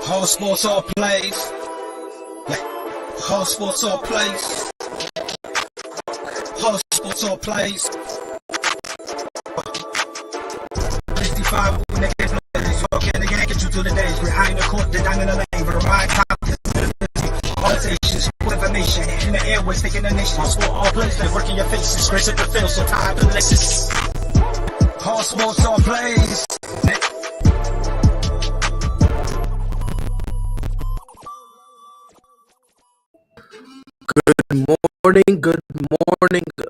Whole sports all plays. Whole sports all plays. Whole sports all plays. 65 niggas talking the Yankees due to the days behind the court, the down in the lane, but ride top. All stations, information in the airways, taking the nation. Whole sport all plays, they work in your faces, grace at the field, so tired of laces. Whole sports all plays.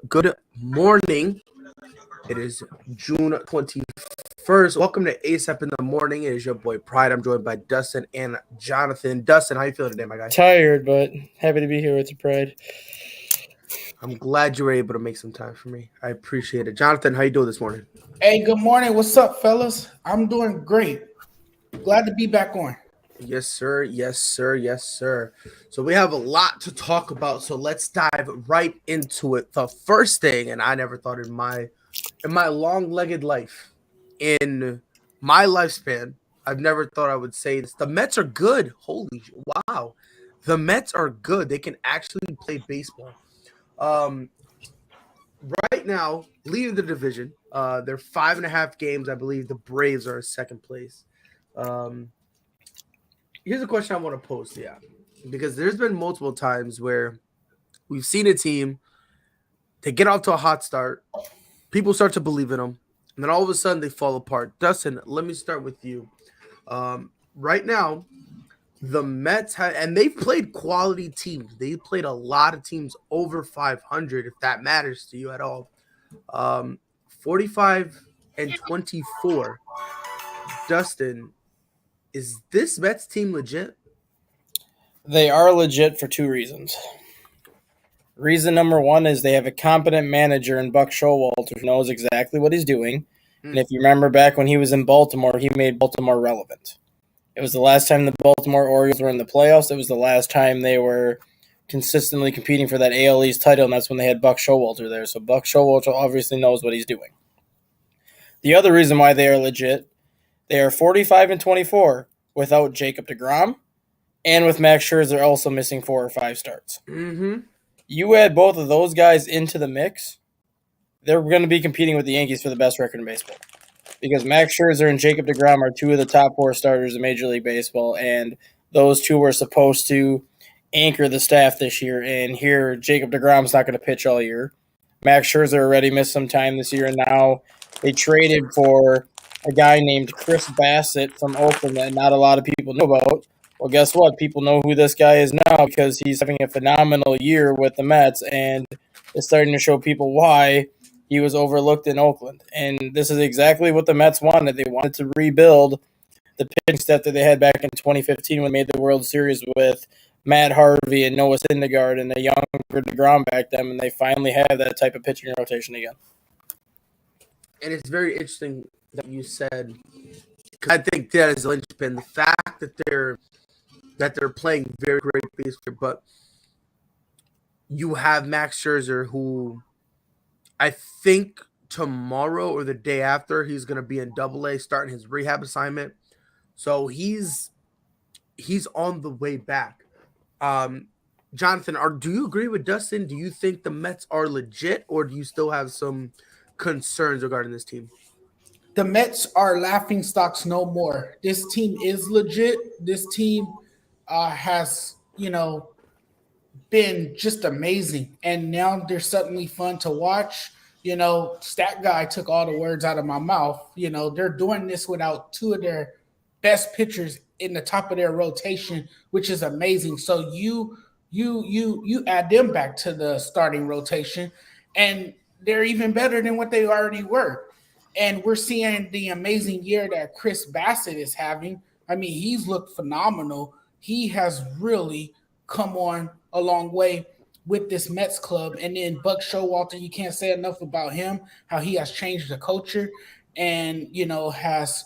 Good morning. It is June 21st. Welcome to ASAP in the Morning. It is your boy Pride. I'm joined by Dustin and Jonathan. Dustin, how you feeling today, my guy? Tired, but happy to be here with you, Pride. I'm glad you were able to make some time for me. I appreciate it. Jonathan, how you doing this morning? Hey, good morning. What's up, fellas? I'm doing great. Glad to be back on. Yes, sir. Yes, sir. Yes, sir. So we have a lot to talk about. So let's dive right into it. The first thing, and I never thought in my long-legged life, in my lifespan, I've never thought I would say this. The Mets are good. Holy wow. The Mets are good. They can actually play baseball. Right now, leading the division, they're 5.5 games. I believe the Braves are in second place. Here's a question I want to pose to you, because there's been multiple times where we've seen a team, they get off to a hot start, people start to believe in them, and then all of a sudden they fall apart. Dustin, let me start with you. Right now, the Mets and they've played quality teams. They played a lot of teams over 500, if that matters to you at all. 45-24. Dustin, is this Mets team legit? They are legit for two reasons. Reason number one is they have a competent manager in Buck Showalter who knows exactly what he's doing. And if you remember back when he was in Baltimore, he made Baltimore relevant. It was the last time the Baltimore Orioles were in the playoffs. It was the last time they were consistently competing for that AL East title, and that's when they had Buck Showalter there. So Buck Showalter obviously knows what he's doing. The other reason why they are legit, they are 45-24 without Jacob deGrom, and with Max Scherzer also missing 4 or 5 starts. Mm-hmm. You add both of those guys into the mix, they're going to be competing with the Yankees for the best record in baseball. Because Max Scherzer and Jacob deGrom are 2 of the top 4 starters in Major League Baseball, and those 2 were supposed to anchor the staff this year. And here, Jacob deGrom's not going to pitch all year. Max Scherzer already missed some time this year, and now they traded for a guy named Chris Bassett from Oakland that not a lot of people know about. Well, guess what? People know who this guy is now because he's having a phenomenal year with the Mets, and it's starting to show people why he was overlooked in Oakland. And this is exactly what the Mets wanted. They wanted to rebuild the pitching staff that they had back in 2015 when they made the World Series with Matt Harvey and Noah Syndergaard and the younger deGrom back then, and they finally have that type of pitching rotation again. And it's very interesting that you said, because I think that is a linchpin. The fact that they're playing very great baseball, but you have Max Scherzer, who I think tomorrow or the day after he's going to be in Double-A starting his rehab assignment. So he's on the way back. Jonathan, do you agree with Dustin? Do you think the Mets are legit, or do you still have some concerns regarding this team? The Mets are laughing stocks no more. This team is legit. This team has, been just amazing. And now they're suddenly fun to watch. Stat Guy took all the words out of my mouth. They're doing this without 2 of their best pitchers in the top of their rotation, which is amazing. So you add them back to the starting rotation, and they're even better than what they already were. And we're seeing the amazing year that Chris Bassett is having. I mean, he's looked phenomenal. He has really come on a long way with this Mets club. And then Buck Showalter, you can't say enough about him, how he has changed the culture and, has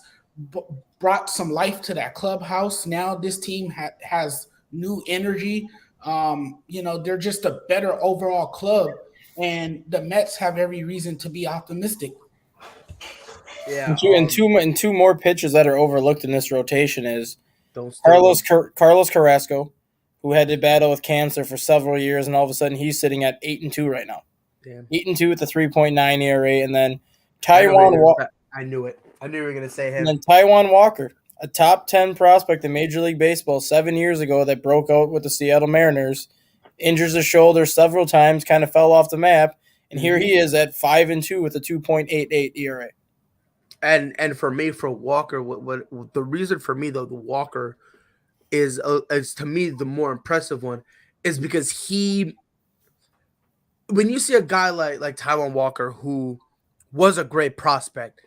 brought some life to that clubhouse. Now this team has new energy. They're just a better overall club. And the Mets have every reason to be optimistic. Yeah. And two more pitchers that are overlooked in this rotation is Don't still Carlos Carrasco, who had to battle with cancer for several years, and all of a sudden he's sitting at 8-2 right now. Damn. 8-2 with a 3.9 ERA, and then I knew it. I knew you were gonna say him. And then Taijuan Walker, a top 10 prospect in Major League Baseball 7 years ago that broke out with the Seattle Mariners, injures his shoulder several times, kind of fell off the map, and here he is at 5-2 with a 2.88 ERA. And for me, for Walker, what the reason for me though, the Walker is to me the more impressive one is because when you see a guy like Taijuan Walker, who was a great prospect,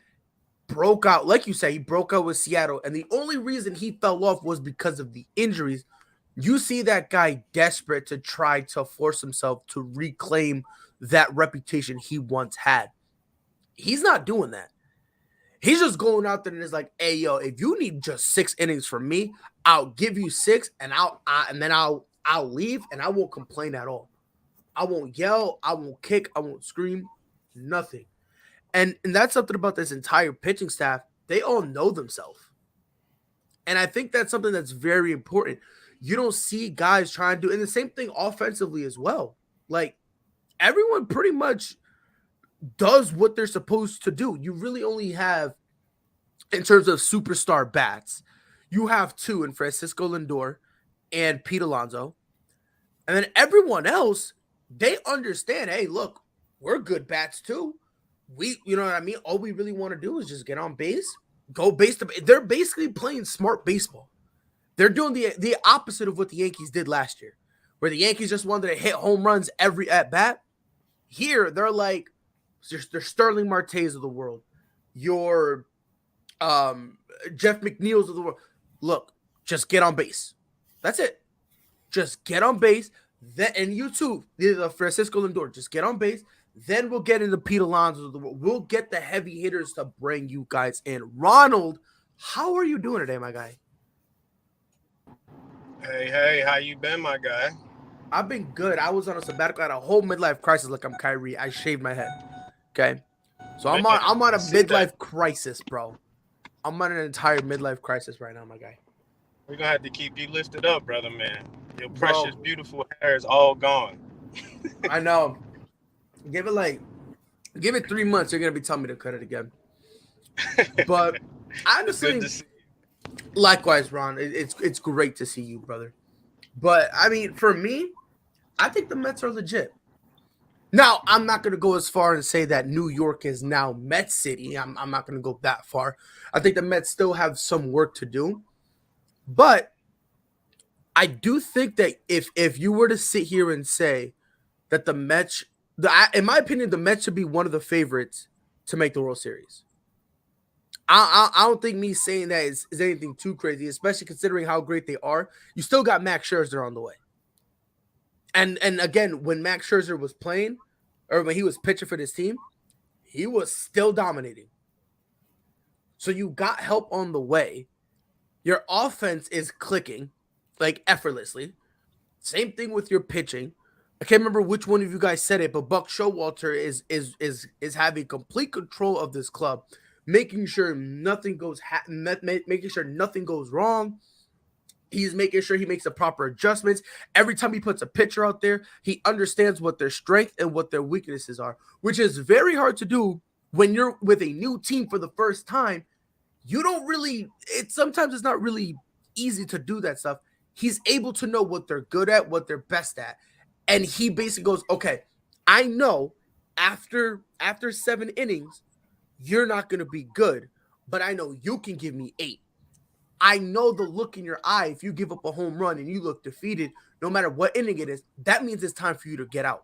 broke out, like you say, he broke out with Seattle, and the only reason he fell off was because of the injuries. You see that guy desperate to try to force himself to reclaim that reputation he once had. He's not doing that. He's just going out there and is like, hey, yo, if you need just 6 innings from me, I'll give you 6 and I'll leave and I won't complain at all. I won't yell, I won't kick, I won't scream, nothing. And that's something about this entire pitching staff. They all know themselves. And I think that's something that's very important. You don't see guys trying to do, and the same thing offensively as well. Like, everyone pretty much does what they're supposed to do. You really only have, in terms of superstar bats, you have 2 in Francisco Lindor and Pete Alonso. And then everyone else, they understand, hey, look, we're good bats too. You know what I mean? All we really want to do is just get on base, go base. They're basically playing smart baseball. They're doing the opposite of what the Yankees did last year, where the Yankees just wanted to hit home runs every at bat. Here, they're like, they're Sterling Martes of the world, your Jeff McNeil's of the world. Look, just get on base. That's it. Just get on base. And you too, the Francisco Lindor, just get on base. Then we'll get into Pete Alonso of the world. We'll get the heavy hitters to bring you guys in. Ronald, how are you doing today, my guy? Hey, how you been, my guy? I've been good. I was on a sabbatical. I had a whole midlife crisis like I'm Kyrie. I shaved my head. Okay. So I'm on a midlife crisis, bro. I'm on an entire midlife crisis right now, my guy. We're gonna have to keep you lifted up, brother, man. Your precious, beautiful hair is all gone. I know. Give it 3 months. You're gonna be telling me to cut it again. But honestly, likewise, Ron. It's great to see you, brother. But I mean, for me, I think the Mets are legit. Now, I'm not gonna go as far and say that New York is now Mets City. I'm not gonna go that far. I think the Mets still have some work to do. But I do think that if you were to sit here and say that the Mets, in my opinion, the Mets should be one of the favorites to make the World Series. I don't think me saying that is anything too crazy, especially considering how great they are. You still got Max Scherzer on the way. And again, when Max Scherzer was playing, or when he was pitching for this team, he was still dominating. So you got help on the way. Your offense is clicking like effortlessly. Same thing with your pitching. I can't remember which one of you guys said it, but Buck Showalter is having complete control of this club, making sure nothing goes making sure nothing goes wrong. He's making sure he makes the proper adjustments. Every time he puts a pitcher out there, he understands what their strength and what their weaknesses are, which is very hard to do when you're with a new team for the first time. You don't really, sometimes it's not really easy to do that stuff. He's able to know what they're good at, what they're best at. And he basically goes, okay, I know after 7 innings, you're not going to be good, but I know you can give me 8. I know the look in your eye. If you give up a home run and you look defeated, no matter what inning it is, that means it's time for you to get out.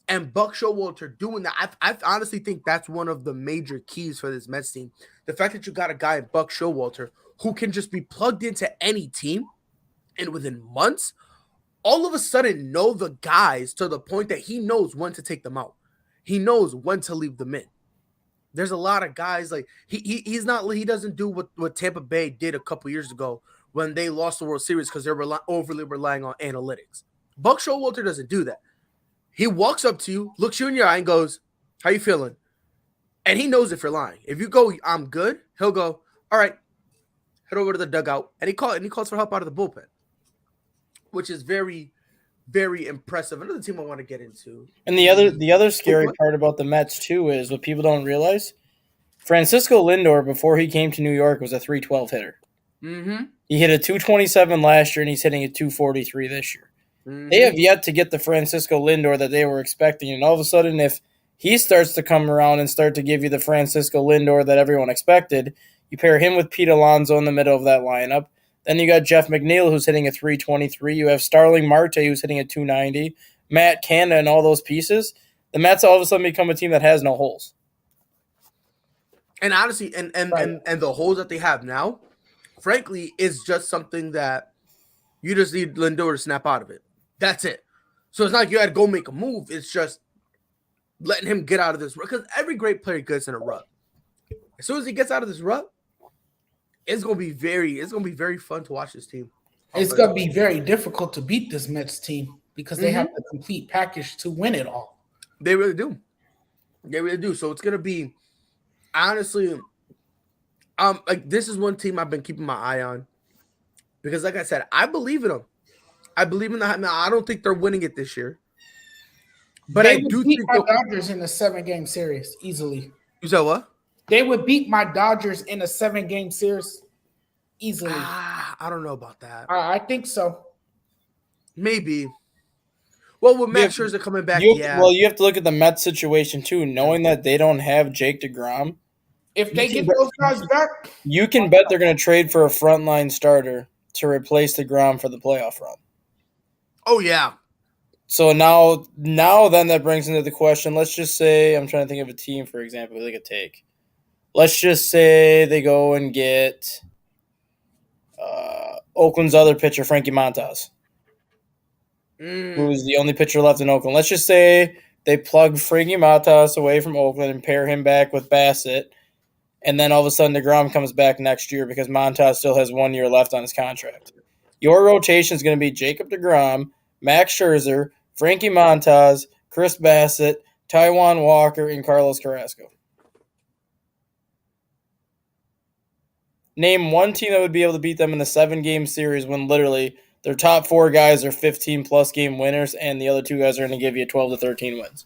And Buck Showalter doing that, I honestly think that's one of the major keys for this Mets team. The fact that you got a guy, Buck Showalter, who can just be plugged into any team and within months, all of a sudden know the guys to the point that he knows when to take them out. He knows when to leave them in. There's a lot of guys like he doesn't do what Tampa Bay did a couple years ago when they lost the World Series because they're overly relying on analytics. Buck Showalter doesn't do that. He walks up to you, looks you in your eye, and goes, "How you feeling?" And he knows if you're lying. If you go, "I'm good," he'll go, "All right." head over to the dugout, and he calls for help out of the bullpen, which is very, very impressive. Another team I want to get into. And the other scary part about the Mets too is what people don't realize. Francisco Lindor, before he came to New York, was a 312 hitter. Mm-hmm. He hit a 227 last year, and he's hitting a 243 this year. Mm-hmm. They have yet to get the Francisco Lindor that they were expecting, and all of a sudden, if he starts to come around and start to give you the Francisco Lindor that everyone expected, you pair him with Pete Alonso in the middle of that lineup. Then you got Jeff McNeil, who's hitting a 323. You have Starling Marte, who's hitting a 290. Matt Canada and all those pieces. The Mets all of a sudden become a team that has no holes. And honestly, and the holes that they have now, frankly, is just something that you just need Lindor to snap out of it. That's it. So it's not like you had to go make a move. It's just letting him get out of this rut. Because every great player gets in a rut. As soon as he gets out of this rut, it's gonna be very fun to watch this team. It's gonna be very difficult to beat this Mets team because they have the complete package to win it all. They really do. They really do. So it's gonna be honestly, like this is one team I've been keeping my eye on because, like I said, I believe in them. I believe in the. Now, I don't think they're winning it this year, but they I would do beat think my Dodgers in a 7-game series easily. You said what? They would beat my Dodgers in a 7-game series easily. I don't know about that. I think so. Maybe. Well, with Max Scherzer coming back, Well, you have to look at the Mets situation too, knowing that they don't have Jake DeGrom. If they get those guys back, you can bet they're going to trade for a frontline starter to replace DeGrom for the playoff run. Oh yeah. So now then that brings into the question. Let's just say I'm trying to think of a team, for example, they could take. Let's just say they go and get Oakland's other pitcher, Frankie Montas, who's the only pitcher left in Oakland. Let's just say they plug Frankie Montas away from Oakland and pair him back with Bassett, and then all of a sudden DeGrom comes back next year because Montas still has 1 year left on his contract. Your rotation is going to be Jacob DeGrom, Max Scherzer, Frankie Montas, Chris Bassett, Taijuan Walker, and Carlos Carrasco. Name one team that would be able to beat them in the 7-game series when literally their top 4 guys are 15-plus game winners and the other 2 guys are going to give you 12 to 13 wins.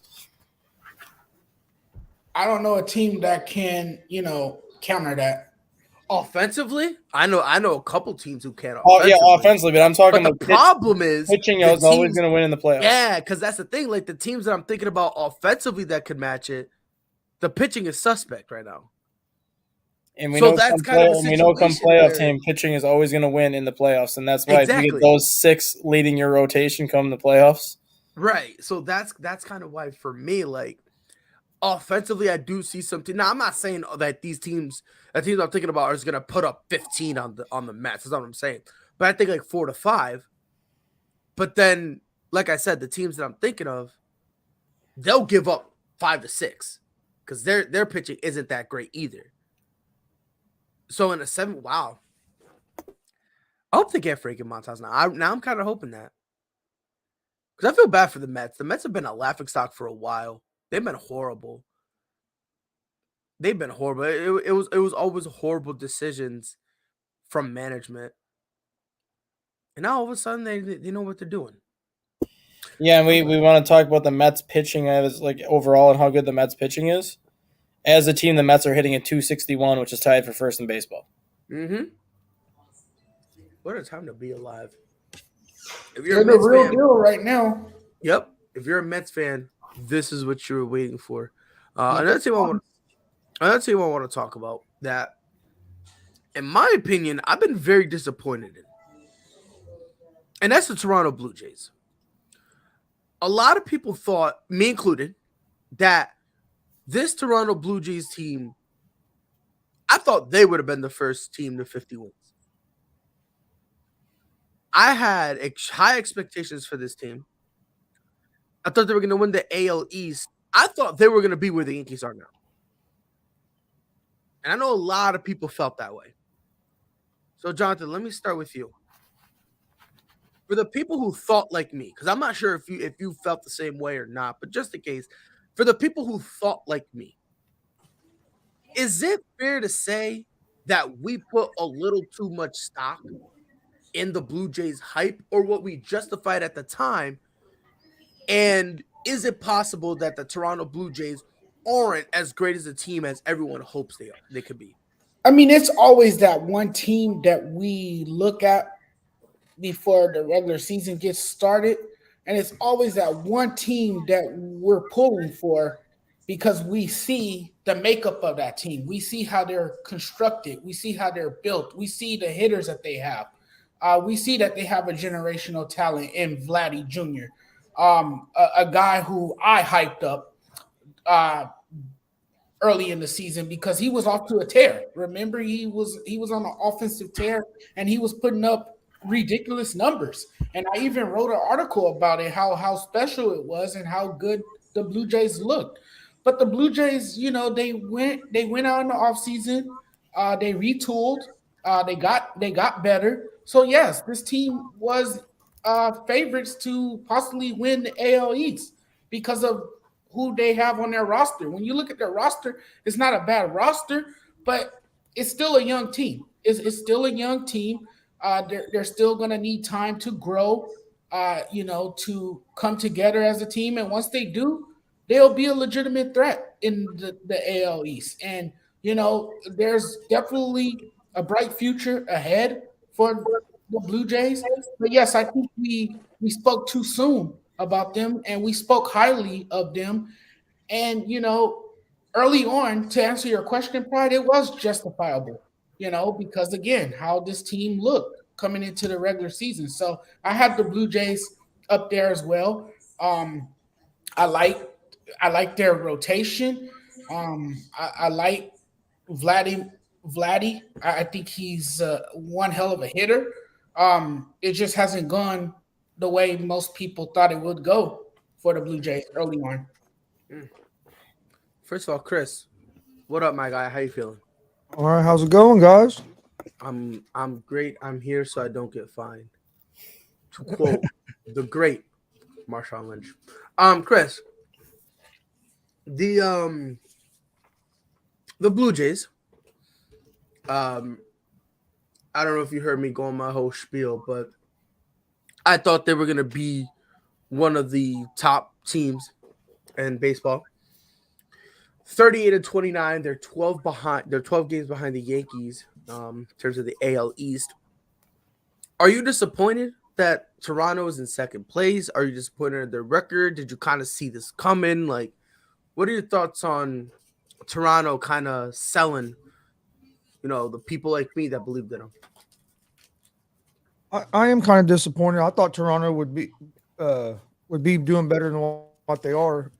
I don't know a team that can, counter that. Offensively, I know a couple teams who can. Offensively, but I'm talking. But the problem is pitching is always going to win in the playoffs. Yeah, because that's the thing. Like the teams that I'm thinking about offensively that could match it, the pitching is suspect right now. And we so know that's come playoff time, pitching is always going to win in the playoffs, and that's why if you get those 6 leading your rotation come the playoffs. Right. So that's kind of why for me, like offensively, I do see something. Now I'm not saying that the teams I'm thinking about are going to put up 15 on the Mets. That's not what I'm saying. But I think like 4 to 5. But then, like I said, the teams that I'm thinking of, they'll give up 5 to 6 because their pitching isn't that great either. So in a 7, wow. I hope they get Frankie Montas now. I'm kind of hoping that. Because I feel bad for the Mets. The Mets have been a laughingstock for a while. They've been horrible. It was always horrible decisions from management. And now all of a sudden they know what they're doing. Yeah, and we want to talk about the Mets pitching as like overall and how good the Mets pitching is. As a team, the Mets are hitting a 261, which is tied for first in baseball. Mm-hmm. What a time to be alive. If you're the real deal right now. Yep. If you're a Mets fan, this is what you were waiting for. Another team I want to talk about that, in my opinion, I've been very disappointed in. And that's the Toronto Blue Jays. A lot of people thought, me included, that this Toronto Blue Jays team, I thought they would have been the first team to 50 wins. I had high expectations for this team. I thought they were going to win the AL East. I thought they were going to be where the Yankees are now. And I know a lot of people felt that way. So, Jonathan, let me start with you. For the people who thought like me, because I'm not sure if you felt the same way or not, but just in case, for the people who thought like me, is it fair to say that we put a little too much stock in the Blue Jays hype or what we justified at the time? And is it possible that the Toronto Blue Jays aren't as great as a team as everyone hopes they could be? I mean, it's always that one team that we look at before the regular season gets started. And it's always that one team that we're pulling for because we see the makeup of that team. We see how they're constructed. We see how they're built. We see the hitters that they have. We see that they have a generational talent in Vladdy Jr., a guy who I hyped up early in the season because he was off to a tear. Remember, he was on an offensive tear and he was putting up ridiculous numbers. And I even wrote an article about it, how special it was and how good the Blue Jays looked. But the Blue Jays, they went out in the offseason, they retooled, they got better. So yes, this team was favorites to possibly win the AL East because of who they have on their roster. When you look at their roster, it's not a bad roster, but it's still a young team. It's still a young team. They're still going to need time to grow, to come together as a team. And once they do, they'll be a legitimate threat in the AL East. And, there's definitely a bright future ahead for the Blue Jays. But yes, I think we spoke too soon about them and we spoke highly of them. And, early on, to answer your question, Pride, it was justifiable. Because again, how this team looked coming into the regular season. So I have the Blue Jays up there as well. I like their rotation. I like Vladdy. I think he's one hell of a hitter. It just hasn't gone the way most people thought it would go for the Blue Jays early on. First of all, Chris, what up, my guy? How you feeling? All right, how's it going, guys? I'm great. I'm here so I don't get fined. To quote the great Marshawn Lynch. Chris, the Blue Jays. I don't know if you heard me go on my whole spiel, but I thought they were gonna be one of the top teams in baseball. 38-29. They're 12 behind. They're 12 games behind the Yankees in terms of the AL East. Are you disappointed that Toronto is in second place? Are you disappointed in their record? Did you kind of see this coming? Like, what are your thoughts on Toronto kind of selling, the people like me that believed in them? I am kind of disappointed. I thought Toronto would be doing better than what they are.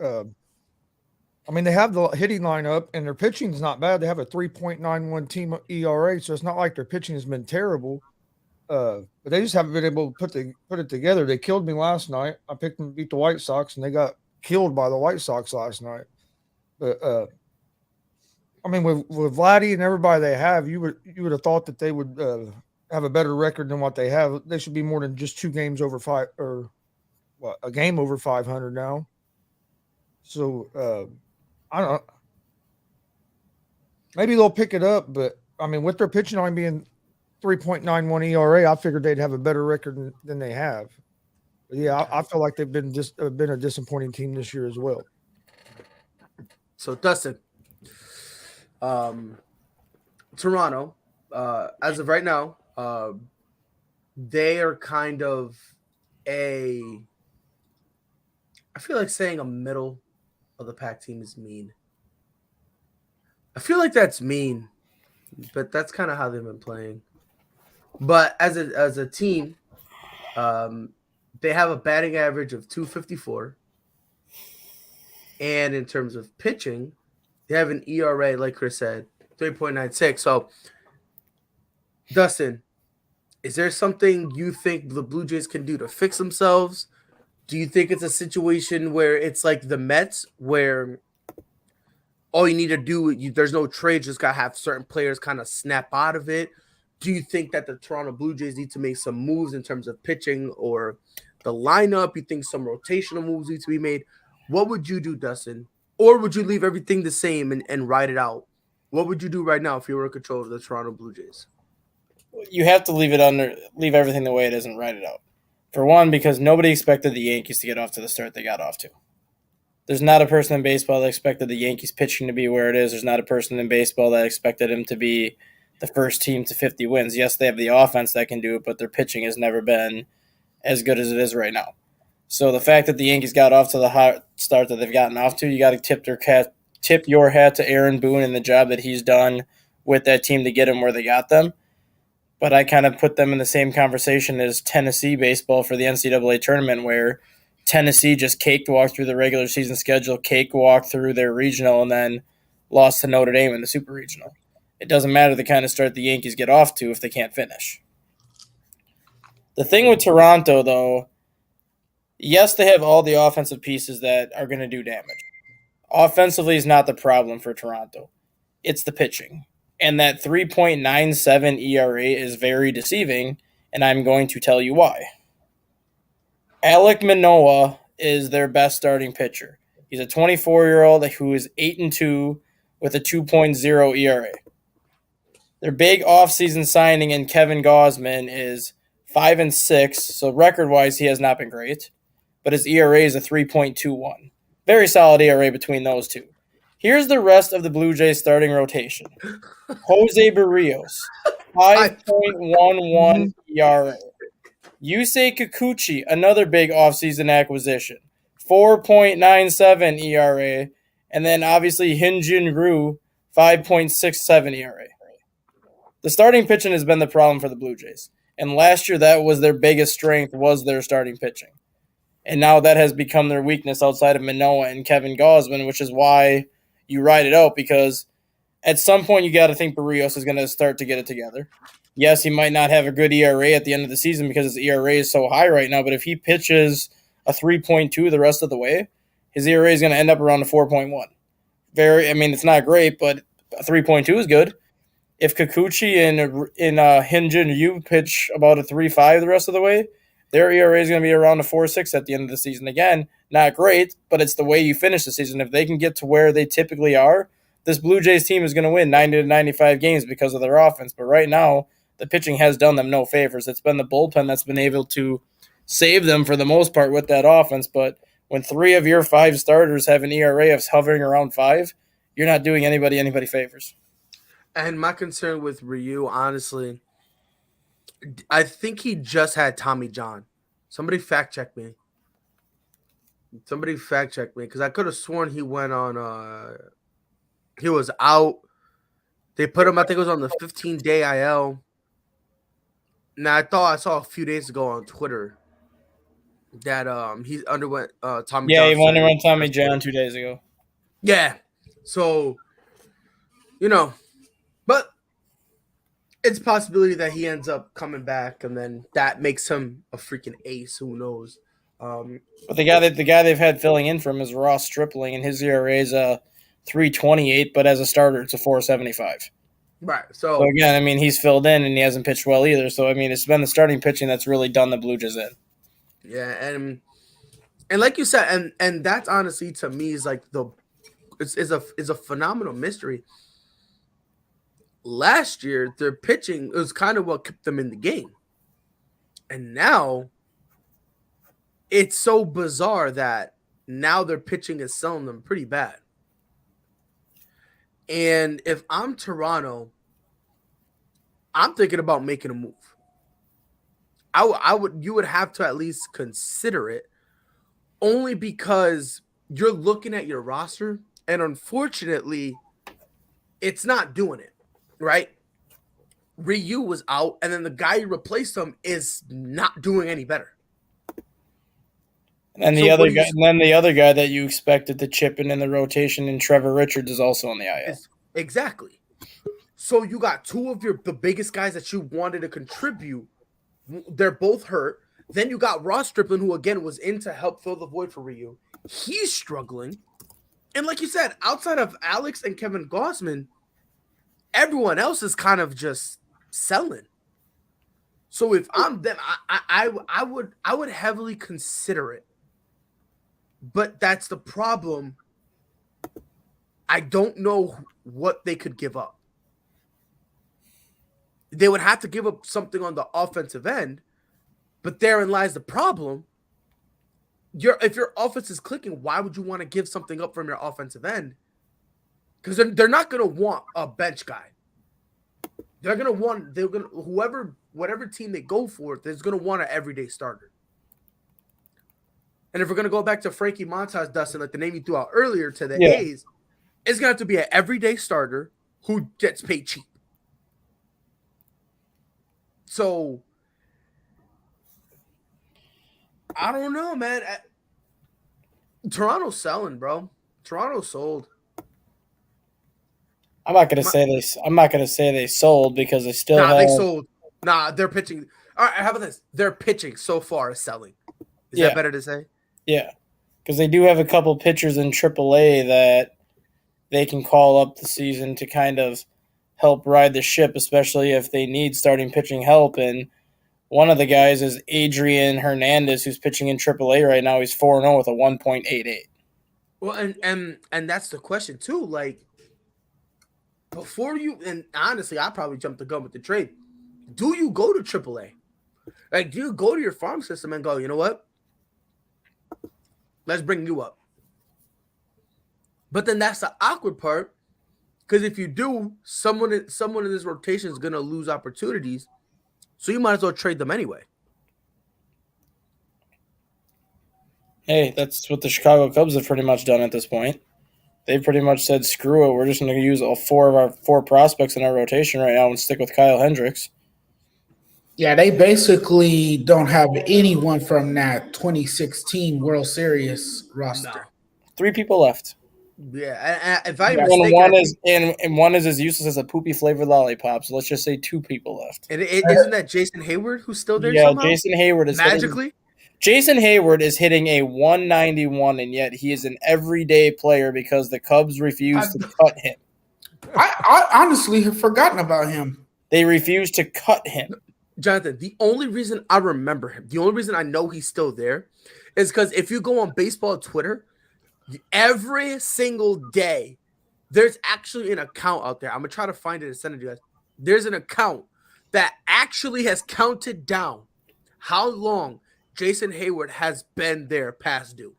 I mean, they have the hitting lineup, and their pitching is not bad. They have a 3.91 team ERA, so it's not like their pitching has been terrible. But they just haven't been able to put it together. They killed me last night. I picked them to beat the White Sox, and they got killed by the White Sox last night. But I mean, with Vladdy and everybody they have, you would have thought that they would have a better record than what they have. They should be more than just 2 games over 5 or a game over 500 now. So I don't know. Maybe they'll pick it up, but I mean, with their pitching line being 3.91 ERA, I figured they'd have a better record than they have. But yeah, I feel like they've been a disappointing team this year as well. So Dustin, Toronto, as of right now, they are kind of I feel like saying a middle of the pack team is mean. I feel like that's mean, but that's kind of how they've been playing. But as a team, they have a batting average of 254. And in terms of pitching, they have an ERA, like Chris said, 3.96. So, Dustin, is there something you think the Blue Jays can do to fix themselves? Do you think it's a situation where it's like the Mets, where all you need to do, there's no trade, just got to have certain players kind of snap out of it? Do you think that the Toronto Blue Jays need to make some moves in terms of pitching or the lineup? You think some rotational moves need to be made? What would you do, Dustin? Or would you leave everything the same and ride it out What would you do right now if you were in control of the Toronto Blue Jays? You have to leave everything the way it is and write it out. For one, because nobody expected the Yankees to get off to the start they got off to. There's not a person in baseball that expected the Yankees pitching to be where it is. There's not a person in baseball that expected him to be the first team to 50 wins. Yes, they have the offense that can do it, but their pitching has never been as good as it is right now. So the fact that the Yankees got off to the hot start that they've gotten off to, you got to tip your hat to Aaron Boone and the job that he's done with that team to get them where they got them. But I kind of put them in the same conversation as Tennessee baseball for the NCAA tournament, where Tennessee just cakewalked through the regular season schedule, cakewalked through their regional, and then lost to Notre Dame in the super regional. It doesn't matter the kind of start the Yankees get off to if they can't finish. The thing with Toronto, though, yes, they have all the offensive pieces that are going to do damage. Offensively is not the problem for Toronto. It's the pitching. And that 3.97 ERA is very deceiving, and I'm going to tell you why. Alek Manoah is their best starting pitcher. He's a 24-year-old who is 8-2 with a 2.0 ERA. Their big offseason signing in Kevin Gausman is 5-6, so record-wise he has not been great, but his ERA is a 3.21. Very solid ERA between those two. Here's the rest of the Blue Jays starting rotation. Jose Barrios, 5.11 ERA. Yusei Kikuchi, another big offseason acquisition, 4.97 ERA. And then obviously Hyun-Jin Ryu, 5.67 ERA. The starting pitching has been the problem for the Blue Jays. And last year that was their biggest strength, was their starting pitching. And now that has become their weakness outside of Manoah and Kevin Gausman, which is why you ride it out, because at some point you got to think Barrios is going to start to get it together. Yes, he might not have a good ERA at the end of the season because his ERA is so high right now, but if he pitches a 3.2 the rest of the way, his ERA is going to end up around a 4.1. It's not great, but a 3.2 is good. If Kikuchi and Hyun-Jin Ryu pitch about a 3.5 the rest of the way, their ERA is going to be around a 4.6 at the end of the season. Again, not great, but it's the way you finish the season. If they can get to where they typically are, this Blue Jays team is going to win 90 to 95 games because of their offense. But right now, the pitching has done them no favors. It's been the bullpen that's been able to save them for the most part with that offense. But when 3 of your 5 starters have an ERA of hovering around 5, you're not doing anybody favors. And my concern with Ryu, honestly, I think he just had Tommy John. Somebody fact check me. Because I could have sworn he went on he was out. They put him, I think it was on the 15-day IL. Now I thought I saw a few days ago on Twitter that he underwent Tommy John. Yeah, he underwent Tommy John 2 days ago. Yeah. So, but it's a possibility that he ends up coming back, and then that makes him a freaking ace. Who knows? But the guy they've had filling in for him is Ross Stripling, and his ERA is a 3.28, but as a starter, it's a 4.75. Right. So again, he's filled in, and he hasn't pitched well either. So it's been the starting pitching that's really done the Blue Jays in. Yeah, and like you said, and that's honestly to me is like is a phenomenal mystery. Last year, their pitching was kind of what kept them in the game. And now, it's so bizarre that now their pitching is selling them pretty bad. And if I'm Toronto, I'm thinking about making a move. You would have to at least consider it, only because you're looking at your roster, and unfortunately, it's not doing it. Right? Ryu was out, and then the guy who replaced him is not doing any better. And the other guy that you expected to chip in the rotation, and Trevor Richards, is also on the IL. Exactly. So you got 2 of the biggest guys that you wanted to contribute. They're both hurt. Then you got Ross Stripling, who again was in to help fill the void for Ryu. He's struggling. And like you said, outside of Alex and Kevin Gausman, everyone else is kind of just selling. So if I'm them, I would heavily consider it. But that's the problem. I don't know what they could give up. They would have to give up something on the offensive end, but therein lies the problem. If your offense is clicking, why would you want to give something up from your offensive end? Because they're not going to want a bench guy. Whatever team they go for, they're going to want an everyday starter. And if we're going to go back to Frankie Montas, Dustin, like the name you threw out earlier to the A's, it's going to have to be an everyday starter who gets paid cheap. So, I don't know, man. Toronto's selling, bro. Toronto's sold. I'm not gonna say they sold because they still they sold. They're pitching. All right, how about this? Their pitching so far is selling. Is that better to say? Yeah, because they do have a couple pitchers in AAA that they can call up the season to kind of help ride the ship, especially if they need starting pitching help. And one of the guys is Adrian Hernandez, who's pitching in AAA right now. He's 4-0 with a 1.88. Well, and that's the question too. Like, before you, and honestly, I probably jumped the gun with the trade. Do you go to AAA? Like, do you go to your farm system and go, you know what? Let's bring you up. But then that's the awkward part, because if you do, someone in this rotation is going to lose opportunities, so you might as well trade them anyway. Hey, that's what the Chicago Cubs have pretty much done at this point. They've pretty much said, screw it, we're just going to use all four of our four prospects in our rotation right now and stick with Kyle Hendricks. Yeah, they basically don't have anyone from that 2016 World Series roster. No. 3 people left. Yeah, if I'm mistaken, one is as useless as a poopy flavored lollipop. So let's just say 2 people left. And isn't that Jason Hayward who's still there? Yeah, somehow? Jason Hayward is magically. Jason Hayward is hitting a 191, and yet he is an everyday player because the Cubs refuse to cut him. I honestly have forgotten about him. They refuse to cut him. Jonathan, the only reason I remember him, the only reason I know he's still there, is because if you go on baseball Twitter, every single day, there's actually an account out there. I'm going to try to find it and send it to you guys. There's an account that actually has counted down how long Jason Hayward has been there past due.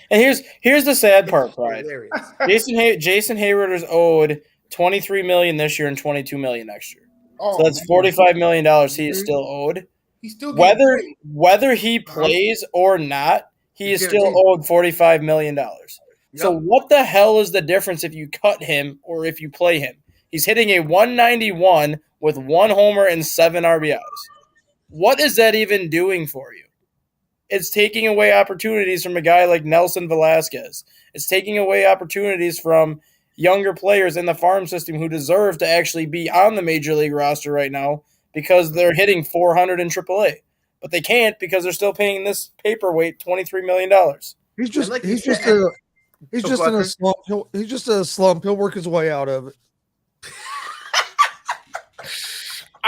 And here's the sad part, Brian. Jason Hayward is owed $23 million this year and $22 million next year. So that's $45 million he is still owed. He's still whether he plays or not, he is still owed $45 million. Yep. So what the hell is the difference if you cut him or if you play him? He's hitting a 191 with 1 homer and 7 RBIs. What is that even doing for you? It's taking away opportunities from a guy like Nelson Velasquez. It's taking away opportunities from younger players in the farm system who deserve to actually be on the major league roster right now because they're hitting 400 in AAA. But they can't because they're still paying this paperweight $23 million. He's just in a slump. He's just in a slump. He'll work his way out of it.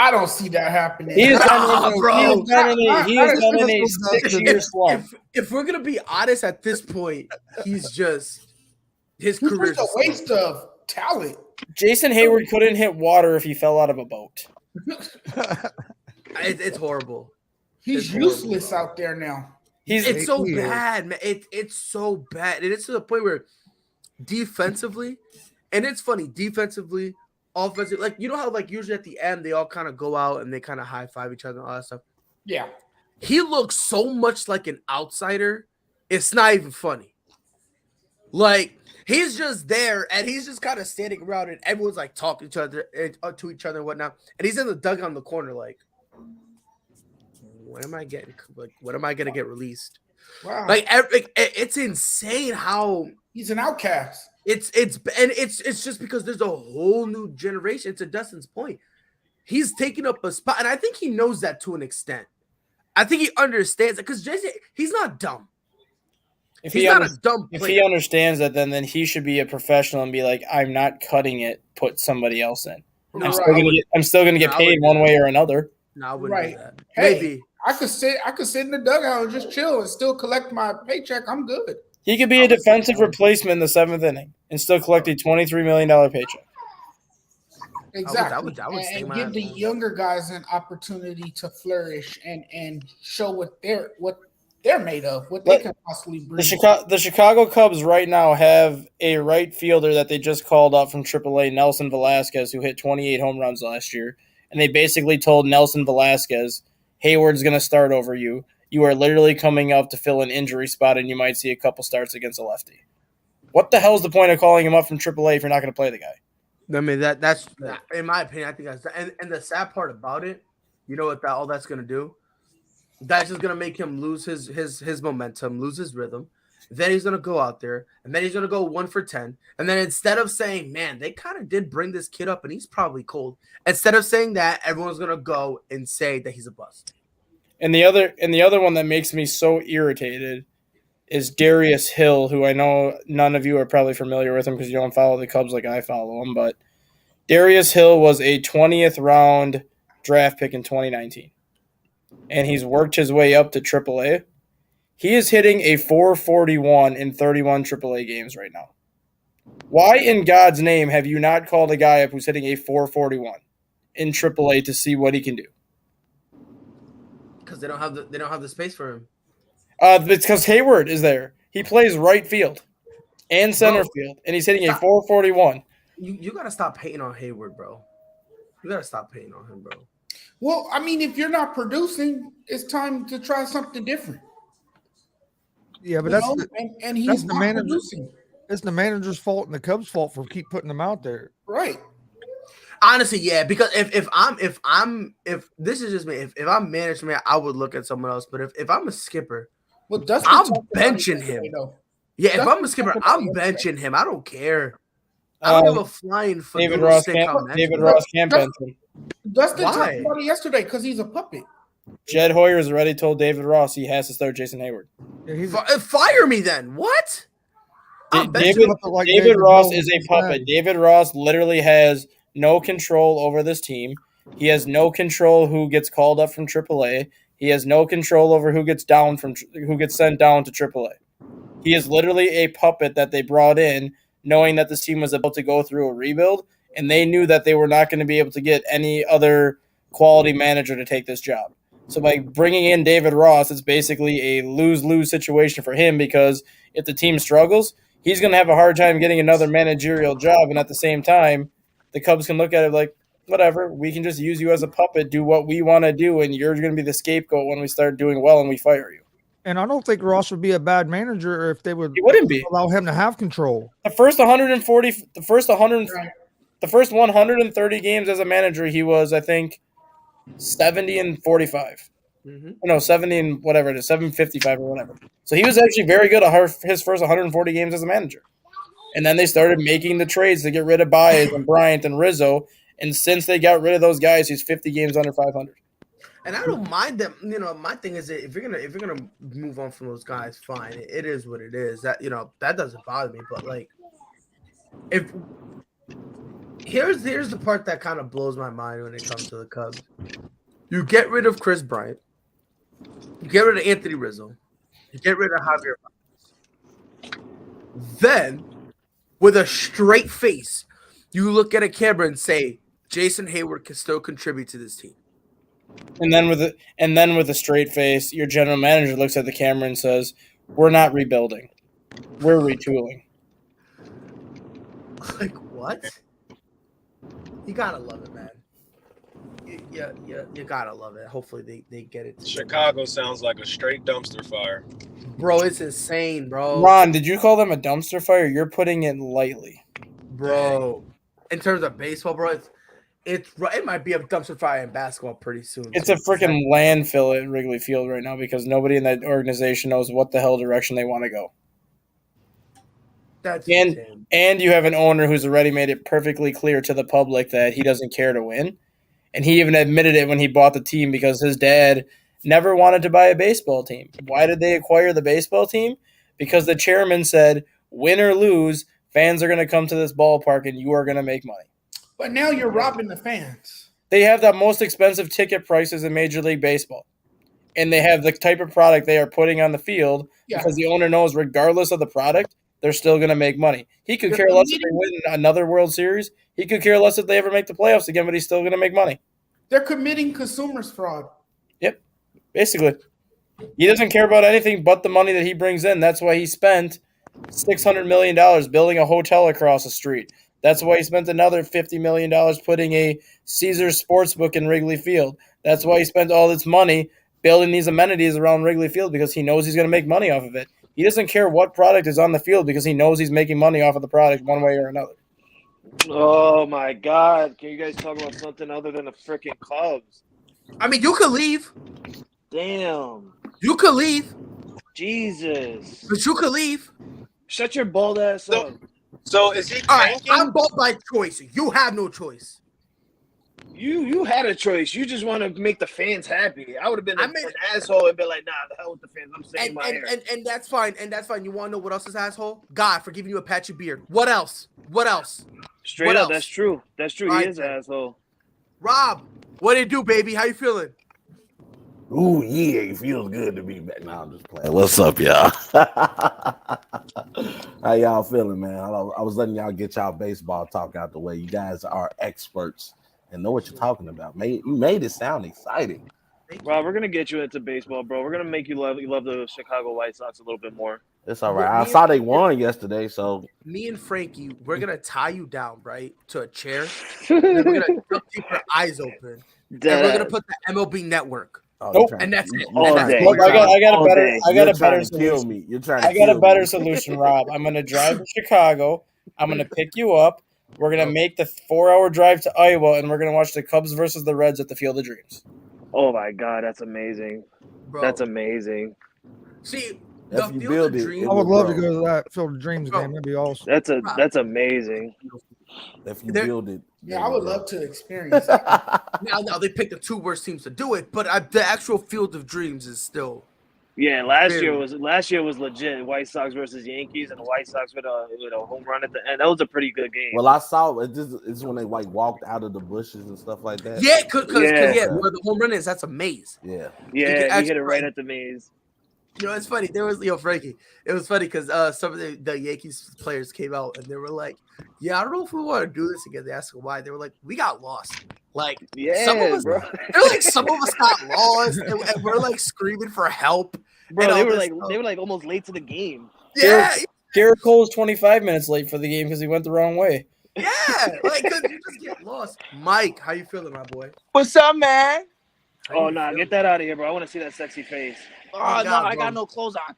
I don't see that happening. He is done in a 6-year slump. If we're gonna be honest, at this point, his career is a waste of talent. Jason Hayward couldn't hit water if he fell out of a boat. It's horrible. He's useless out there now. It's so bad, man. It's so bad. And it's to the point where defensively, and it's funny, defensively, offensively, like, you know how, like, usually at the end they all kind of go out and they kind of high-five each other and all that stuff? Yeah. He looks so much like an outsider, it's not even funny. Like, he's just there and he's just kind of standing around and everyone's like talking to each other and whatnot. And he's in the dugout in the corner, like, when am I gonna get released? Wow. Like, it's insane how he's an outcast. It's just because there's a whole new generation. To Dustin's point, he's taking up a spot, and I think he knows that to an extent. I think he understands it because Jason, he's not dumb. If he understands that, then he should be a professional and be like, "I'm not cutting it. Put somebody else in. No, I'm still gonna get paid one way or another." No, I wouldn't do that. Hey, maybe I could sit in the dugout and just chill and still collect my paycheck. I'm good. He could be a defensive replacement in the 7th inning and still collect a $23 million paycheck. Exactly. I would stay and my give ass the home. younger guys an opportunity to flourish and show what they're made of, what they But can possibly bring. The Chicago Cubs right now have a right fielder that they just called up from AAA, Nelson Velasquez, who hit 28 home runs last year. And they basically told Nelson Velasquez, Hayward's going to start over you. You are literally coming up to fill an injury spot, and you might see a couple starts against a lefty. What the hell is the point of calling him up from AAA if you're not going to play the guy? I mean, that's in my opinion. I think that's and the sad part about it. You know what all that's gonna do? That's just gonna make him lose his momentum, lose his rhythm. Then he's gonna go out there, and then he's gonna go 1 for 10. And then instead of saying, "Man, they kind of did bring this kid up, and he's probably cold," instead of saying that, everyone's gonna go and say that he's a bust. And the other one that makes me so irritated is Darius Hill, who I know none of you are probably familiar with him because you don't follow the Cubs like I follow them, but Darius Hill was a 20th round draft pick in 2019, and he's worked his way up to AAA. He is hitting a 441 in 31 AAA games right now. Why in God's name have you not called a guy up who's hitting a 441 in AAA to see what he can do? Because they don't have the space for him. It's because Hayward is there. He plays right field and center field, and he's hitting a 441. You gotta stop hating on Hayward, bro. You gotta stop hating on him, bro. Well, I mean, if you're not producing, it's time to try something different. Yeah, but and he's that's the not manager. producing. It's the manager's fault and the Cubs' fault for keep putting them out there. Right. Honestly, yeah, because if this is just me, if I'm management, I would look at someone else. But if I'm a skipper, Well, Dustin I'm talked about it benching yesterday, him. though. yeah, if Dustin I'm a skipper, talked about I'm it yesterday. benching him. I don't care. I don't give a flying for David little Ross stick can't. how much. David Ross can't bench him. Dustin Why? talked about it yesterday because he's a puppet. Jed Hoyer's already told David Ross he has to start Jason Hayward. Yeah, he's Fire me then. What? I'm benching David, him. like David David Ross Bowles is a said. puppet. David Ross literally has no control over this team. He has no control who gets called up from AAA. He has no control over who gets sent down to AAA. He is literally a puppet that they brought in, knowing that this team was about to go through a rebuild, and they knew that they were not going to be able to get any other quality manager to take this job. So by bringing in David Ross, it's basically a lose-lose situation for him because if the team struggles, he's going to have a hard time getting another managerial job, and at the same time, the Cubs can look at it like, whatever, we can just use you as a puppet, do what we want to do, and you're going to be the scapegoat when we start doing well and we fire you. And I don't think Ross would be a bad manager if they would He wouldn't be. allow him to have control. The first 130 games as a manager, he was, I think, 70 and 45. Mhm. No, 70 and whatever it is, 755 or whatever. So he was actually very good at his first 140 games as a manager. And then they started making the trades to get rid of Baez and Bryant and Rizzo. And since they got rid of those guys, he's 50 games under 500. And I don't mind them. You know, my thing is that if you're gonna move on from those guys, fine. It is what it is. That that doesn't bother me. But like, if here's the part that kind of blows my mind when it comes to the Cubs. You get rid of Chris Bryant. You get rid of Anthony Rizzo. You get rid of Javier. Then, with a straight face, you look at a camera and say, Jason Hayward can still contribute to this team. And then with a straight face, your general manager looks at the camera and says, "We're not rebuilding. We're retooling." Like, what? You gotta love it, man. You gotta love it. Hopefully they get it. Chicago sounds like a straight dumpster fire. Bro, it's insane, bro. Ron, did you call them a dumpster fire? You're putting it lightly. Bro. In terms of baseball, bro, it might be a dumpster fire in basketball pretty soon. It's a freaking landfill at Wrigley Field right now because nobody in that organization knows what the hell direction they want to go. That's insane. And you have an owner who's already made it perfectly clear to the public that he doesn't care to win. And he even admitted it when he bought the team because his dad never wanted to buy a baseball team. Why did they acquire the baseball team? Because the chairman said, win or lose, fans are going to come to this ballpark and you are going to make money. But now you're robbing the fans. They have the most expensive ticket prices in Major League Baseball. and they have the type of product they are putting on the field Yeah. because the owner knows regardless of the product, they're still going to make money. He could They're care less if they committing- win another World Series. He could care less if they ever make the playoffs again, but he's still going to make money. They're committing consumers fraud. Yep, basically. He doesn't care about anything but the money that he brings in. That's why he spent $600 million building a hotel across the street. That's why he spent another $50 million putting a Caesars Sportsbook in Wrigley Field. That's why he spent all this money building these amenities around Wrigley Field because he knows he's going to make money off of it. He doesn't care what product is on the field because he knows he's making money off of the product one way or another. Oh my God! Can you guys talk about something other than the freaking Cubs? I mean, you could leave. Damn, You could leave. Jesus! But you could leave. Shut your bald ass up. So is he All right, tanking? I'm both by choice. You have no choice. You had a choice. You just want to make the fans happy. I would have been I an mean- asshole and been like, nah, the hell with the fans. I'm saving And my hair. and that's fine. And that's fine. You want to know what else is asshole? God for giving you a patchy beard. What else? What else? Straight what up, else? that's true. That's true. All He right, is an then. asshole. Rob, what did it do, baby? How you feeling? Ooh, yeah, it feels good to be back. Now I'm just playing. What's up, y'all? How y'all feeling, man? I was letting y'all get y'all baseball talk out the way. You guys are experts and know what you're talking about. You made it sound exciting. Rob, we're gonna get you into baseball, bro. We're gonna make you love the Chicago White Sox a little bit more. It's all right. I saw they won yesterday, so Me and Frankie, we're gonna tie you down, right, to a chair. And then we're gonna duct tape your eyes open, and we're gonna put the MLB Network. oh, Nope. And that's it. All And that's day. all Look, you're I got a All better day. I got you're a better trying to kill solution. me. You're trying to I got kill a better me. solution, Rob. I'm gonna drive to Chicago. I'm gonna pick you up. We're gonna make the 4-hour drive to Iowa, and we're gonna watch the Cubs versus the Reds at the Field of Dreams. Oh my God, that's amazing. Bro. That's amazing. See, If the you Field build of it, Dreams. I would love to Bro. go to that Field of Dreams Bro. game. That'd be awesome. That's amazing. If you There- build it, Yeah, I would love to experience that. Now they picked the two worst teams to do it, but the actual Field of Dreams is still. Yeah, last Very. year was legit. White Sox versus Yankees, and the White Sox with a home run at the end. That was a pretty good game. Well, I saw it. This is when they like walked out of the bushes and stuff like that. Yeah, because Yeah. where the home run is, that's a maze. Yeah. yeah, can he hit actually it right play. at the maze. You know, it's funny. There was Frankie. It was funny because some of the Yankees players came out and they were like, "Yeah, I don't know if we want to do this again." They asked why. They were like, "We got lost." Like Yeah, some of us, bro. they're like, some of us got lost, and we're like screaming for help. Bro, and all they were this like stuff. almost late to the game. Yeah, Garrett Cole's 25 minutes late for the game because he went the wrong way. yeah. Like, cause you just get lost. Mike, how you feeling, my boy? What's up, man? How Oh you nah, feeling? get that out of here, bro. I want to see that sexy face. Oh, God, no, I bro. got no clothes on.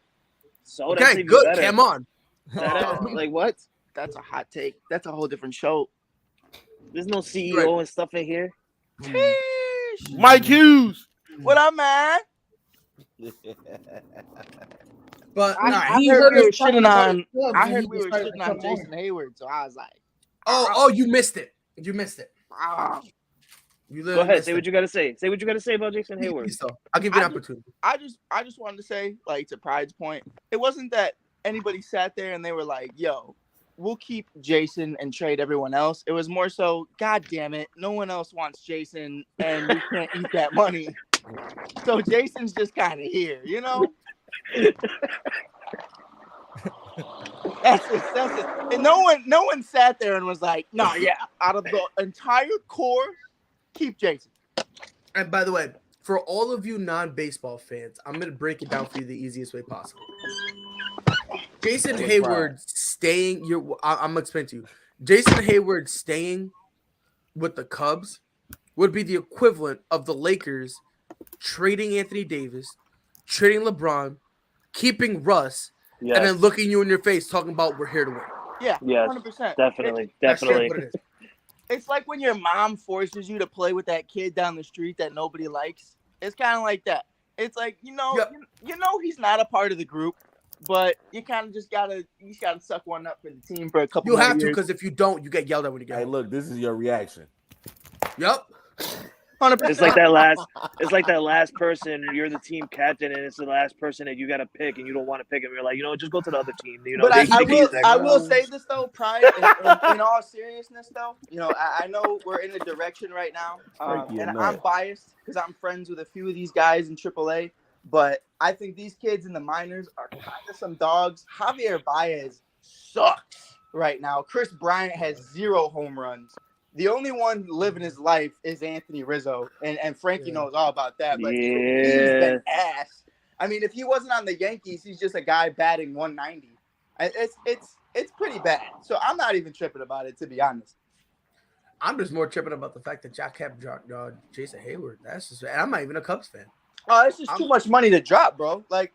So that's Okay, even good. better. Come on. Like what? That's a hot take. That's a whole different show. There's no CEO and stuff in here. Mike Hughes. What up, man? But all right. I He heard we us were talking shitting about on. the Cubs I and heard he we were decided to shitting on come on. Jason Hayward, so I was like, Oh, you missed it. You missed it. ah. You Go literally ahead, missed say it. what you gotta say. Say what you gotta say about Jason Hayward. Please, though. I'll give you an I opportunity. I just wanted to say, like, to Pride's point, it wasn't that anybody sat there and they were like, "Yo, we'll keep Jason and trade everyone else." It was more so, God damn it, no one else wants Jason, and we can't eat that money. So Jason's just kind of here, you know. That's it. And no one sat there and was like, "No, yeah, out of the entire core, keep Jason." And by the way, for all of you non-baseball fans, I'm gonna break it down for you the easiest way possible. Jason That was Hayward staying. I'm gonna explain to you. Jason Hayward staying with the Cubs would be the equivalent of the Lakers trading Anthony Davis, trading LeBron, keeping Russ, Yes, and then looking you in your face talking about we're here to win. Yeah, Yes, 100%. definitely, That's definitely. what it is. It's like when your mom forces you to play with that kid down the street that nobody likes. It's kind of like that. It's like, Yep. you know he's not a part of the group, but you kind of just gotta suck one up for the team for a couple. You more have to, years. because if you don't, you get yelled at when you get Hey, home. look, this is your reaction. Yep. 100%. It's like that last. It's like that last person. You're the team captain, and it's the last person that you got to pick, and you don't want to pick him. You're like, just go to the other team. You know, But they I can use that I guy. will say this though, Pride. In all seriousness, though, I know we're in the direction right now, Frankie and and I'm Matt. biased because I'm friends with a few of these guys in AAA. but I think these kids in the minors are kind of some dogs. Javier Baez sucks right now. Chris Bryant has 0 home runs. The only one living his life is Anthony Rizzo, and Frankie knows all about that. But even he's been ass. I mean, if he wasn't on the Yankees, he's just a guy batting 190. It's pretty bad. So I'm not even tripping about it, to be honest. I'm just more tripping about the fact that Jack kept Jason Hayward. That's just, and I'm not even a Cubs fan. Oh, it's just too much money to drop, bro. Like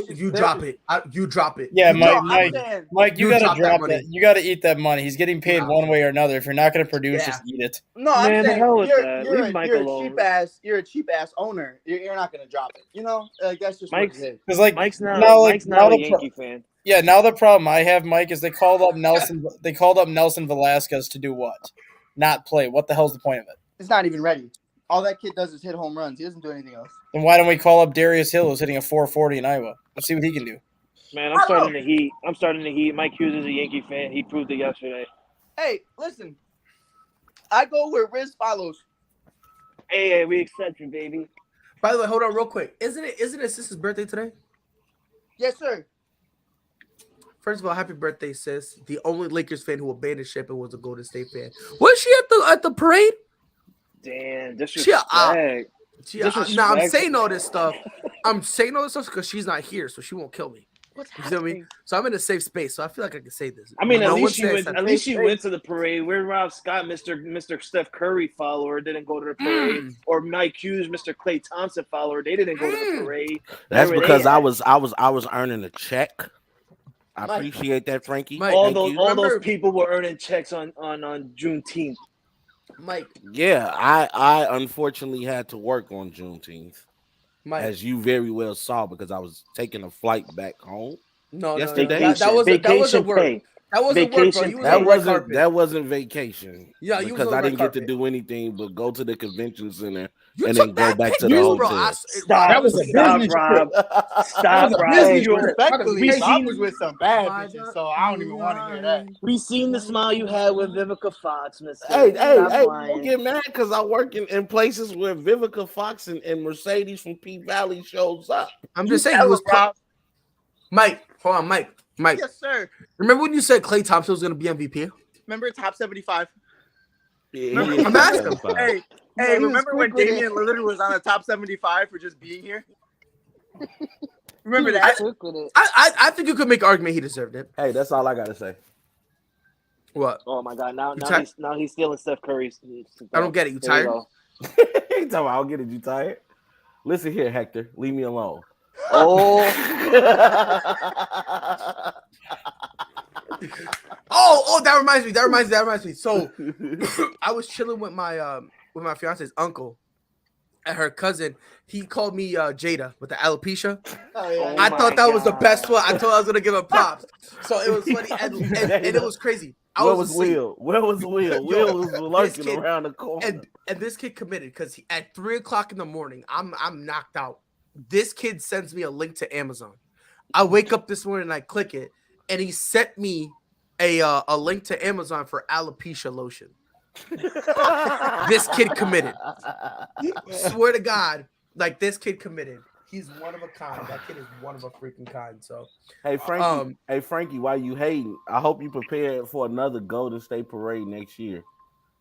You drop it. You drop it. Yeah, You Mike, you You gotta drop that drop money. that. You gotta eat that money. He's getting paid one way or another. If you're not gonna produce, just eat it. No, I'm Man, the saying hell with you're, that. you're, Leave Mike you're alone. a cheap ass owner. You're not gonna drop it. You know, like that's just Mike's- what it is. Because like Mike's not now a the Yankee fan. Yeah, now the problem I have, Mike, is they called up Nelson. They called up Nelson Velasquez to do what? Not play. What the hell's the point of it? It's not even ready. All that kid does is hit home runs. He doesn't do anything else. Then why don't we call up Darius Hill, who's hitting a 440 in Iowa? Let's see what he can do. Man, I'm starting the heat. Mike Hughes is a Yankee fan. He proved it yesterday. Hey, listen. I go where Riz follows. Hey, we accept you, baby. By the way, hold on real quick. Isn't it his sister's birthday today? Yes, sir. First of all, happy birthday, sis. The only Lakers fan who abandoned ship and was a Golden State fan. Was she at the parade? Damn, disrespect. Nah, I'm saying all this stuff. I'm saying all this stuff because she's not here, so she won't kill me. What's You feel me? So I'm in a safe space, so I feel like I can say this. I mean, No at one least she says went. that. At least she went to the parade. Where Rob Scott, Mr. Steph Curry follower, didn't go to the parade, or Mike Hughes, Mr. Klay Thompson follower, they didn't go to the parade. That's Where were because they I at? was earning a check. I Mike. appreciate that, Frankie. Mike, all Thank those you. people were earning checks on Juneteenth. Mike, Yeah, I unfortunately had to work on Juneteenth, Mike. as you very well saw, because I was taking a flight back home. No, yesterday. that wasn't work. pay. That wasn't work, bro. You was That on the red wasn't carpet. that wasn't vacation. Yeah, you was because on the I red didn't get to carpet. do anything but go to the convention center You and took then go that back to picture, the bro. hotel. Stop. That was a Stop, business Rob. Stop, Rob. business You- trip. Respectfully, We I seen- was with some bad bitches, so I don't even want to hear that. We seen the smile you had with Vivica Fox, Mister. Hey, Stop don't lying. get mad because I work in places where Vivica Fox and Mercedes from P Valley shows up. I'm just saying, you was Mike. Hold on, Mike. Yes, sir. Remember when you said Klay Thompson was going to be MVP? Remember top 75? Yeah, I'm asking. Hey, he was remember when quick with Damian it. Lillard was on the top 75 for just being here? Remember that? I think you could make an argument he deserved it. Hey, that's all I gotta say. What? Oh my God! Now tired? he's stealing Steph Curry's. I don't get it. You There tired? go. He talking about, I'll get it. You tired? Listen here, Hector. Leave me alone. Oh, Oh, that reminds me. So I was chilling with my fiance's uncle and her cousin. He called me Jada with the alopecia. Oh, yeah. I my thought that was the God. best one. I told I was gonna give him props. So it was funny and it was crazy. I Where was was asleep. Will? Where was Will? Will was lurking kid- around the corner. And this kid committed because at 3:00 in the morning, I'm knocked out. This kid sends me a link to Amazon. I wake up this morning and I click it, and he sent me a link to Amazon for alopecia lotion. This kid committed. Swear to God, like this kid committed. He's one of a kind. That kid is one of a freaking kind. So Hey Frankie, why you hating? I hope you prepared for another Golden State parade next year.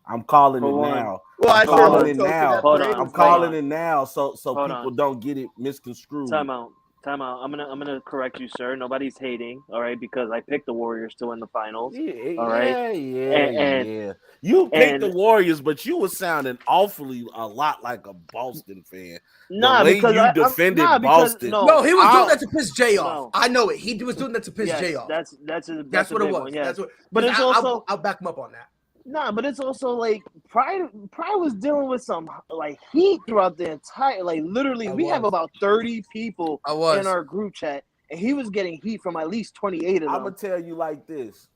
I'm calling it now. Well, I I'm sure calling hope it so, 'cause now. that Hold parade on. was I'm calling great. it now so Hold people on. don't get it misconstrued. time out. I'm gonna correct you, sir. Nobody's hating, all right? Because I picked the Warriors to win the finals. Yeah, All right. And- yeah. You picked and- the Warriors, but you were sounding awfully a lot like a Boston fan. Nah, way because you defended because, Boston. no, he was I'll- doing that to piss Jay off. No. I know it. He was doing that to piss yes, Jay off. that's That's a what it big was. one, yes. That's what. But it's also I'll back him up on that. nah, but it's also like Pride was dealing with some like heat throughout the entire literally I we have was. about 30 people I was. in our group chat, and he was getting heat from at least 28 of I'm them. gonna tell you like this.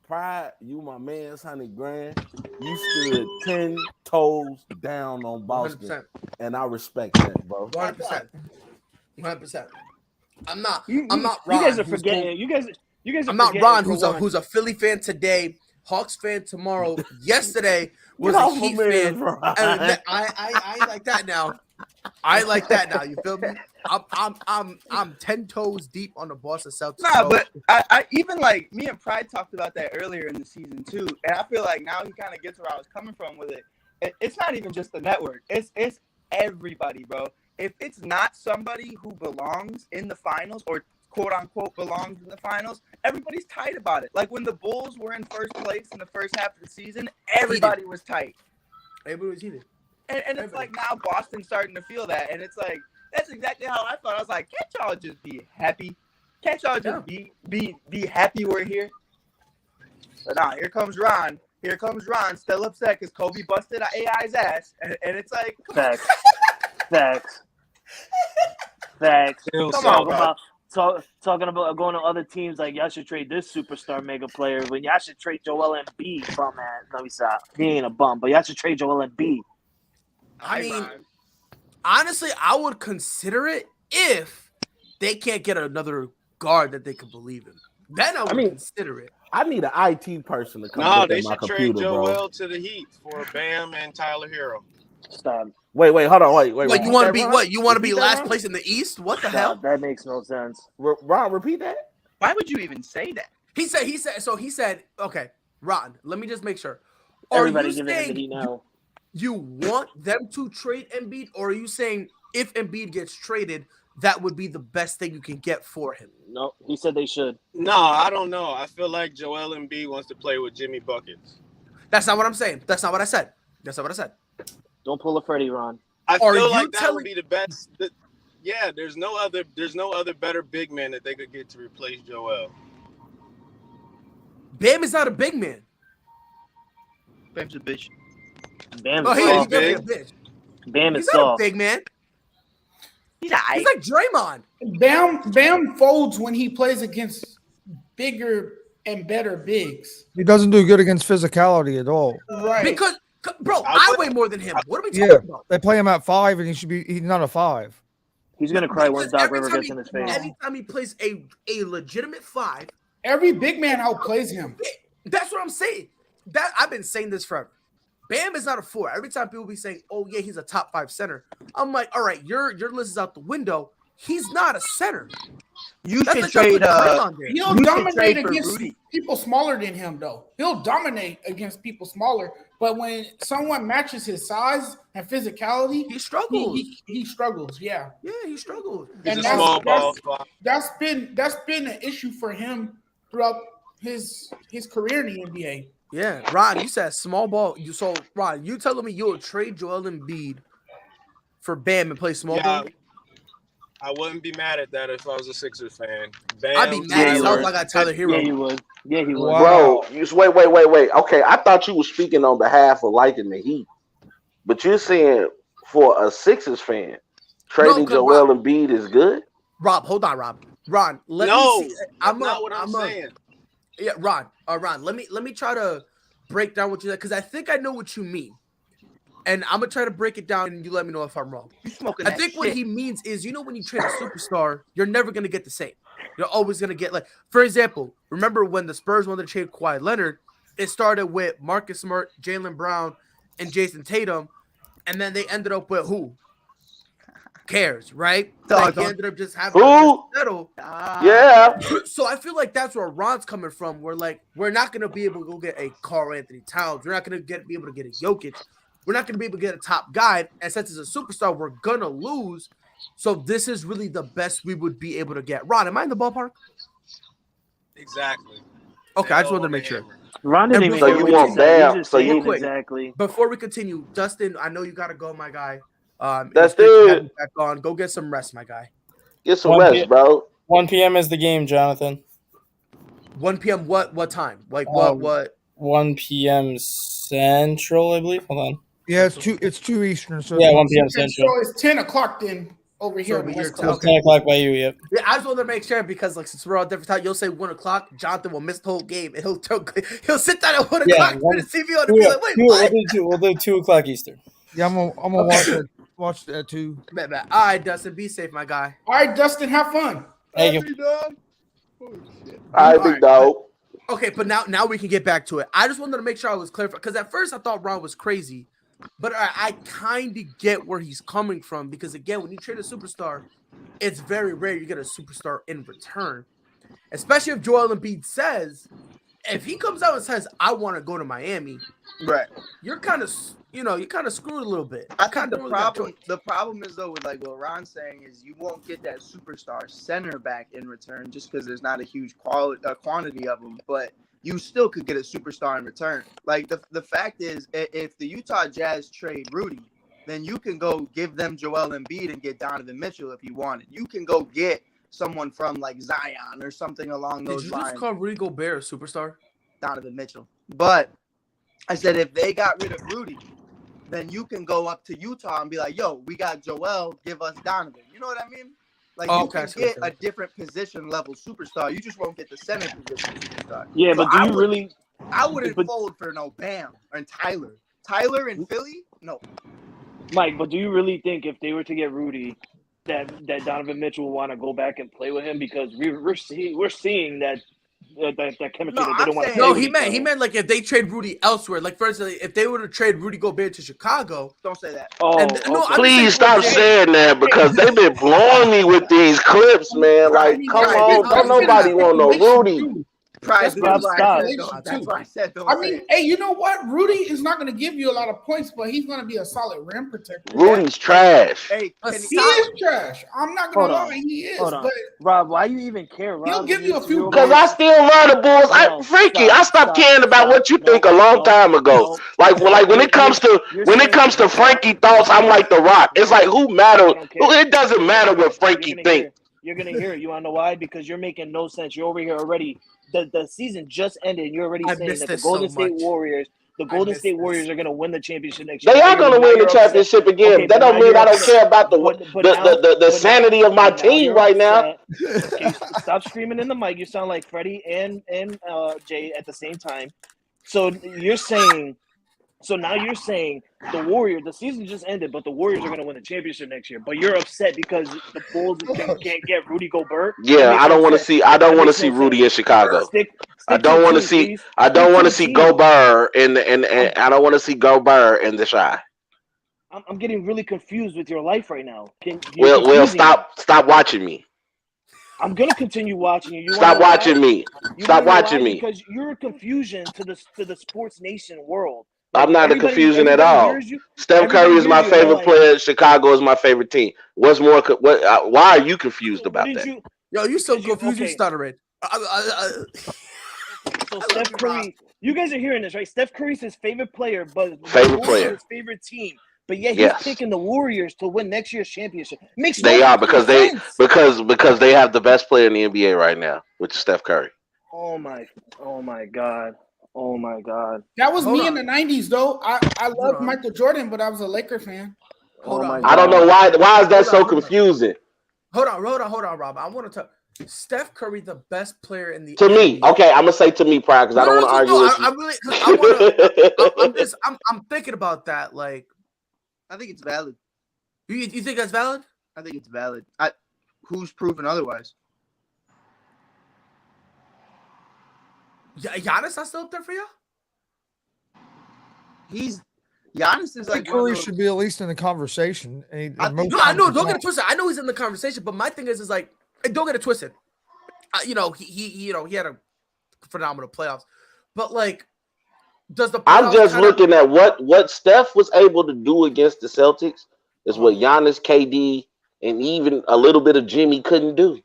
Pride, you my man's $100,000. You stood 10 toes down on Boston, 100%. and I respect that, bro. 100%. 100%. I'm not. You I'm not. Ron, you guys are who's forgetting. cool. You guys are I'm not forgetting, Ron, for one. who's a Philly fan today, Hawks fan tomorrow. Yesterday was Get a off my Heat man, fan. bro. And I like that now. I like that now. You feel me? I'm 10 toes deep on the Boston Celtics. Nah, bro. but I even like me and Pride talked about that earlier in the season too, and I feel like now he kind of gets where I was coming from with it. It's not even just the network; it's everybody, bro. If it's not somebody who belongs in the finals or quote unquote belongs in the finals, everybody's tight about it. Like when the Bulls were in first place in the first half of the season, everybody was tight. Everybody was heated. And it's like now Boston's starting to feel that, and it's like that's exactly how I thought. I was like, can't y'all just be happy? Can't y'all just be happy we're here? But nah, here comes Ron. Here comes Ron, still upset because Kobe busted AI's ass, and it's like, Facts. Facts. Come on, Talking bro. about talking about going to other teams like y'all should trade this superstar mega player when y'all should trade Joel Embiid. Bum man, let me stop. He ain't a bum, but y'all should trade Joel Embiid. I mean, honestly, I would consider it if they can't get another guard that they can believe in. Then I would consider it. I need an IT person to come No, look they at my should trade computer, bro. Joel to the Heat for Bam and Tyler Hero. Stop. Wait, hold on, wait. Like, you want to be Ron? what? You want to be Repeat that, last Ron? place in the East? What the Stop. hell? That makes no sense. Ron, repeat that. why would you even say that? He said, okay, Ron, let me just make sure. Are Everybody you giving saying Embiid now. you want them to trade Embiid, or are you saying if Embiid gets traded, that would be the best thing you can get for him? No, he said they should. No, I don't know. I feel like Joel Embiid wants to play with Jimmy Buckets. That's not what I'm saying. That's not what I said. Don't pull a Freddie, Ron. I Are feel you like that telling- would be the best. Yeah, there's no other better big man that they could get to replace Joel. Bam is not a big man. Bam's a bitch. Bam Oh, is he's soft. definitely a bitch. Bam He's is not a soft. big man. He's He's like Draymond. Bam folds when he plays against bigger and better bigs. He doesn't do good against physicality at all. Right. Because, bro, I I would- weigh more than him. What are we Yeah, talking about? they play him at 5, and he's not a 5. He's gonna cry when Because Doc every River time gets in his face. Anytime he plays a legitimate 5, Every big man outplays him. that's what I'm saying. That I've been saying this forever. Bam is not a 4. Every time people be saying, "Oh yeah, he's a top 5 center," I'm like, "All right, your list is out the window. He's not a center." You That's should like trade. put Draymond there. He'll You should dominate trade for against Rudy. people smaller than him, though. He'll dominate against people smaller. But when someone matches his size and physicality, He struggles. he struggles. Yeah, Yeah, he struggles. He's And a that's- small ball. that's been an issue for him throughout his career in the NBA. Yeah, Ron, you said small ball. Ron, you telling me you'll trade Joel Embiid for Bam and play small Yeah, ball? I wouldn't be mad at that if I was a Sixers fan. Bam, I'd be mad as hell Tyler, if I got Tyler Hero. Yeah, you would. Yeah, he would. Wow. Bro, you wait. Okay, I thought you were speaking on behalf of liking the Heat, but you're saying for a Sixers fan, trading 'cause Joel Embiid is good. Rob, hold on, Rob. Ron, let No, me see. that's not what I'm saying. Yeah, Ron. Ron, let me try to break down what you said because I think I know what you mean, and I'm gonna try to break it down, and you let me know if I'm wrong. You smoking I that think what shit. he means is, when you trade a superstar, you're never gonna get the same. You're always gonna get like, for example, remember when the Spurs wanted to trade Kawhi Leonard? It started with Marcus Smart, Jaylen Brown, and Jason Tatum, and then they ended up with who? Cares, right? Like they ended up just having to Who? just settle. Yeah, So I feel like that's where Ron's coming from. We're like, we're not gonna be able to go get a Karl Anthony Towns. We're not gonna be able to get a Jokic. We're not gonna be able to get a top guy. And since it's a superstar, we're gonna lose. So this is really the best we would be able to get. Ron, am I in the ballpark? Exactly. Okay, I just wanted to make sure. Ron didn't even So hear you what want he said. Bam, He just so said you- it exactly. Before we continue, Dustin, I know you gotta go, my guy. That's it's good to have it. you back on. Go get some rest, my guy. get some 1 rest, p.m. bro. 1 p.m. is the game, Jonathan. 1 p.m. What time? Like Um, what? 1 p.m. Central, I believe. Hold on. Yeah, it's 2 Eastern. So Yeah, 1 p.m. And Central. so it's 10 o'clock then over here on the over West here, Coast. It's 10 o'clock by you, yep. Yeah, I just wanted to make sure because since we're all different time, you'll say 1 o'clock. Jonathan will miss the whole game, and he'll sit down at 1 Yeah, o'clock and TV on and be like, wait, what? We'll do 2 o'clock Eastern. yeah, I'm gonna watch that too. Man. All right, Dustin, be safe, my guy. All right, Dustin, have fun. Thank you. All right, big dog. Okay, but now we can get back to it. I just wanted to make sure I was clear because at first I thought Ron was crazy, but I kind of get where he's coming from because again, when you trade a superstar, it's very rare you get a superstar in return, especially if Joel Embiid says, if he comes out and says, "I want to go to Miami," Right. you're kind of screwed a little bit. I think the problem is though with like what Ron's saying is you won't get that superstar center back in return just because there's not a huge quantity of them, but you still could get a superstar in return. Like the fact is, if the Utah Jazz trade Rudy, then you can go give them Joel Embiid and get Donovan Mitchell if you wanted. You can go get someone from like Zion or something along those lines. Did you just call Rudy Gobert a superstar? Donovan Mitchell. But I said if they got rid of Rudy, then you can go up to Utah and be like, yo, we got Joel, give us Donovan. You know what I mean? Like you can get a different position level superstar. You just won't get the center position superstar. Yeah, So but do you really? I wouldn't fold for no Bam and Tyler. Tyler in Philly? No. Mike, but do you really think if they were to get Rudy, that Donovan Mitchell will want to go back and play with him because we're seeing that chemistry that they don't want to. No, he meant like if they trade Rudy elsewhere. Like for instance, if they were to trade Rudy Gobert to Chicago. Don't say that. Oh, please stop saying that because they've been blowing me with these clips, man. Like, come on, don't nobody want no Rudy. That's why I said I mean, hey, you know what? Rudy is not going to give you a lot of points, but he's going to be a solid rim protector. Rudy's trash. Hey, he is trash. I'm not going to lie, he is. But Rob, why you even care? Rob, he'll give you a few. Because I still love the Bulls. I stopped caring about what you think a long time ago. Like when it comes to Frankie thoughts, I'm like The Rock. It's like who matters? It doesn't matter what Frankie thinks. You're gonna hear it. You wanna know why? Because you're making no sense. You're over here already. The season just ended. And you're already saying that the Golden State Warriors are gonna win the championship next year. They are gonna win the championship again. Okay, that don't mean I don't care about the sanity of my team right now. Okay, stop screaming in the mic. You sound like Freddie and Jay at the same time. So now you're saying the Warriors, the season just ended, but the Warriors are going to win the championship next year. But you're upset because the Bulls can't get Rudy Gobert. Yeah, I don't want to see Rudy in Chicago. I don't want to see Gobert and I don't want to see Gobert in the Shy. I'm getting really confused with your life right now. Well, stop watching me. I'm gonna continue watching you. Stop watching me. Stop watching me because you're a confusion to the sports nation world. I'm not a confusion at all. Steph Curry is my favorite player. Chicago is my favorite team. What's more? Why are you confused about that? You're so confused. You're stuttering. So Steph Curry, you guys are hearing this, right? Steph Curry's his favorite player, but his favorite team. But yet he's picking the Warriors to win next year's championship. Because they have the best player in the NBA right now, which is Steph Curry. Oh my God. Oh my God. That was me in the 90s, though. I loved Michael Jordan, but I was a Laker fan. I don't know why. Why is that so confusing? Hold on, Rob. I want to talk. Steph Curry, the best player in the to NBA. Me. Okay, I'm gonna say to me, Pride, because I don't want to argue with you. I'm thinking about that. Like, I think it's valid. You think that's valid? I think it's valid. Who's proven otherwise? Giannis not still up there for you? Giannis is like Curry should be at least in the conversation. I know. Don't get it twisted. I know he's in the conversation, but my thing is like, don't get it twisted. He had a phenomenal playoffs, but like, I'm just looking at what Steph was able to do against the Celtics is what Giannis, KD, and even a little bit of Jimmy couldn't do.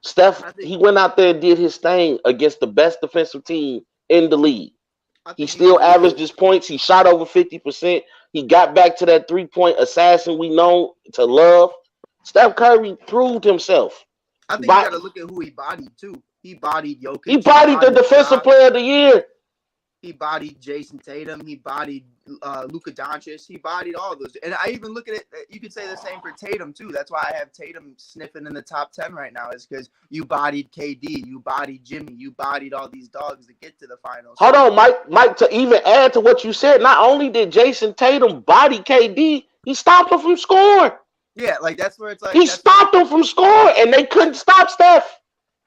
Steph, he went out there and did his thing against the best defensive team in the league. He still averaged his points. He shot over 50%. He got back to that three-point assassin we know to love. Steph Curry proved himself. I think you got to look at who he bodied, too. He bodied Jokic. He bodied the defensive player of the year. He bodied Jason Tatum. He bodied Luka Doncic. He bodied all those. And I even look at it, you could say the same for Tatum, too. That's why I have Tatum sniffing in the top 10 right now, is because you bodied KD. You bodied Jimmy. You bodied all these dogs to get to the finals. Hold on, Mike, to even add to what you said, not only did Jason Tatum body KD, he stopped him from scoring. Yeah, like that's where it's like. He stopped him from scoring, and they couldn't stop Steph.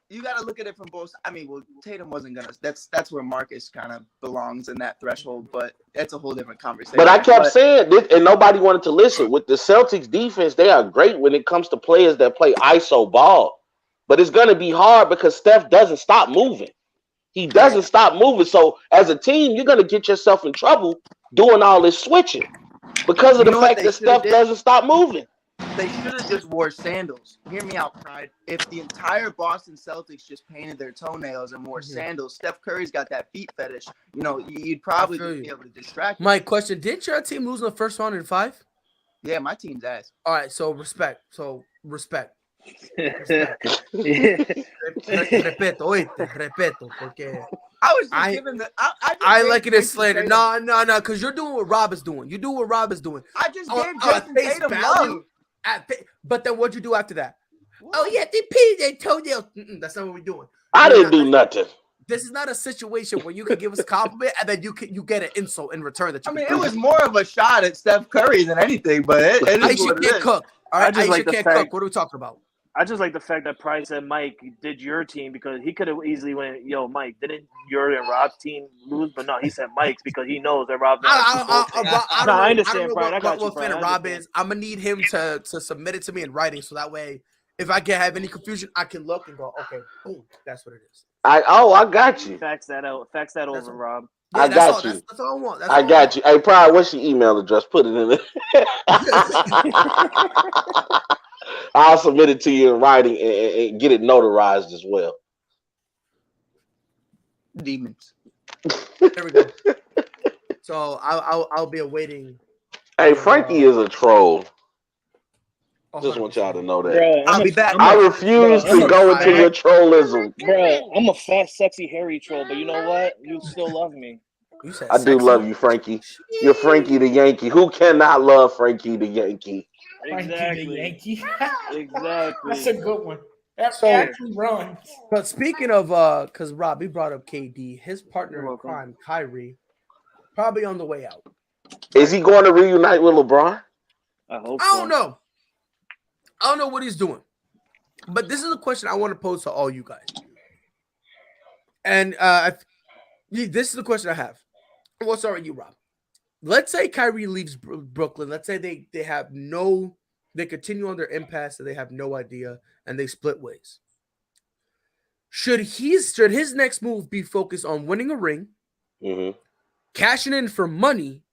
you got to look at it from both. I mean, well, Tatum wasn't gonna. That's where Marcus kind of belongs in that threshold, but that's a whole different conversation. But I kept saying this, and nobody wanted to listen. With the Celtics defense, they are great when it comes to players that play ISO ball. But it's gonna be hard because Steph doesn't stop moving. He doesn't stop moving. So as a team, you're gonna get yourself in trouble doing all this switching because of the fact that Steph doesn't stop moving. They should have just wore sandals. Hear me out, Pride. If the entire Boston Celtics just painted their toenails and wore sandals, Steph Curry's got that feet fetish. You know, you'd probably be able to distract him. My question: did your team lose in the first round in 5? Yeah, my team's ass. All right, so respect. Respeto, porque I was just giving the. I like it as slander. No, because you're doing what Rob is doing. You do what Rob is doing. I just gave Jason Tatum love. But then what'd you do after that? What? Oh yeah, they painted their toenails. That's not what we're doing. I didn't do nothing. This is not a situation where you can give us a compliment and then you get an insult in return. That you it was more of a shot at Steph Curry than anything. But it is what it is. Cook. All right, Aisha can't cook. What are we talking about? I just like the fact that Price said Mike did your team because he could have easily went, yo, Mike, didn't your and Rob's team lose? But no, he said Mike's because he knows that Rob's not. I understand, Brian. I got you, what fan of Rob is. I'm going to need him to submit it to me in writing so that way if I can have any confusion, I can look and go, okay, boom, that's what it is. I got you. Fax that out. Fax that over, Rob. Yeah, I got you. That's all I want. I got you. Hey, Pride, what's your email address? Put it in there. I'll submit it to you in writing and get it notarized as well. Demons. There we go. So I'll be awaiting. Hey, Frankie is a troll. Just want y'all to know that. Bro, I'll be back. I refuse to go into your trollism. Bro, I'm a fat, sexy, hairy troll, but you know what? You still love me. I do love you, Frankie. You're Frankie the Yankee. Who cannot love Frankie the Yankee? Exactly. The Yankee. Exactly. That's a good one. That's So- actually runs. But speaking of, because Rob, he brought up KD, his partner in crime, Kyrie, probably on the way out. Is he going to reunite with LeBron? I hope I don't know. I don't know what he's doing. But this is a question I want to pose to all you guys. And this is the question I have. We'll start with you, Rob. Let's say Kyrie leaves Brooklyn. Let's say they continue on their impasse and they have no idea and they split ways. Should his next move be focused on winning a ring, cashing in for money,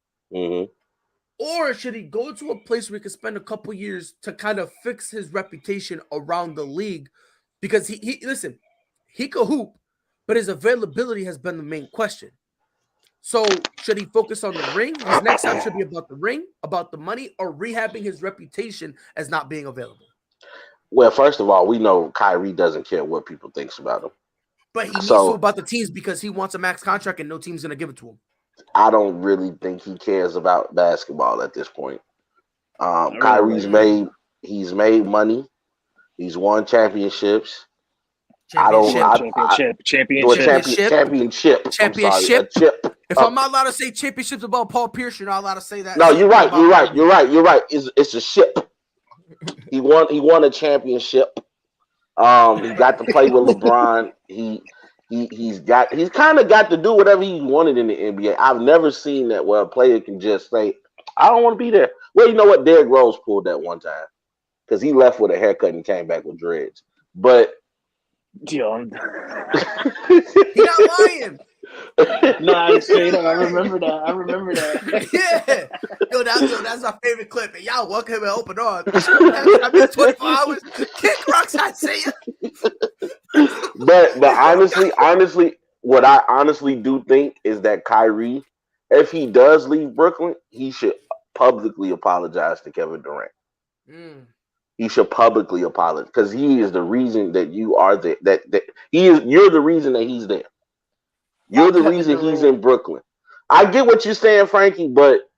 or should he go to a place where he can spend a couple years to kind of fix his reputation around the league? Because he could hoop, but his availability has been the main question. So should he focus on the ring? His next step should be about the ring, about the money, or rehabbing his reputation as not being available. Well, first of all, we know Kyrie doesn't care what people thinks about him. But he needs to about the teams because he wants a max contract and no team's going to give it to him. I don't really think he cares about basketball at this point. Kyrie's made money. He's won championships. Championship. If I'm not allowed to say championships about Paul Pierce, you're not allowed to say that. No, you're right. You're right. It's a ship. He won a championship. He got to play with LeBron. He's kind of got to do whatever he wanted in the NBA. I've never seen that where a player can just say, I don't want to be there. Well, you know what? Derrick Rose pulled that one time because he left with a haircut and came back with dreads. But John, he's not lying. Nah, straight up. I remember that. Yeah. Yo, that's my favorite clip. And y'all welcome him and open on. I've been 24 hours. Kick rocks, I say it. But honestly, what I honestly do think is that Kyrie, if he does leave Brooklyn, he should publicly apologize to Kevin Durant. He should publicly apologize because he is the reason that you are there. You're the reason that he's there. You're the reason he's in Brooklyn. I get what you're saying, Frankie, but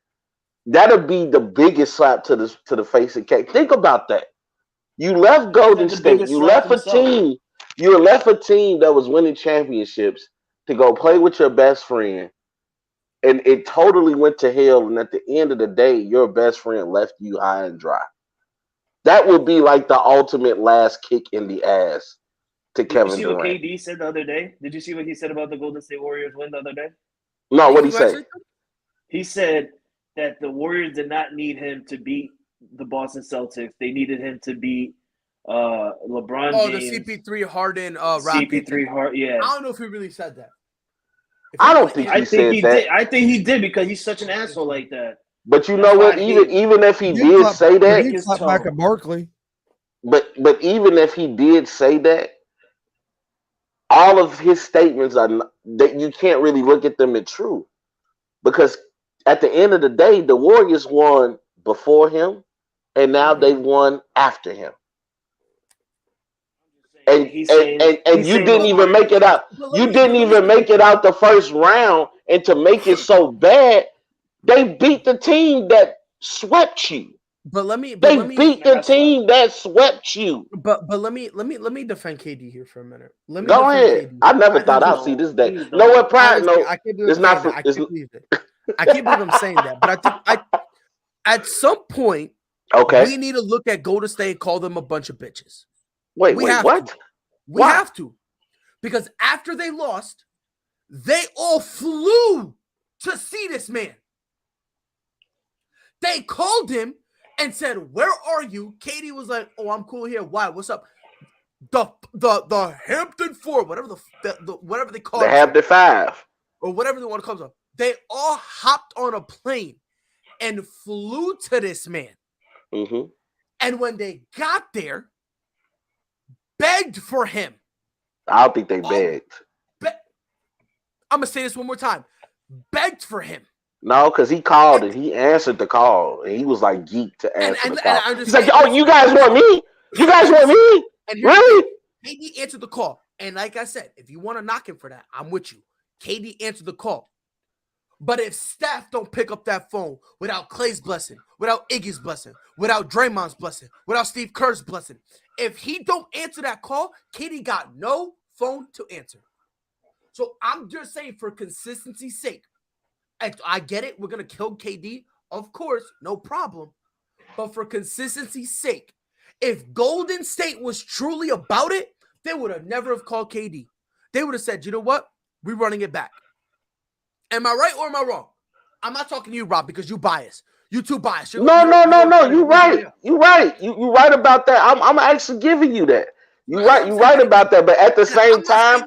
that'll be the biggest slap to the face of cake. Think about that. You left Golden State. You left a team. You left a team that was winning championships to go play with your best friend, and it totally went to hell. And at the end of the day, your best friend left you high and dry. That would be like the ultimate last kick in the ass to Did Kevin you see what Durant. KD said the other day? Did you see what he said about the Golden State Warriors win the other day? No, what did he say? He said that the Warriors did not need him to beat the Boston Celtics. They needed him to beat LeBron James. The CP3 Harden, CP3 Harden. Yeah. I don't know if he really said that. I don't think he said that. Did. I think he did because he's such an asshole like that. But you know what? Even if he did say that, he slapped back at Barkley. But even if he did say that, all of his statements are that you can't really look at them as true, because at the end of the day, the Warriors won before him, and now they won after him. And you didn't even make it out. You didn't even make it out the first round, and to make it so bad, they beat the team that swept you. They beat the team that swept you. But let me defend KD here for a minute. Go ahead. I never thought I'd see this day. No, what pride? No, it's not. I can't believe it. I can't believe I'm saying that. But I think at some point, we need to look at Golden State and call them a bunch of bitches. Wait, what? We have to, because after they lost, they all flew to see this man. They called him and said, "Where are you?" KD was like, "Oh, I'm cool here. Why? What's up?" The Hampton Four, whatever whatever they call it, the Hampton Five, or whatever they want to call it. They all hopped on a plane and flew to this man. Mm-hmm. And when they got there, begged for him. I don't think they begged. I'm gonna say this one more time. Begged for him. No, because he called and he answered the call, and he was like geeked to answer the call. He's like, "Oh, you guys want me? You guys want me? Really?" KD answered the call, and like I said, if you want to knock him for that, I'm with you. KD answered the call. But if Steph don't pick up that phone without Klay's blessing, without Iggy's blessing, without Draymond's blessing, without Steve Kerr's blessing, if he don't answer that call, KD got no phone to answer. So I'm just saying, for consistency's sake, I get it. We're going to kill KD. Of course, no problem. But for consistency's sake, if Golden State was truly about it, they would have never have called KD. They would have said, "You know what? We're running it back." Am I right or am I wrong? I'm not talking to you, Rob, because you biased. You too biased. No. You're right. You're right. You're right about that. I'm actually giving you that. You're right. You're right about that. But at the same time,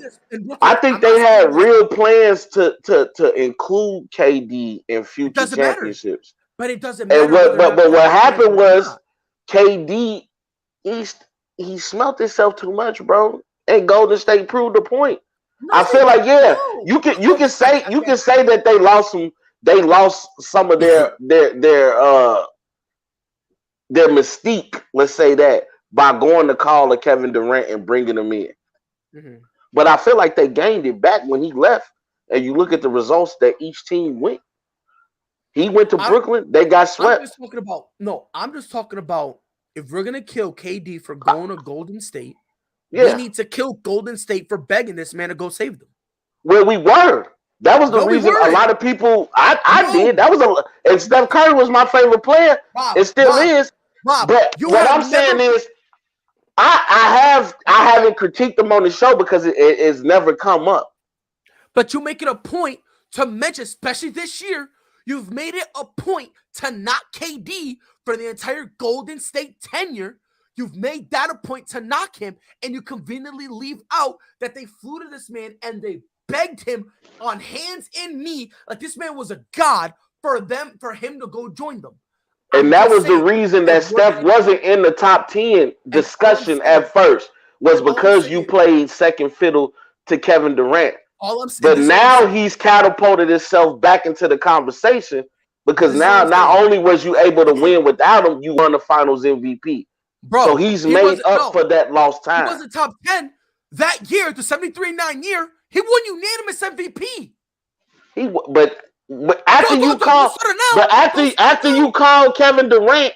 I think they had real plans to include KD in future championships. But it doesn't matter. But what happened was KD, he smelt himself too much, bro. And Golden State proved the point. I feel like you can say that they lost some of their mystique, let's say that, by going to call to Kevin Durant and bringing him in. Mm-hmm. But I feel like they gained it back when he left. And you look at the results that each team went. He went to Brooklyn, they got swept. I'm just talking about if we're gonna kill KD for going to Golden State. We need to kill Golden State for begging this man to go save them. Well, we were. That was the reason a lot of people. I did. That was and Steph Curry was my favorite player. It still is. But what I'm saying is, I haven't critiqued them on the show because it's never come up. But you make it a point to mention, especially this year, you've made it a point to knock KD for the entire Golden State tenure. You've made that a point to knock him, and you conveniently leave out that they flew to this man and they begged him on hands and knee, like this man was a god, for him to go join them. And that was the reason that Steph wasn't in the top 10 discussion at first, was because you played second fiddle to Kevin Durant. But now he's catapulted himself back into the conversation, because now not only was you able to win without him, you won the Finals MVP. Bro, so he's made up for that lost time. He wasn't top 10 that year, the 73-9 year. He won unanimous MVP. But after you call Kevin Durant,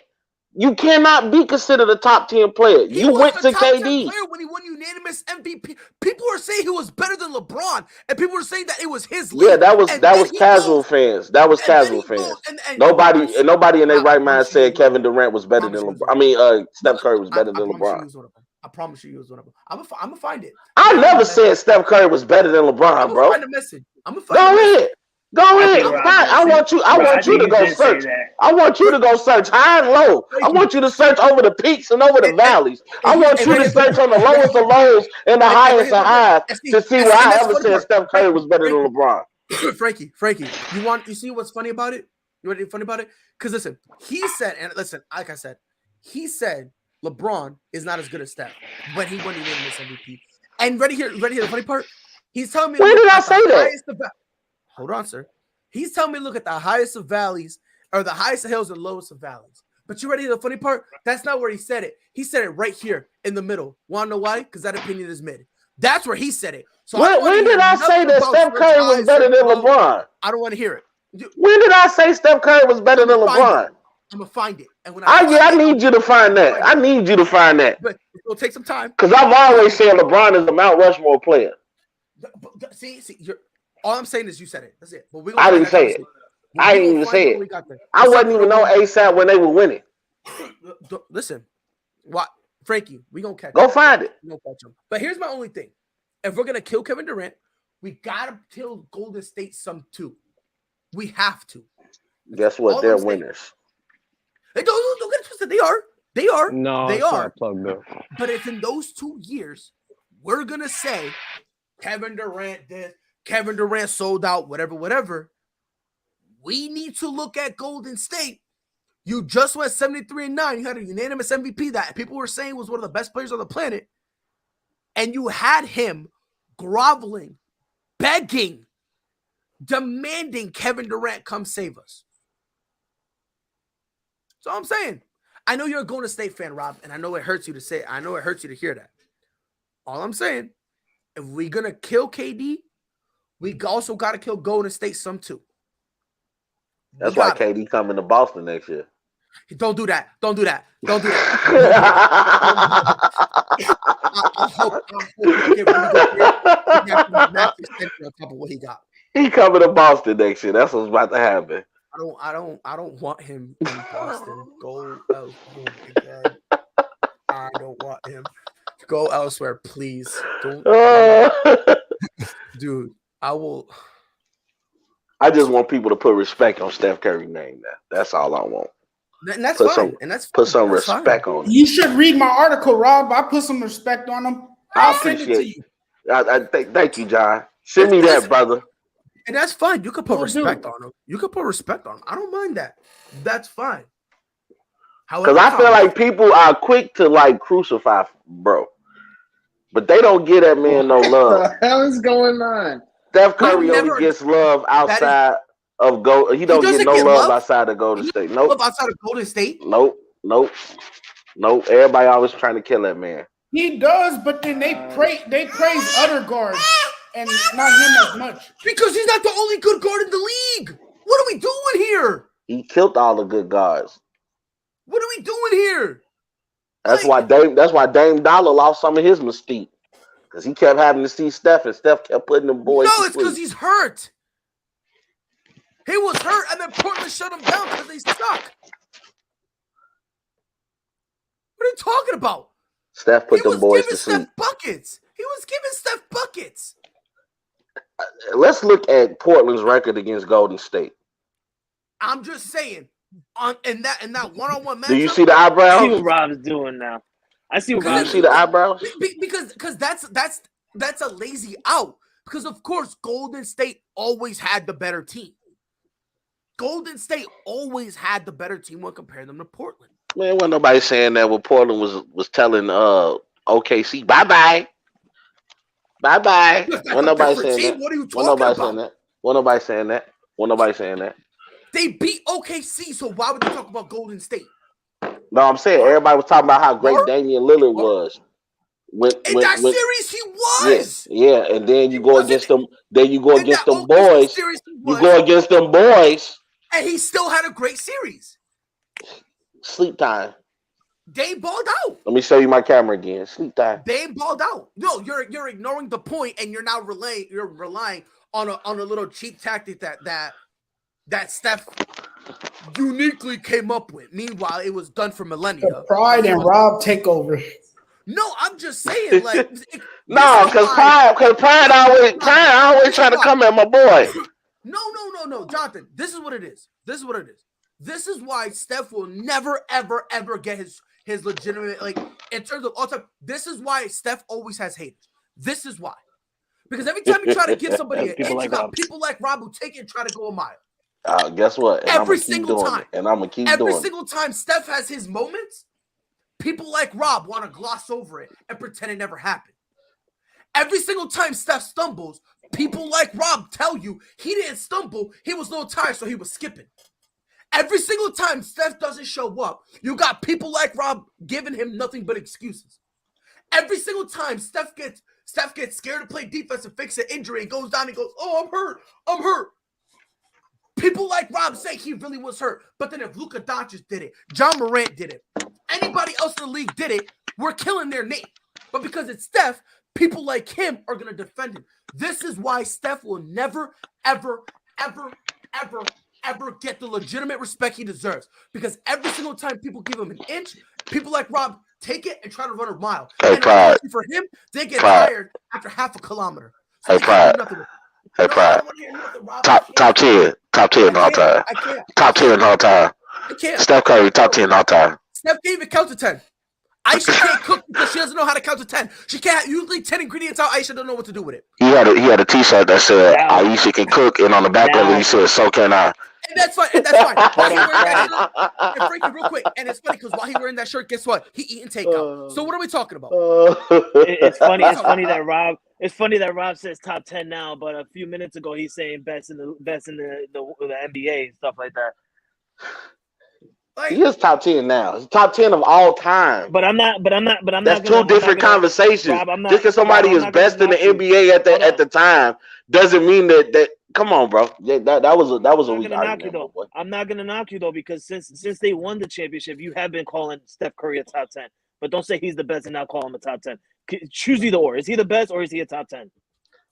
you cannot be considered a top 10 player. You went to KD when he won unanimous MVP. People were saying he was better than LeBron, and people were saying that it was his league. Yeah, that was casual fans. That was casual fans. Nobody in their right mind said Kevin Durant was better than LeBron. I mean, Steph Curry was better than LeBron. I promise you, he was one of them. I'm gonna find it. I never said Steph Curry was better than LeBron, I'm bro. gonna find the message. Go ahead. I want you to go search. I want you to go search high and low. I want you to search over the peaks and over the valleys. I want you to search on the lowest of lows and the highest of highs to see where I ever said Steph Curry was better than LeBron. Frankie, you see what's funny about it? You know what's funny about it? Because listen, he said, and listen, like I said, he said LeBron is not as good as Steph when he won this MVP. And ready here, the funny part. He's telling me. When did I say that? Hold on, sir. He's telling me look at the highest of valleys or the highest of hills and lowest of valleys. But you ready to hear the funny part? That's not where he said it. He said it right here in the middle. Want to know why? Because that opinion is mid. That's where he said it. So when did I say that Steph Curry was better than LeBron? I don't want to hear it. When did I say Steph Curry was better than LeBron? I'm gonna find it. And when I need you to find that. I need you to find that. But it'll take some time. Because I've always said LeBron is a Mount Rushmore player. See, all I'm saying is you said it. That's it. But I didn't say it. I didn't even say it. I wasn't even on ASAP when they were winning. Listen, what, Frankie? We gonna catch. Go find it. We gonna catch him. But here's my only thing: if we're gonna kill Kevin Durant, we gotta kill Golden State some too. We have to. Guess what? They're winners. Hey, don't get it twisted. They are. No, they are. Plugged up. But if in those 2 years we're gonna say Kevin Durant did, Kevin Durant sold out, whatever, we need to look at Golden State. You just went 73-9. You had a unanimous MVP that people were saying was one of the best players on the planet, and you had him groveling, begging, demanding Kevin Durant come save us. So I'm saying, I know you're a Golden State fan, Rob, and I know it hurts you to say it. I know it hurts you to hear that. All I'm saying, if we're going to kill KD, we also got to kill Golden State some too. That's why KD coming to Boston next year. Don't do that. Don't do that. I hope on top of what he got. He coming to Boston next year. That's what's about to happen. I don't want him in Boston. Go elsewhere. I don't want him. Go elsewhere, please. Don't. Dude, I will. I just want people to put respect on Steph Curry's name now. That's all I want. And that's fine. Put some respect on it. You should read my article, Rob. I put some respect on him. I'll send it to you. Thank you, John. Send me that, brother. And that's fine. You could put respect on him. You could put respect on him. I don't mind that. That's fine. Because I feel like people are quick to like crucify bro, but they don't give that man no love. What the hell is going on? Steph Curry only gets love outside of go. He don't get no love outside of Golden State. Nope. Love outside of Golden State. Nope. Everybody always trying to kill that man. He does, but then they praise other guards and not him as much. Because he's not the only good guard in the league. What are we doing here? He killed all the good guards. What are we doing here? That's why Dame Dollar lost some of his mystique. Because he kept having to see Steph, and Steph kept putting them boys. No, it's because he's hurt. He was hurt, and then Portland shut him down because they suck. What are you talking about? Steph put them boys to sleep. He was giving Steph buckets. Let's look at Portland's record against Golden State. I'm just saying, in that one-on-one match. Do you see the eyebrows? I see what Rob's doing now. I see what Rob's doing. The eyebrows? Because that's a lazy out. Because of course, Golden State always had the better team. Golden State always had the better team when comparing them to Portland. Man, wasn't nobody saying that when Portland was telling OKC bye-bye. Bye-bye. Wasn't nobody saying that. What are you talking about? Wasn't nobody saying that. They beat OKC, so why would you talk about Golden State? No, I'm saying everybody was talking about how great Damian Lillard was. In that series, he was. Yeah, and then you go against them. Then you go against them boys. You go against them boys. And he still had a great series. Sleep time. Dame balled out. Let me show you my camera again. Sleep time. Dame balled out. No, you're ignoring the point, and you're now relying on a little cheap tactic that Steph uniquely came up with. Meanwhile, it was done for millennia. The pride and Rob takeover. No, I'm just saying, like, No, because Pride always trying to come at my boy. No, Jonathan. This is what it is. This is why Steph will never, ever, ever get his legitimate, like, in terms of all time. This is why Steph always has haters. This is why. Because every time you try to give somebody an inch, you got people like Rob who take it and try to go a mile. Guess what? And every single time. And I'm going to keep doing it. Every single time Steph has his moments, people like Rob want to gloss over it and pretend it never happened. Every single time Steph stumbles, people like Rob tell you he didn't stumble. He was a little tired, so he was skipping. Every single time Steph doesn't show up, you got people like Rob giving him nothing but excuses. Every single time Steph gets scared to play defense and fix an injury and goes down and goes, "Oh, I'm hurt." People like Rob say he really was hurt. But then if Luka Doncic did it, John Morant did it, anybody else in the league did it, we're killing their name. But because it's Steph, people like him are going to defend him. This is why Steph will never, ever, ever, ever, ever get the legitimate respect he deserves. Because every single time people give him an inch, people like Rob take it and try to run a mile. Hey, and Pride. for him, they get tired after half a kilometer. So Hey, Pride. Hey, Pride. Top 10 all time. Top 10 all time. I can't. Steph Curry, top 10 all time. Steph can't even count to 10. Aisha can't cook because she doesn't know how to count to 10. She can't usually 10 ingredients out. Aisha don't know what to do with it. He had a T-shirt that said Aisha can cook, and on the back of it he said, "So can I." And that's fine. While he wearing that shirt, and Frankie, real quick, and it's funny because while he wearing that shirt, guess what? He eating takeout. So what are we talking about? It's funny. It's funny that Rob. It's funny that Rob says top 10 now, but a few minutes ago he's saying best in the NBA and stuff like that. He is top 10 now. He's top 10 of all time. But I'm not. That's two different conversations. Rob, just because somebody is best in the NBA at the time doesn't mean that. Come on, bro. Yeah, that was a weak argument. I'm not gonna knock you though, because since they won the championship, you have been calling Steph Curry a top 10. But don't say he's the best and now call him a top 10. Choose either or. Is he the best or is he a top 10?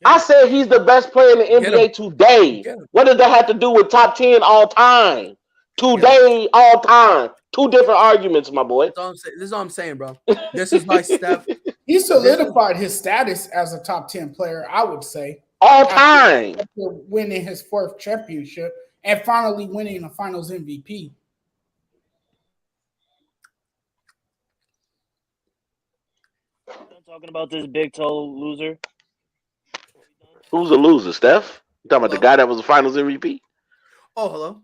I said he's the best player in the NBA today. What does that have to do with top 10 all time? Today, all time. Two different arguments, my boy. This is all I'm saying, bro. This is why Steph. He solidified his status as a top 10 player, I would say. All time. After winning his fourth championship and finally winning the finals MVP. Talking about this big toe loser. Who's a loser, Steph? You talking about the guy that was the finals MVP? Oh, hello.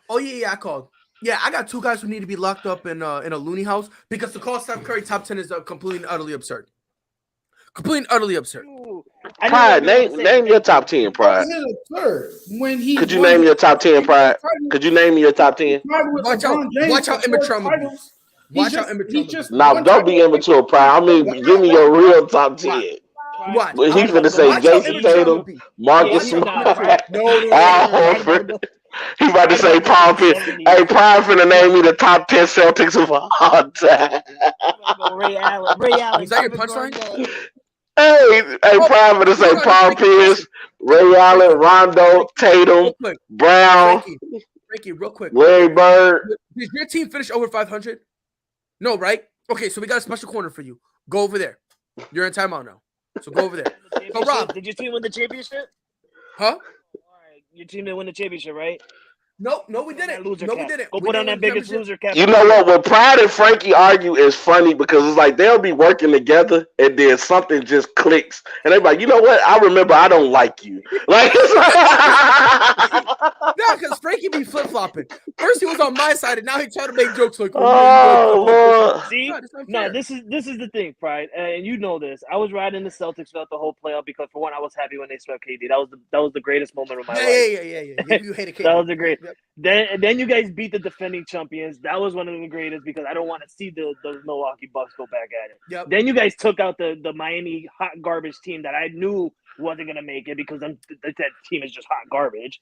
Oh, yeah, I called. Yeah, I got two guys who need to be locked up in a loony house because to call Steph Curry top 10 is completely and utterly absurd. Completely and utterly absurd. Pride, name your top 10, Pride. Could you name your top 10, Pride? Could you name your top 10? Watch out, immature movies. Watch out, immature movies. Now, don't be immature, Pride. I mean, give me your real top 10. Watch. Well, he's going to say Jason Tatum, Marcus Smart, Al Horford. He about to say Paul Pierce. Hey, Prime finna name me the top 10 Celtics of all time. Ray Allen. Is that your punchline? Hey, Prime finna say Paul Pierce, Ray Allen, Rondo, Tatum, Brown, Frankie, real quick. Larry Bird. Did your team finish over 500? No, right? Okay, so we got a special corner for you. Go over there. You're in timeout now. So go over there. So, Rob. Did your team win the championship? Huh? Your team didn't win the championship, right? No, we didn't. We didn't. Go put on that biggest loser cap. You know what? When Pride and Frankie argue is funny because it's like they'll be working together and then something just clicks. And they're like, you know what? I remember I don't like you. Like, it's like no, because Frankie be flip-flopping. First he was on my side and now he's trying to make jokes like, Lord. See? No, this is the thing, Pride. And you know this. I was riding the Celtics throughout the whole playoff because for one, I was happy when they swept KD. That was the greatest moment of my life. Yeah. You hated KD. That was the great. Then you guys beat the defending champions. That was one of the greatest because I don't want to see the Milwaukee Bucks go back at it. Yep. Then you guys took out the Miami hot garbage team that I knew wasn't going to make it because that team is just hot garbage.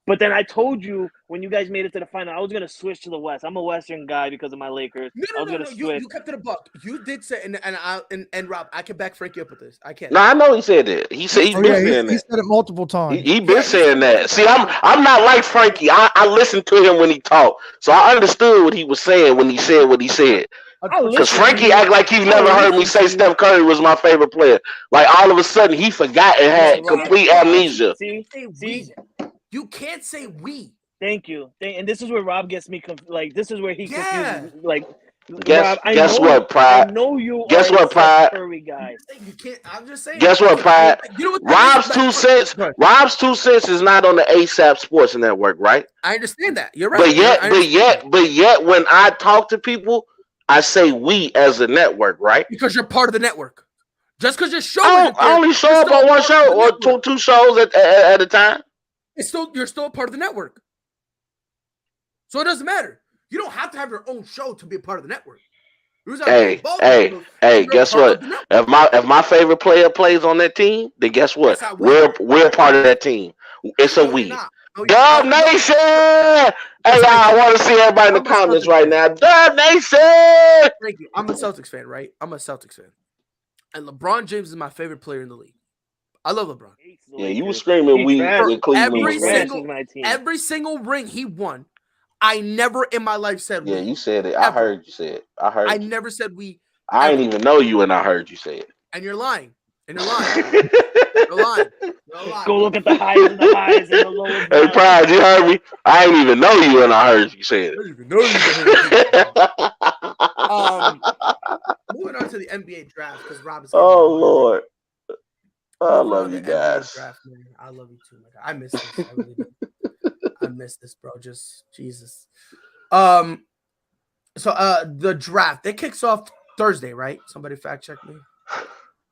But then I told you when you guys made it to the final, I was going to switch to the West. I'm a Western guy because of my Lakers. I was going to switch. You kept it a buck. You did say, and Rob, I can back Frankie up with this. I can't. No, I know he said that. He said he's been saying that. He said it multiple times. He been saying that. See, I'm not like Frankie. I listened to him when he talked, so I understood what he was saying when he said what he said. Because Frankie act like he never heard me say Steph Curry was my favorite player. Like all of a sudden he forgot and had complete amnesia. See, you can't say we. Thank you. And this is where Rob gets me this is where he confuses. Like, guess Rob, what, Pride? I know you. Guess are what, a Pride? Curry guy. You can't. I'm just saying. Guess what, Pride? You know what Rob's 2 cents. Rob's 2 cents is not on the ASAP Sports Network, right? I understand that. You're right. But yet, when I talk to people, I say we as a network, right? Because you're part of the network. Just because you're showing, I only show up on one show or two shows at a time. You're still a part of the network. So it doesn't matter. You don't have to have your own show to be a part of the network. Hey, guess what? If my favorite player plays on that team, then guess what? We're part of that team. It's a we. Dub Nation! Hey, I want to see everybody in the comments right now. Dub Nation! Thank you. I'm a Celtics fan, right? I'm a Celtics fan. And LeBron James is my favorite player in the league. I love LeBron. Yeah, you were screaming we in Cleveland. Every single ring he won, I never in my life said we. Yeah, you said it. I heard you say it. I never said we. I didn't even know you, and I heard you say it. And you're lying. You're lying. Go look at the highs and the lows. Hey, Pride, you heard me? I didn't even know you, and I heard you say it. I didn't even know you. Moving on to the NBA draft because Rob is. Oh Lord, I love you guys. Draft, man. I love you too, man. I miss this. I really do. I miss this, bro. Just Jesus. So the draft, it kicks off Thursday, right? Somebody fact check me.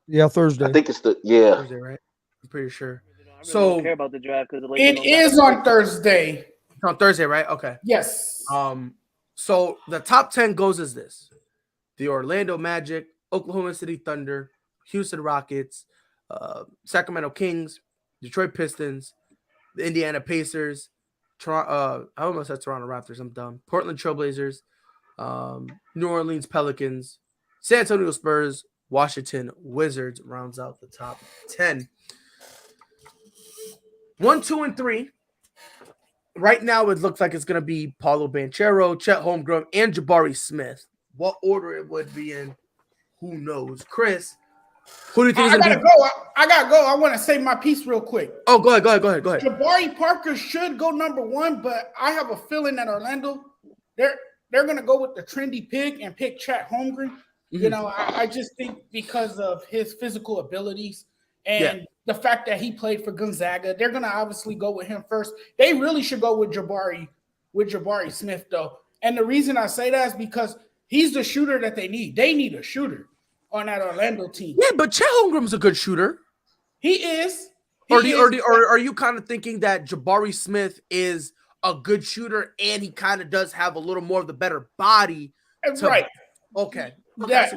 Yeah, Thursday. I think it's Thursday, right? I'm pretty sure. So don't care about the draft because it is on Thursday. It's on Thursday, right? Okay. Yes. So the top 10 goes as this: the Orlando Magic, Oklahoma City Thunder, Houston Rockets, Sacramento Kings, Detroit Pistons, the Indiana Pacers, I almost said Toronto Raptors. I'm dumb. Portland Trailblazers, New Orleans Pelicans, San Antonio Spurs, Washington Wizards rounds out the top 10. 1, 2, and 3. Right now, it looks like it's going to be Paolo Banchero, Chet Holmgren, and Jabari Smith. What order it would be in, who knows? Chris, who do you think is going to be? I got to go. I want to say my piece real quick. Oh, go ahead. Jabari Parker should go number 1, but I have a feeling that Orlando, they're going to go with the trendy pick and pick Chet Holmgren. Mm-hmm. You know, I just think because of his physical abilities and the fact that he played for Gonzaga, they're going to obviously go with him first. They really should go with Jabari Smith, though. And the reason I say that is because he's the shooter that they need. They need a shooter on that Orlando team. Yeah, but Chet Holmgren's a good shooter. He is. Or are you kind of thinking that Jabari Smith is a good shooter and he kind of does have a little more of the better body? Right. Okay. Yeah.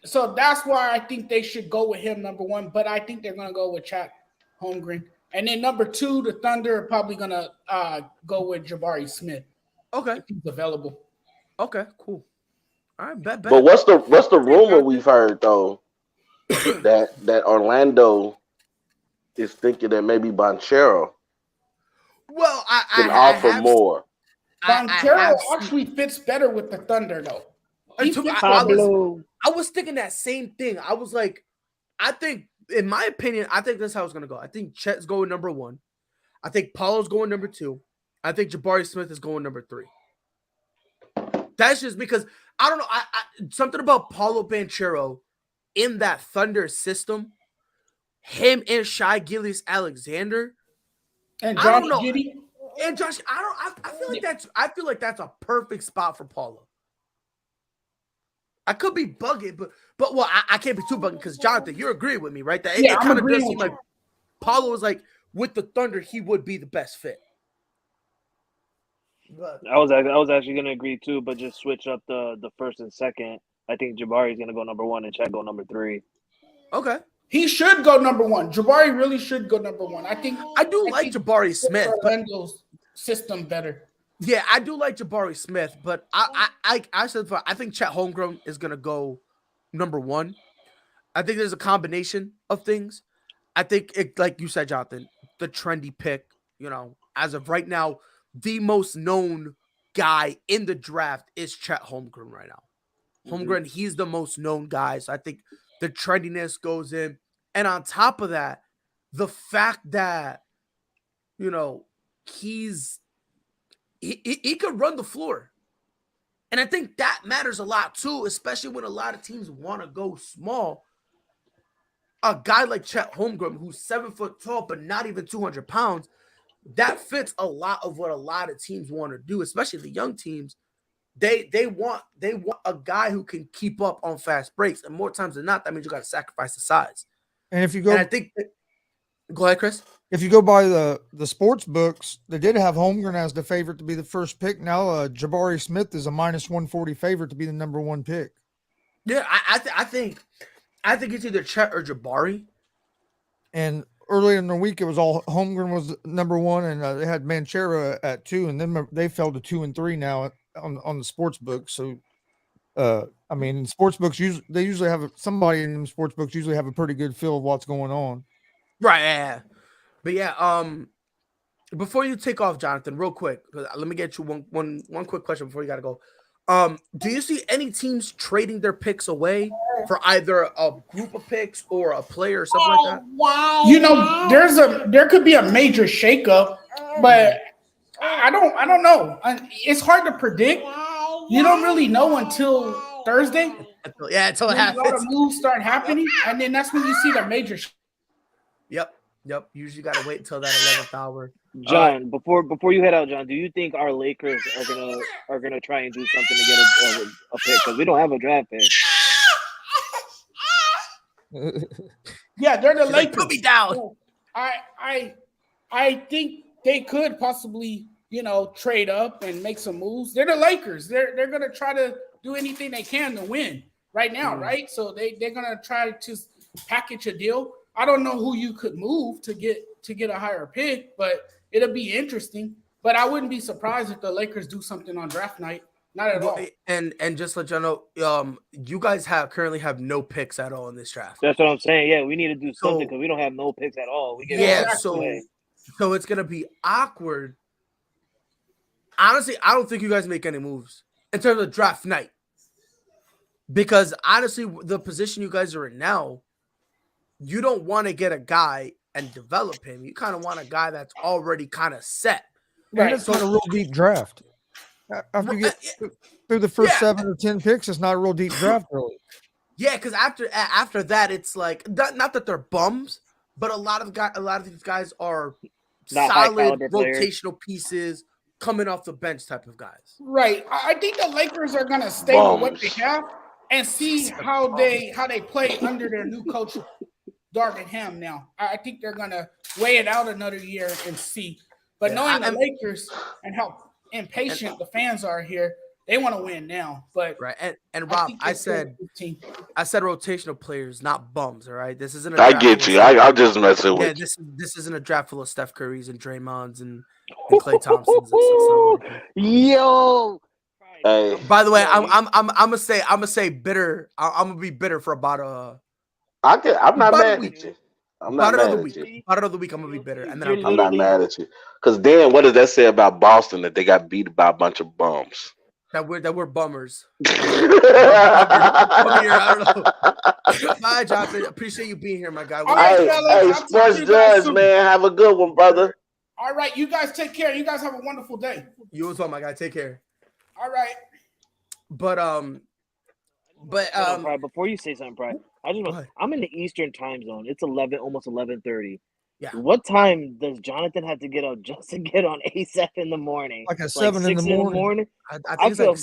So that's why I think they should go with him number 1, but I think they're going to go with Chet Holmgren. And then number 2, the Thunder are probably going to go with Jabari Smith. Okay. If he's available. Okay, cool. All right, bet. But what's the rumor we've heard though that Orlando is thinking that maybe Banchero can offer more. Banchero actually fits better with the Thunder though. I was thinking that same thing. I was like, I think, in my opinion, I think that's how it's going to go. I think Chet's going number 1. I think Paulo's going number 2. I think Jabari Smith is going number 3. That's just because, I don't know, I something about Paolo Banchero in that Thunder system, him and Shai Gilgeous-Alexander. And Josh Giddey. And Josh, I feel like that's a perfect spot for Paulo. I could be bugging, but well, I can't be too bugging because Jonathan, you're agreeing with me, right? That it kind of does seem like Paulo is like with the Thunder, he would be the best fit. But I was actually gonna agree too, but just switch up the first and second. I think Jabari is gonna go number 1 and Chet go number 3. Okay. He should go number 1. Jabari really should go number 1. I think Jabari Smith, Orlando's system better. Yeah, I do like Jabari Smith, but I said I think Chet Holmgren is gonna go number 1. I think there's a combination of things. I think it, like you said, Jonathan, the trendy pick. You know, as of right now, the most known guy in the draft is Chet Holmgren right now. Holmgren, he's the most known guy. So I think the trendiness goes in. And on top of that, the fact that, he could run the floor. And I think that matters a lot too, especially when a lot of teams want to go small. A guy like Chet Holmgren, who's 7 foot tall, but not even 200 pounds, that fits a lot of what a lot of teams want to do, especially the young teams. They want a guy who can keep up on fast breaks. And more times than not, that means you got to sacrifice the size. And if you go, and I think, go ahead, Chris. If you go by the sports books, they did have Holmgren as the favorite to be the first pick. Now Jabari Smith is a -140 favorite to be the number 1 pick. Yeah, I think it's either Chet or Jabari. And earlier in the week, it was all Holmgren was number 1, and they had Manchera at 2, and then they fell to 2 and 3 now on the sports book. So, I mean, sports books they usually have somebody in them sports books usually have a pretty good feel of what's going on. Right. Yeah. But yeah, before you take off, Jonathan, real quick, let me get you one quick question before you gotta go. Do you see any teams trading their picks away for either a group of picks or a player or something like that? There could be a major shakeup, but I don't know. It's hard to predict. You don't really know until Thursday. Until it happens. All the moves start happening, and then that's when you see the major. Yep. Usually got to wait until that 11th hour. John, before you head out, John, do you think our Lakers are gonna try and do something to get a pick? Because we don't have a draft pick. Yeah, they're the Lakers. Put me down. So I think they could possibly, trade up and make some moves. They're the Lakers. They're gonna try to do anything they can to win right now, right? So they're gonna try to package a deal. I don't know who you could move to get a higher pick, but it'll be interesting. But I wouldn't be surprised if the Lakers do something on draft night. Not at all. And just let you know, you guys currently have no picks at all in this draft. That's what I'm saying. Yeah, we need to do something because we don't have no picks at all. So it's gonna be awkward. Honestly, I don't think you guys make any moves in terms of draft night. Because honestly, the position you guys are in now, you don't want to get a guy and develop him. You kind of want a guy that's already kind of set. Right. It's not a real deep draft. After you get through the first 7 or 10 picks, it's not a real deep draft, really. Yeah, because after that, it's like not that they're bums, but a lot of these guys are not solid rotational pieces coming off the bench type of guys. Right. I think the Lakers are gonna stay with what they have and see how they play under their new coach. Darvin Ham now. I think they're going to weigh it out another year and see. But knowing the Lakers and how impatient the fans are here, they want to win now. But right. And Rob, I said rotational players, not bums, all right? This isn't I get you. I'll just mess it with you. This isn't a draft full of Steph Currys and Draymonds and Klay Thompsons and stuff like that. Yo. Hey. By the way, I'm gonna say bitter. I'm gonna be bitter for about I'm not mad at you. I'm not mad at you. About another week, I'm gonna be bitter, and then I'm not mad at you. Because then, what does that say about Boston that they got beat by a bunch of bums? That we're bummers. I don't know. Bye, Jonathan. Appreciate you being here, my guy. Hey, Sports Judge, man. Have a good one, brother. All right, you guys take care. You guys have a wonderful day. You as well, my guy. Take care. All right. But before you say something, Pride, I'm in the Eastern time zone. It's almost 11:30. Yeah. What time does Jonathan have to get up just to get on ASAP in the morning? Like 7 in the morning. I think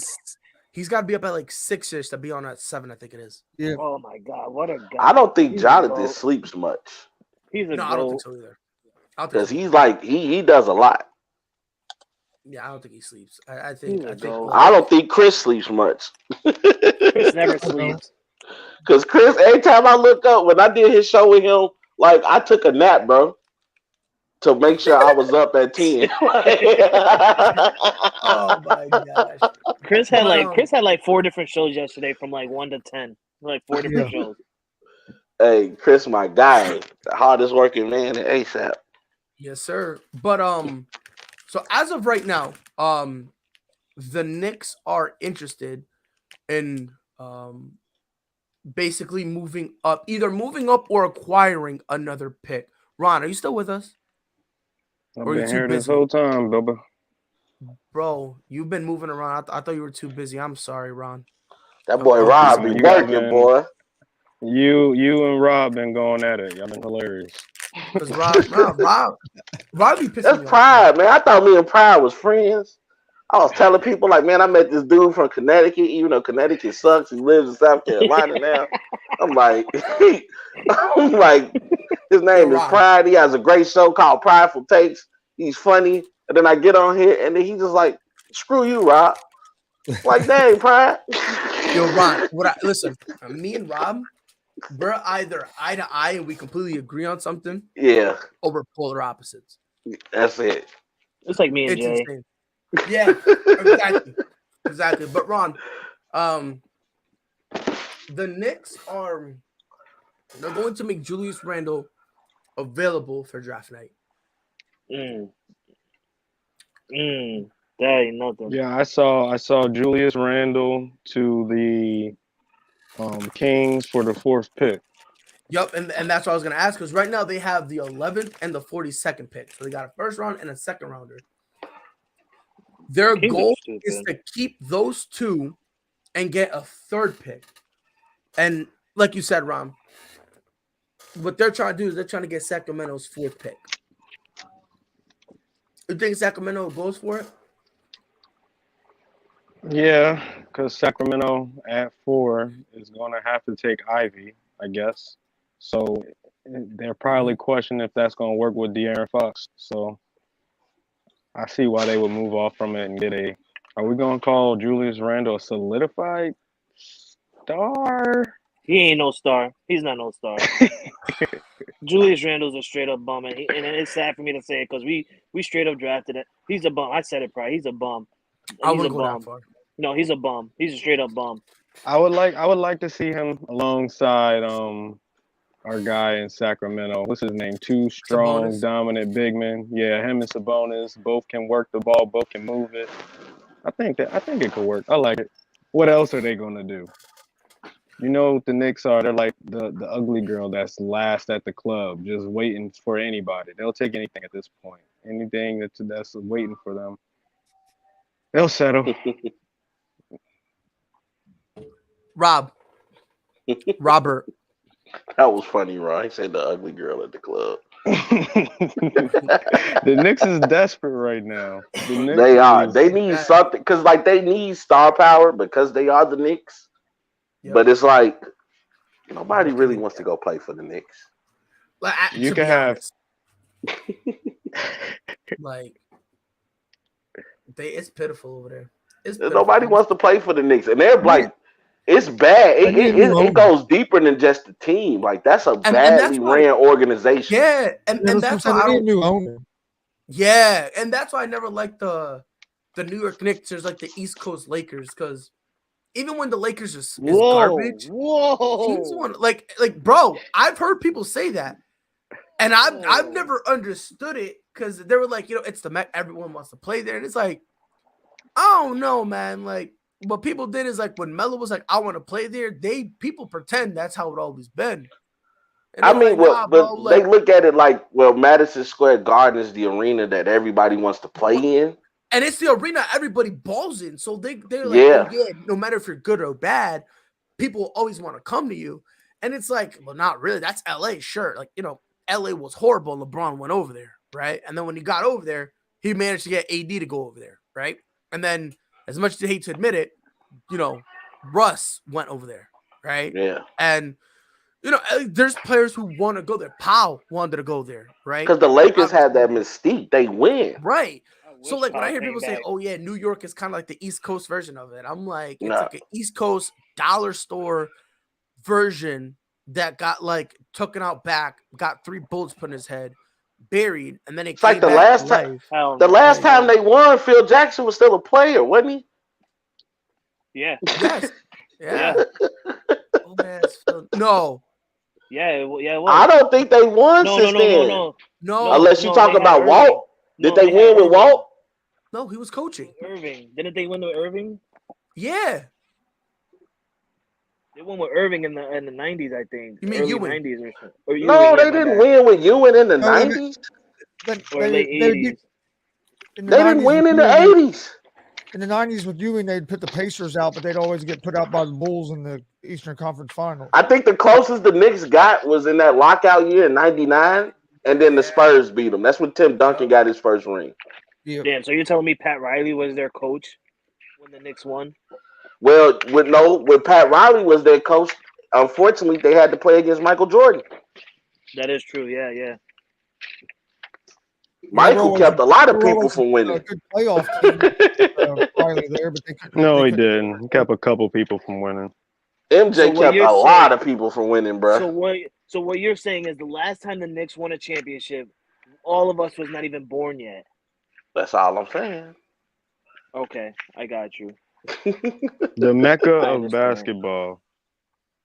he's got to be up at like 6ish to be on at 7. I think it is. Yeah. Oh my God, what a guy! I don't think Jonathan sleeps much. I don't think so either. Because he's like he does a lot. Yeah, I don't think he sleeps. I don't think Chris sleeps much. Chris never sleeps. Because Chris, every time I look up, when I did his show with him, like I took a nap, bro, to make sure I was up at 10. Oh my gosh. Chris had like 4 different shows yesterday from like 1 to 10. Like 4 different shows. Hey, Chris, my guy, the hardest working man at ASAP. Yes, sir. But so as of right now, the Knicks are interested in basically either moving up or acquiring another pick. Ron, are you still with us? I've been here this whole time, Bubba. Bro, you've been moving around. I thought you were too busy. I'm sorry, Ron. That boy Rob be working, boy. You and Rob been going at it. Y'all been hilarious. Because Rob be pissing That's me Pride, man. I thought me and Pride was friends. I was telling people like, man, I met this dude from Connecticut. Even though Connecticut sucks, he lives in South Carolina now. I'm like, his name is Pride. He has a great show called Prideful Takes. He's funny. And then I get on here, and then he's just like, screw you, Rob. Like, dang, Pride. Yo, Ron, listen, me and Rob, we're either eye to eye and we completely agree on something. Yeah. Or we're polar opposites. That's it. It's like me and Jay. Insane. Yeah, exactly. But Ron, the Knicks they're going to make Julius Randle available for draft night. That ain't nothing. Yeah, I saw Julius Randle to the Kings for the 4th pick. Yep, and that's what I was going to ask, because right now they have the 11th and the 42nd pick. So they got a first round and a second rounder. Their goal is to keep those two and get a 3rd pick. And like you said, Ron, what they're trying to do is they're trying to get Sacramento's 4th pick. You think Sacramento goes for it? Yeah, because Sacramento at 4 is going to have to take Ivy, I guess. So they're probably questioning if that's going to work with De'Aaron Fox. So I see why they would move off from it and get a. Are we going to call Julius Randle a solidified star? He ain't no star. He's not no star. Julius Randle's a straight up bum, and it's sad for me to say it because we straight up drafted it. He's a bum. I said it, Pride. He's a bum. I wouldn't go that far. No, he's a bum. He's a straight up bum. I would like to see him alongside our guy in Sacramento. What's his name? Two strong, dominant big men. Yeah, him and Sabonis both can work the ball, both can move it. I think it could work. I like it. What else are they gonna do? You know what the Knicks are? They're like the ugly girl that's last at the club, just waiting for anybody. They'll take anything at this point. Anything that's waiting for them. They'll settle. Robert. That was funny, Ron. He said the ugly girl at the club. The Knicks is desperate right now. They are. They need something because, like, they need star power because they are the Knicks. Yep. But it's like nobody really wants to go play for the Knicks. Like, you can have like it's pitiful over there. Nobody wants to play for the Knicks, and they're like, it's bad. It goes deeper than just the team. Like that's a badly ran organization. Yeah, and that's why I don't. New owner. Yeah, and that's why I never liked the New York Knicks. There's like the East Coast Lakers because. Even when the Lakers is garbage, teams want like bro. I've heard people say that, and I've never understood it because they were like, it's the Met. Everyone wants to play there, and it's like, I don't know, man. Like what people did is like when Melo was like, I want to play there. People pretend that's how it always been. And I mean, they look at it like, Madison Square Garden is the arena that everybody wants to play in. And it's the arena everybody balls in. So they're like, no matter if you're good or bad, people always want to come to you. And it's like, well, not really. That's LA, sure. Like, LA was horrible. LeBron went over there, right? And then when he got over there, he managed to get AD to go over there, right? And then, as much as I hate to admit it, Russ went over there, right? Yeah. And, there's players who want to go there. Powell wanted to go there, right? Because the Lakers had that mystique. They win. Right. So, like, when I hear people say, oh, yeah, New York is kind of like the East Coast version of it, I'm like, it's like an East Coast dollar store version that got, like, taken out back, got 3 bullets put in his head, buried, and then it came like the back last to time. life. The last time they won, Phil Jackson was still a player, wasn't he? Yeah. Yes. Yeah. No. Yeah, it was. I don't think they won since then. No. Unless you talk about Walt. Did they win with Walt? No, he was coaching. Irving. Didn't they win with Irving? Yeah. They won with Irving in the 90s, I think. You mean early Ewing? 90s or something. Or No, Ewing, they yeah, my didn't bad. win with Ewing in the No, they- 90s. Or late They 80s. did- in the They didn't 90s win with in the Ewing- 80s. In the 90s with Ewing, they'd put the Pacers out, but they'd always get put out by the Bulls in the Eastern Conference Finals. I think the closest the Knicks got was in that lockout year in '99, and then the Spurs beat them. That's when Tim Duncan got his first ring. Yeah. Damn, so you're telling me Pat Riley was their coach when the Knicks won? Well, when Pat Riley was their coach, unfortunately, they had to play against Michael Jordan. That is true. Yeah. Michael kept a lot of people from A winning. good playoff team, Riley there, but they couldn't. No, they he couldn't- didn't. He kept a couple people from winning. MJ So what kept you're a saying- lot of people from winning, bro. So what you're saying is the last time the Knicks won a championship, all of us was not even born yet. That's all I'm saying. Okay, I got you. The Mecca I of understand. basketball.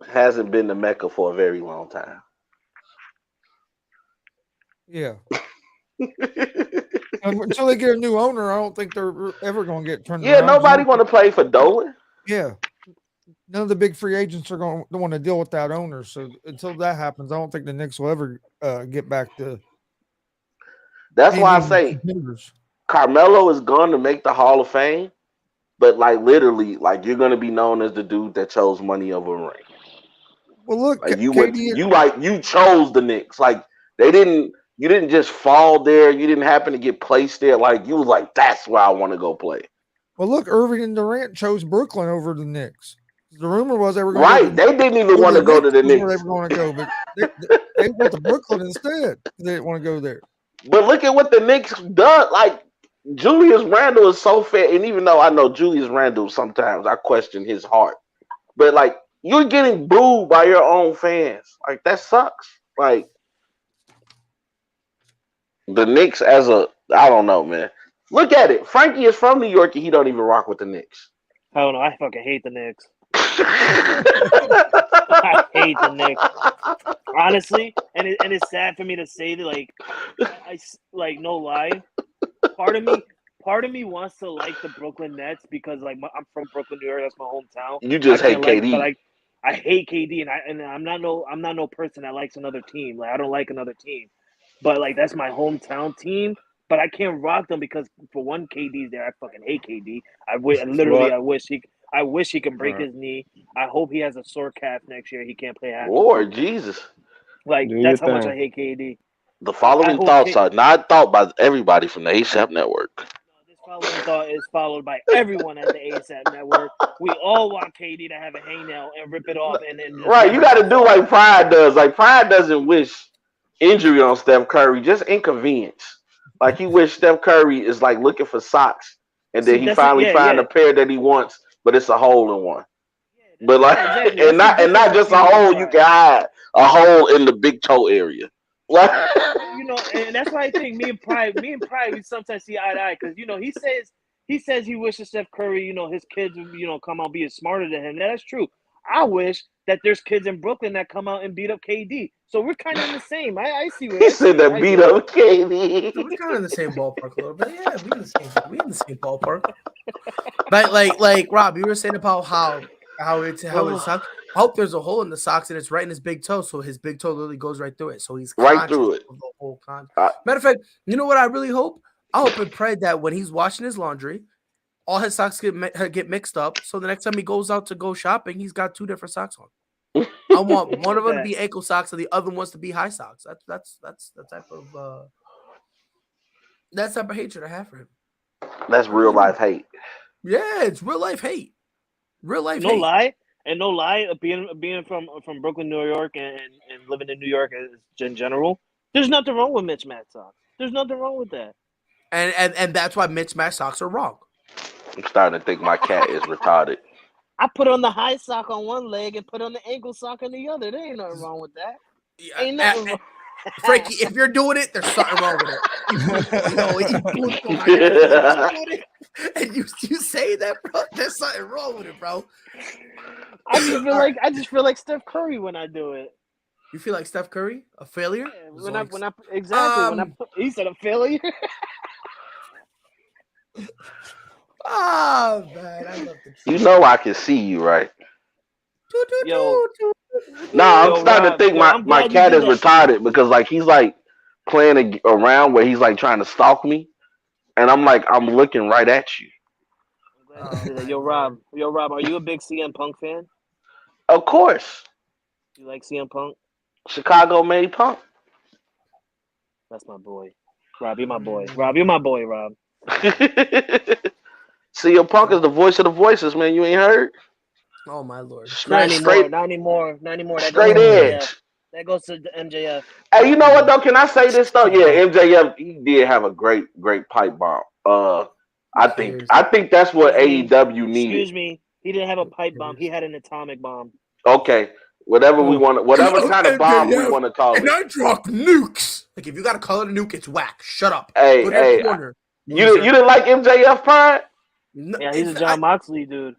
Hasn't been the Mecca for a very long time. Yeah. Until they get a new owner, I don't think they're ever going to get turned Yeah, around. nobody want to play for Dolan. Yeah. None of the big free agents are going to want to deal with that owner. So until that happens, I don't think the Knicks will ever get back to. That's why I being say contenders. Carmelo is going to make the Hall of Fame, but like literally, like you're going to be known as the dude that chose money over ring. Well, look, Like you KD, you chose the Knicks. Like you didn't just fall there. You didn't happen to get placed there. Like you was like, that's where I want to go play. well, look, Irving and Durant chose Brooklyn over the Knicks. The rumor was they were going Right? They didn't even want to go to the Where they Knicks. were going to go, but they went to Brooklyn instead. They didn't want to go there. But look at what the Knicks done. Like Julius Randle is so fair, and even though I know Julius Randle, sometimes I question his heart. But like you're getting booed by your own fans. Like that sucks. Like the Knicks I don't know, man. Look at it. Frankie is from New York and he don't even rock with the Knicks. I don't know. I fucking hate the Knicks. I hate the Knicks. Honestly, and it's sad for me to say that, like no lie. Part of me wants to like the Brooklyn Nets because like I'm from Brooklyn, New York. That's my hometown. You just hate KD. But like I hate KD, and I'm not no person that likes another team. Like I don't like another team, but like that's my hometown team. But I can't rock them because for one, KD's there. I fucking hate KD. I wish he can break his knee. I hope he has a sore calf next year. He can't play half. Lord Jesus. Like Do that's your how much thing. I hate KD. The following hope thoughts K- are not thought by everybody from the ASAP Network. This following thought is followed by everyone at the ASAP Network. We all want KD to have a hangnail and rip it off, and then Right, you got to do like Pride does. Like Pride doesn't wish injury on Steph Curry, just inconvenience. Like he wish Steph Curry is like looking for socks, and then See, he that's finally it, find yeah. a pair that he wants, but it's a hole in one. But like, exactly. and not just a hole you can hide, a hole in the big toe area. Like, You know, and that's why I think me and Pride, we sometimes see eye to eye because he says he wishes Steph Curry, his kids, come out being smarter than him. That's true. I wish that there's kids in Brooklyn that come out and beat up KD. So we're kind of in the same. I see what he said that beat up KD. We're kind of in the same ballpark a little bit. Yeah, we in the same ballpark. But like Rob, you were saying about how it sucks. I hope there's a hole in the socks and it's right in his big toe, so his big toe literally goes right through it. So he's Right through it. of the whole Matter of fact, you know what I really hope? I hope and pray that when he's washing his laundry, all his socks get mixed up. So the next time he goes out to go shopping, he's got two different socks on. I want one of them to be ankle socks and the other ones to be high socks. That's the type of hatred I have for him. That's real life hate. Yeah, it's real life hate. Real life No hate. lie, and no lie. Being from Brooklyn, New York, and living in New York in general, there's nothing wrong with mismatched socks. There's nothing wrong with that. And that's why mismatched socks are wrong. I'm starting to think my cat is retarded. I put on the high sock on one leg and put on the ankle sock on the other. There ain't nothing wrong with that. Ain't nothing wrong. Frankie, if you're doing it, there's something wrong with it. And you say that, bro. There's something wrong with it, bro. I just feel like Steph Curry when I do it. You feel like Steph Curry, a failure? He said a failure. Oh man, I love the You know I can see you, right? Yo, Nah, yo, I'm starting to Rob, think yo, my, I'm my glad you cat did is that shit. retarded because like he's like playing around where he's like trying to stalk me, and I'm like I'm looking right at you. I'm glad you did that. Yo, Rob, are you a big CM Punk fan? Of course, You like CM Punk? Chicago made Punk. That's my boy. Rob, you're my boy. Rob, you're my boy, Rob. CM Punk is the voice of the voices, man. You ain't heard? Oh my lord. Not Straight, anymore. That goes straight to MJF. edge. That goes to MJF. Hey, you know what though? Can I say this though? Yeah, MJF he did have a great pipe bomb. I think that's what AEW needed. Excuse me. He didn't have a pipe bomb. He had an atomic bomb. Okay, whatever we want, whatever kind of bomb we want to call And it. I drop nukes. Like if you gotta call it a nuke, it's whack. Shut up. Hey, Go to your hey, corner. you didn't like MJF Pride? No, Yeah, he's a John Moxley dude.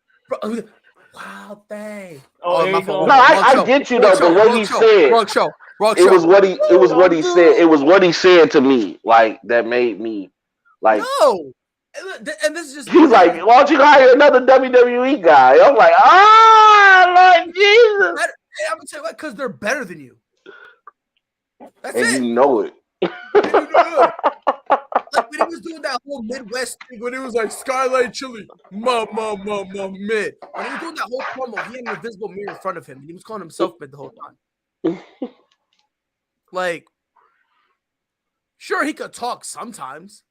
Wow, dang. Oh, here you go. No, I get you though, but what he said. Wrong show. It was what he said. It was what he said to me, like that made me like. No, and this is just. He's like, why don't you hire another WWE guy? I'm like, Lord Jesus. I'm gonna tell you what, because they're better than you. That's and it. you know it. Like when he was doing that whole Midwest thing, when it was like Skyline Chili, mid. When he was doing that whole promo, he had an invisible mirror in front of him, and he was calling himself mid the whole time. Like, sure, he could talk sometimes.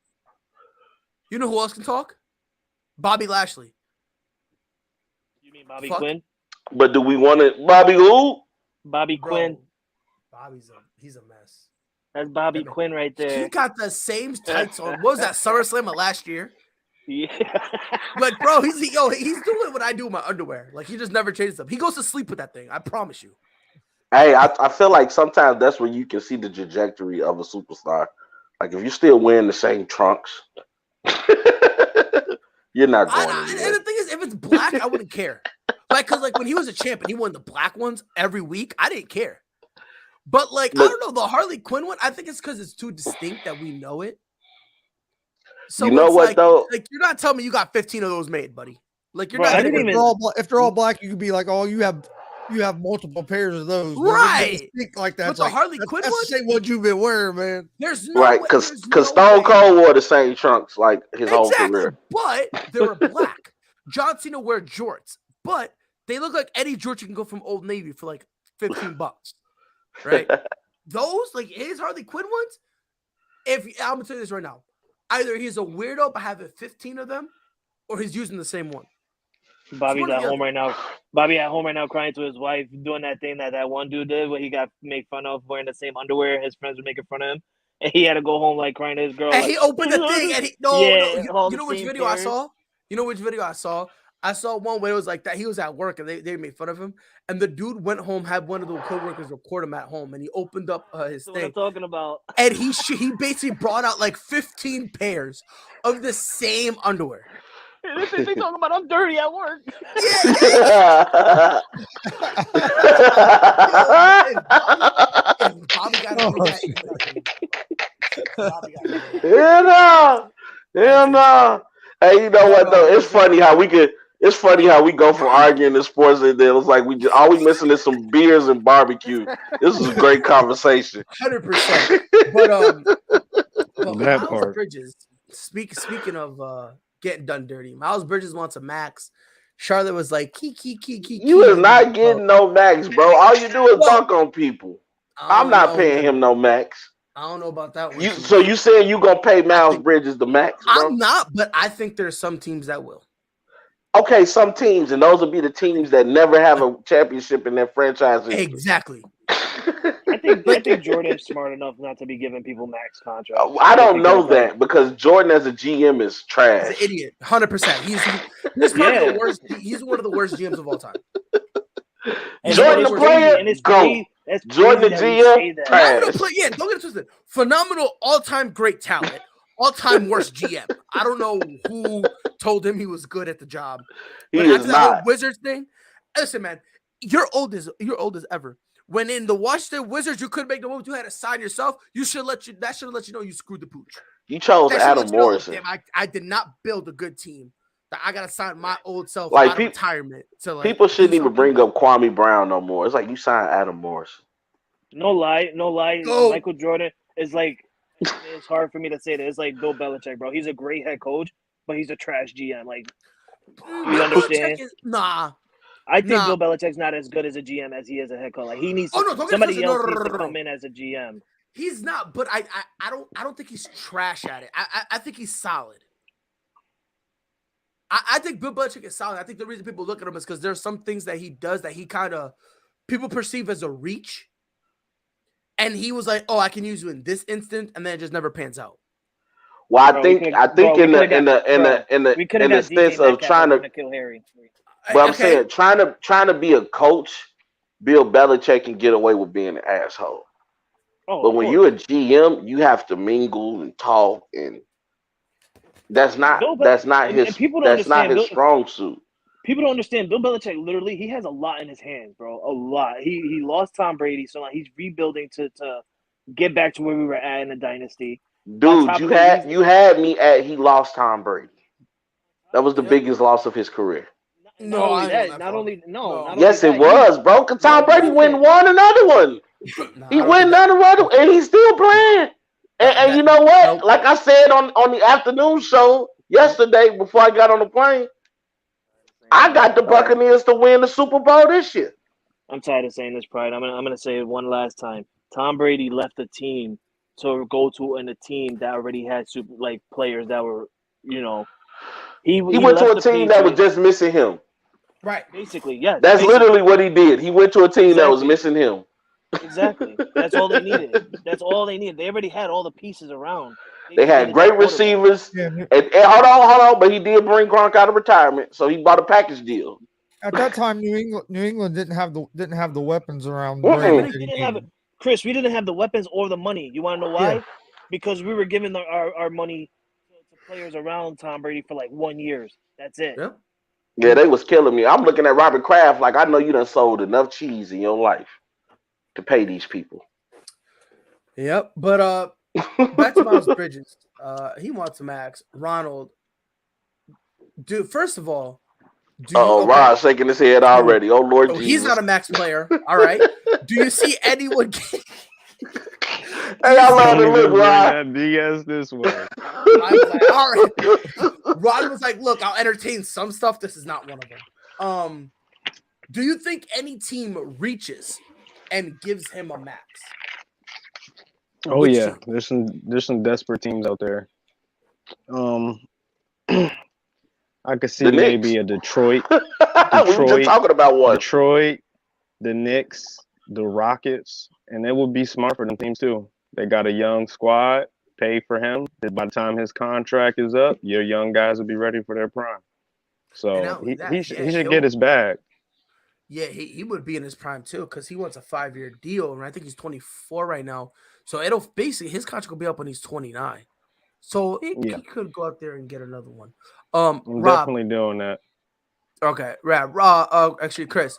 You know who else can talk? Bobby Lashley. You mean Bobby Quinn? But do we want it, Bobby who? Bobby Quinn. He's a mess. That's Bobby Quinn right there. He got the same tights on. What was that, SummerSlam of last year? Yeah. Like, bro, he's doing what I do with my underwear. Like, he just never changes them. He goes to sleep with that thing. I promise you. Hey, I feel like sometimes that's where you can see the trajectory of a superstar. Like if you're still wearing the same trunks, you're not going anywhere. And the thing is, if it's black, I wouldn't care. Like, because like when he was a champ and he won the black ones every week, I didn't care. But like, I don't know, the Harley Quinn one, I think it's because it's too distinct that we know it. So you know what like, though? Like you're not telling me you got 15 of those made, buddy. Like you're Bro, not. If they're all black, you could be like, oh, you have multiple pairs of those, right? Like that. But the Harley Quinn that's one, the same what you've been wearing, man. There's no right, because Stone Cold wore the same trunks like his whole career. But they were black. John Cena wear jorts, but they look like Eddie George. You can go from Old Navy for like $15, right? Those like his Harley Quinn ones. If I'm gonna tell you this right now, either he's a weirdo by having 15 of them, or he's using the same one. Bobby's at home right now. Bobby at home right now crying to his wife, doing that thing that one dude did where he got made fun of wearing the same underwear. His friends were making fun of him. And he had to go home like crying to his girl. And like, he opened the thing and you know which video pairs. I saw? You know which video I saw? I saw one where it was like that. He was at work and they made fun of him. And the dude went home, had one of the coworkers record him at home, and he opened up his That's thing. what I'm talking about. And he basically brought out like 15 pairs of the same underwear. This is they talking about I'm dirty at work. Hell no. Hey, you know what though? It's funny how we go from arguing in sports and then it's like all we missing is some beers and barbecue. This is a great conversation. 100%. But that part. Bridges. Speaking of getting done dirty, Miles Bridges wants a max. Charlotte was like, key. You is not getting no max, bro. All you do is dunk on people. I'm not paying him no max. I don't know about that one. So you saying you gonna pay Miles Bridges the max, bro? I'm not, but I think there's some teams that will. Okay, some teams, and those will be the teams that never have a championship in their franchise. Exactly. I think Jordan's smart enough not to be giving people max contracts. I don't know that because Jordan as a GM is trash. He's an idiot, 100%. He's probably the worst. He's one of the worst GMs of all time. Jordan the player, go. Jordan the GM, trash. Yeah, don't get it twisted. Phenomenal, all-time great talent. All-time worst GM. I don't know who told him he was good at the job. But He after is that whole not. Wizards thing, listen, man, you're old as ever. When in the Washington Wizards, you couldn't make the move. You had to sign yourself. That should have let you know you screwed the pooch. You chose That should Adam let you know, Morrison. damn, I did not build a good team. I gotta sign my old self Like, out of retirement to like people shouldn't do even bring up Kwame Brown no more. It's like you signed Adam Morris. No lie. Go. Michael Jordan is like. It's hard for me to say that. It's like Bill Belichick, bro. He's a great head coach, but he's a trash GM. Like, you understand? Nah. I think Bill Belichick's not as good as a GM as he is a head coach. Like, he needs somebody else needs to come in as a GM. He's not, but I don't think he's trash at it. I think he's solid. I think Bill Belichick is solid. I think the reason people look at him is because there's some things that he does that he kind of people perceive as a reach. And he was like, "Oh, I can use you in this instant," and then it just never pans out. Well, I think in the sense of trying to kill Harry. But I'm saying trying to be a coach, Bill Belichick can get away with being an asshole. But when you're a GM, you have to mingle and talk, and that's not his strong suit. People don't understand. Bill Belichick literally he has a lot in his hands, bro. A lot. He lost Tom Brady, so like he's rebuilding to get back to where we were at in the dynasty. Dude, you had me at he lost Tom Brady. That was the biggest loss of his career. Yes, it was, bro. Because Tom Brady went and won another one. He went another one, and he's still playing. And you know what? Like I said on the afternoon show yesterday before I got on the plane, I got the Buccaneers to win the Super Bowl this year. I'm tired of saying this, Pride. I'm gonna say it one last time. Tom Brady left the team to go to a team that already had players that were, he went to a team that was just missing him. Right. Basically, yeah. That's literally what he did. He went to a team that was missing him. Exactly. That's all they needed. That's all they needed. They already had all the pieces around. They had great receivers. And hold on. But he did bring Gronk out of retirement, so he bought a package deal. At that time, New England didn't have the weapons around. Chris, we didn't have the weapons or the money. You want to know why? Yeah. Because we were giving our money to players around Tom Brady for like 1 year. That's it. Yeah, they was killing me. I'm looking at Robert Kraft like I know you done sold enough cheese in your life to pay these people. Yep, but back to Miles Bridges. He wants a max. Ronald, dude. First of all, Rod's shaking his head already. Oh Lord, Jesus. He's not a max player. All right. Do you see anyone? Hey, I love to look, Rod. BS this way. I was like, all right. Rod was like, "Look, I'll entertain some stuff. This is not one of them." Do you think any team reaches and gives him a max? Oh yeah, there's some desperate teams out there. I could see maybe a Detroit. We were just talking about one. Detroit, the Knicks, the Rockets, and it would be smart for them teams too. They got a young squad, pay for him. By the time his contract is up, your young guys will be ready for their prime. So he should get his bag. Yeah, he would be in his prime too because he wants a 5-year deal, and I think he's 24 right now. So it'll basically his contract will be up when he's 29. So he could go out there and get another one. I'm Rob, definitely doing that. Okay, Rob. Actually, Chris,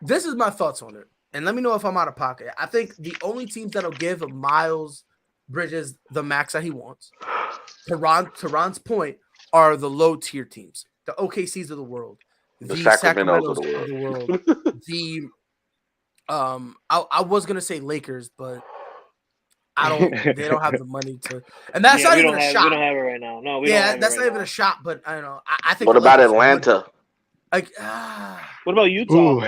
this is my thoughts on it, and let me know if I'm out of pocket. I think the only teams that'll give Miles Bridges the max that he wants, to Ron's point, are the low tier teams, the OKCs of the world, the Sacramento's of the world, the I was gonna say Lakers, but they don't have the money to, and that's not even a shot. We don't have it right now. No, that's not even a shot. But I don't know. I think. What about Atlanta? Like, what about Utah? Ooh,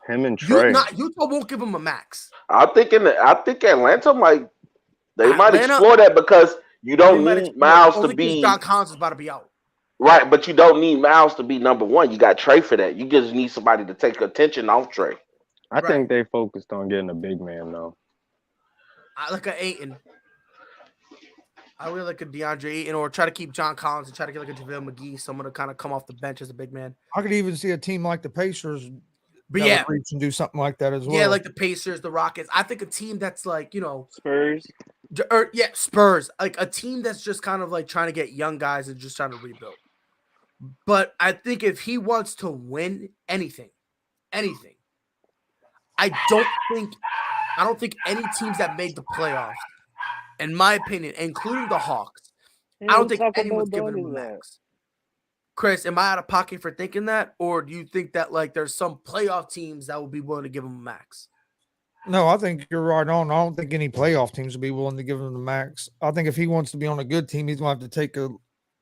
him and Trey. Utah won't give him a max. I think Atlanta might. They might explore that because you don't need Miles to be. John Collins is about to be out. Right, but you don't need Miles to be number one. You got Trey for that. You just need somebody to take attention off Trey. I think they focused on getting a big man though. I like a Ayton. I would like a DeAndre Ayton, or try to keep John Collins and try to get like a JaVale McGee, someone to kind of come off the bench as a big man. I could even see a team like the Pacers, reach and do something like that as well. Yeah, like the Pacers, the Rockets. I think a team that's like Spurs. Spurs, like a team that's just kind of like trying to get young guys and just trying to rebuild. But I think if he wants to win anything, I don't think any teams that made the playoffs, in my opinion, including the Hawks, I don't think anyone's giving him a max. Chris, am I out of pocket for thinking that, or do you think that like there's some playoff teams that would be willing to give him a max? No, I think you're right on. I don't think any playoff teams would be willing to give him the max. I think if he wants to be on a good team, he's going to have to take a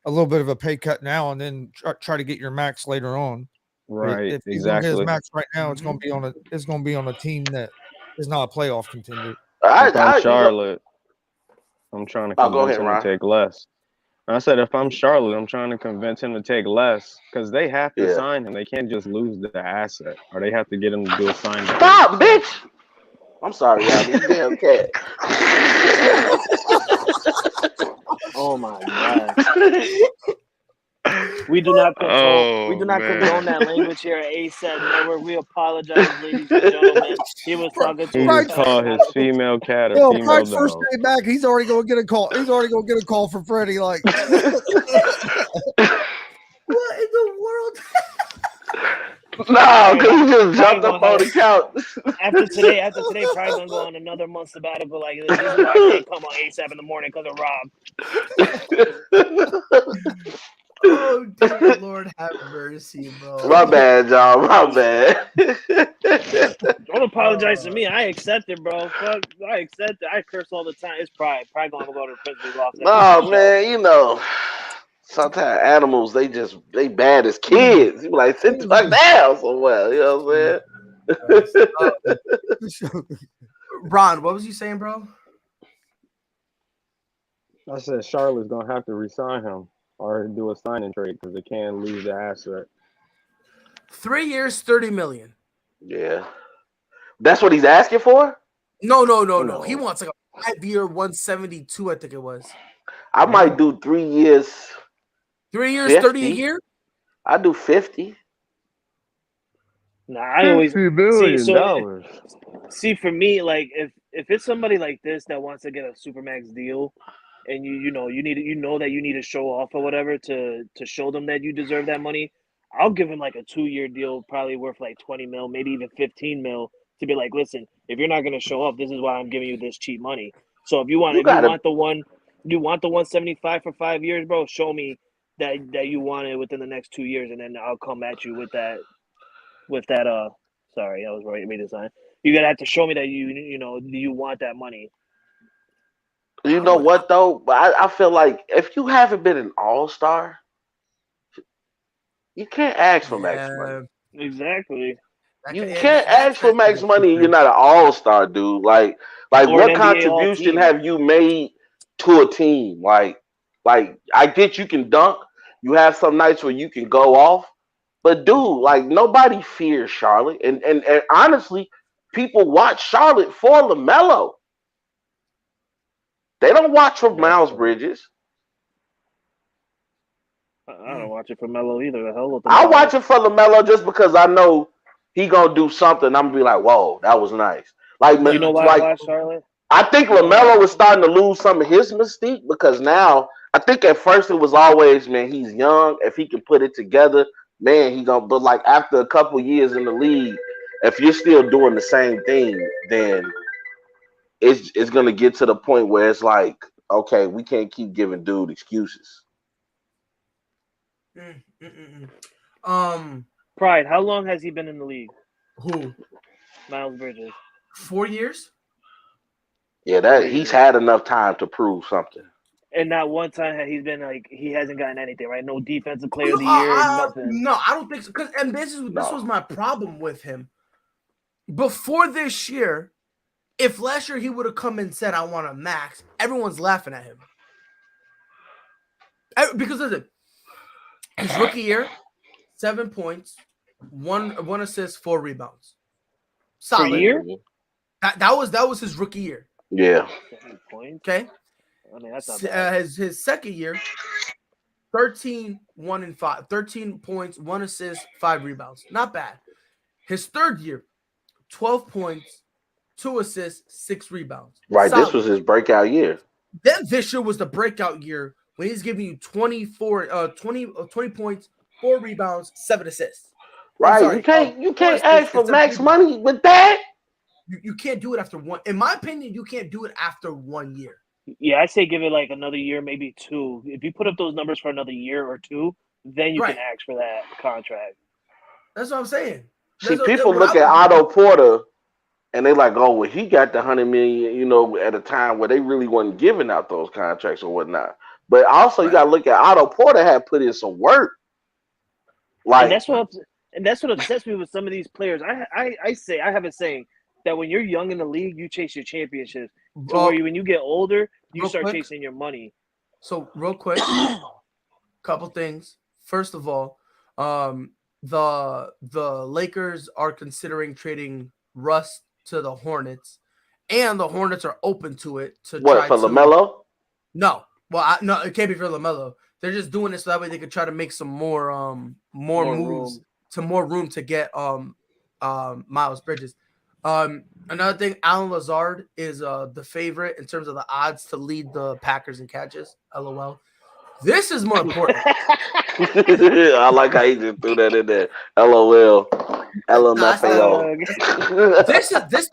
little bit of a pay cut now and then try to get your max later on. Right, If he's exactly. going to get his max right now, it's going to be on a team that is not a playoff contender. If I'm Charlotte, I'm trying to go convince ahead, him Ryan. to take less. I said if I'm Charlotte, I'm trying to convince him to take less because they have to sign him. They can't just lose the asset, or they have to get him to do a sign. Stop, bitch! I'm sorry, y'all. You damn cat. Oh my god. We do not condone that language here at ASAP Network. We apologize, ladies and gentlemen. He was talking to He just called his female cat or female Pride's dog. first day back, he's already going to get a call. He's already going to get a call from Freddie. Like, what in the world? No, because he just jumped up on the couch. After today, Pride gonna go on another month sabbatical. Like this is why I can't come on ASAP in the morning because of Rob. Oh, dear Lord, have mercy, bro. My bad, y'all. My bad. Don't apologize to me. I accept it, bro. Fuck, I accept it. I curse all the time. It's Pride. Pride gonna go to Principal's office. No, man, you know, sometimes animals, they bad as kids. You be like, sit the fuck down somewhere. You know what I'm saying? Ron, what was you saying, bro? I said Charlotte's gonna have to resign him or do a signing trade because they can't lose the asset. 3 years, $30 million. Yeah. That's what he's asking for? No. He wants like a 5-year, 172, I think it was. I might do 3 years. 3 years, 50? 30 a year? I do 50. Nah, I always $50 billion. See, for me, like if it's somebody like this that wants to get a supermax deal, and you know that you need to show off or whatever to show them that you deserve that money, I'll give him like a 2-year deal, probably worth like 20 mil, maybe even 15 mil, to be like, listen, if you're not gonna show off, this is why I'm giving you this cheap money. So if you want the 175 for 5 years, bro, show me that you want it within the next 2 years, and then I'll come at you with that. Sorry, I was right. Made a sign. You're gonna have to show me that you want that money. You know what though? I feel like if you haven't been an all-star, you can't ask for max money. Exactly. You can't ask for max money. You're not an all-star, dude. Like what contribution have you made to a team? Like I get you can dunk. You have some nights where you can go off, but dude, like nobody fears Charlotte, and honestly, people watch Charlotte for LaMelo. They don't watch for Miles Bridges. I don't watch it for Melo either. The hell with I watch it for LaMelo just because I know he gonna do something. I'm gonna be like, whoa, that was nice. Like, you know why I watch Charlotte? I think LaMelo is starting to lose some of his mystique because now I think at first it was always, man, he's young. If he can put it together, man, he gonna. But like after a couple years in the league, if you're still doing the same thing, then it's gonna get to the point where it's like, okay, we can't keep giving dude excuses. Pride, how long has he been in the league? Who? Miles Bridges. 4 years? Yeah, he's had enough time to prove something. And not one time he's been like he hasn't gotten anything, right? No defensive player of the year, nothing. No, I don't think so. And this was my problem with him. Before this year, if last year he would have come and said, I want a max, everyone's laughing at him. Because listen, his rookie year, 7 points, one assist, 4 rebounds. Solid. For a year? That was his rookie year. Yeah. Okay. I mean, that's not bad. His second year, 13, 1 and 5, 13 points, 1 assist, 5 rebounds. Not bad. His third year, 12 points, 2 assists, 6 rebounds. Right. Solid. This was his breakout year. Then this year was the breakout year when he's giving you 20 points, 4 rebounds, 7 assists. Right. You can't ask for max money with that. You can't do it after one. In my opinion, you can't do it after 1 year. Yeah, I say give it like another year, maybe 2. If you put up those numbers for another year or 2, then you Right. can ask for that contract. That's what I'm saying. See, people look at Otto Porter and they like, oh, well, he got the $100 million, you know, at a time where they really wasn't giving out those contracts or whatnot. But also, you got to look at Otto Porter had put in some work. Like, and that's what upsets me with some of these players. I say I have a saying that when you're young in the league, you chase your championships. To where when you get older, you start chasing your money. So real quick, couple things. First of all, the Lakers are considering trading Russ to the Hornets, and the Hornets are open to it. To what, try for to, LaMelo? No, well, no, it can't be for LaMelo. They're just doing it so that way they could try to make some more moves to more room to get Miles Bridges. Another thing, Alan Lazard is the favorite in terms of the odds to lead the Packers in catches. LOL. This is more important. I like how he just threw that in there. LOL. LMFAO.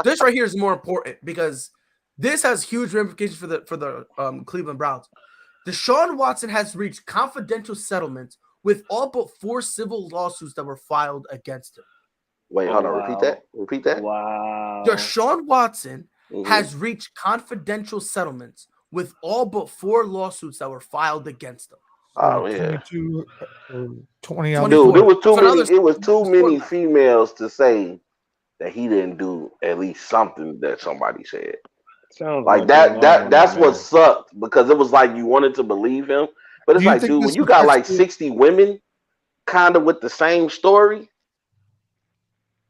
This right here is more important because this has huge ramifications for the Cleveland Browns. Deshaun Watson has reached confidential settlements with all but 4 civil lawsuits that were filed against him. Wait, hold on. Repeat that. Wow. Deshaun Watson has reached confidential settlements with all but 4 lawsuits that were filed against him. Oh yeah. 22 or 20 Dude, it was too many females to say that he didn't do at least something that somebody said. Sounds like that's what sucked, because it was like you wanted to believe him, but it's like, dude, when you got like 60 women kind of with the same story.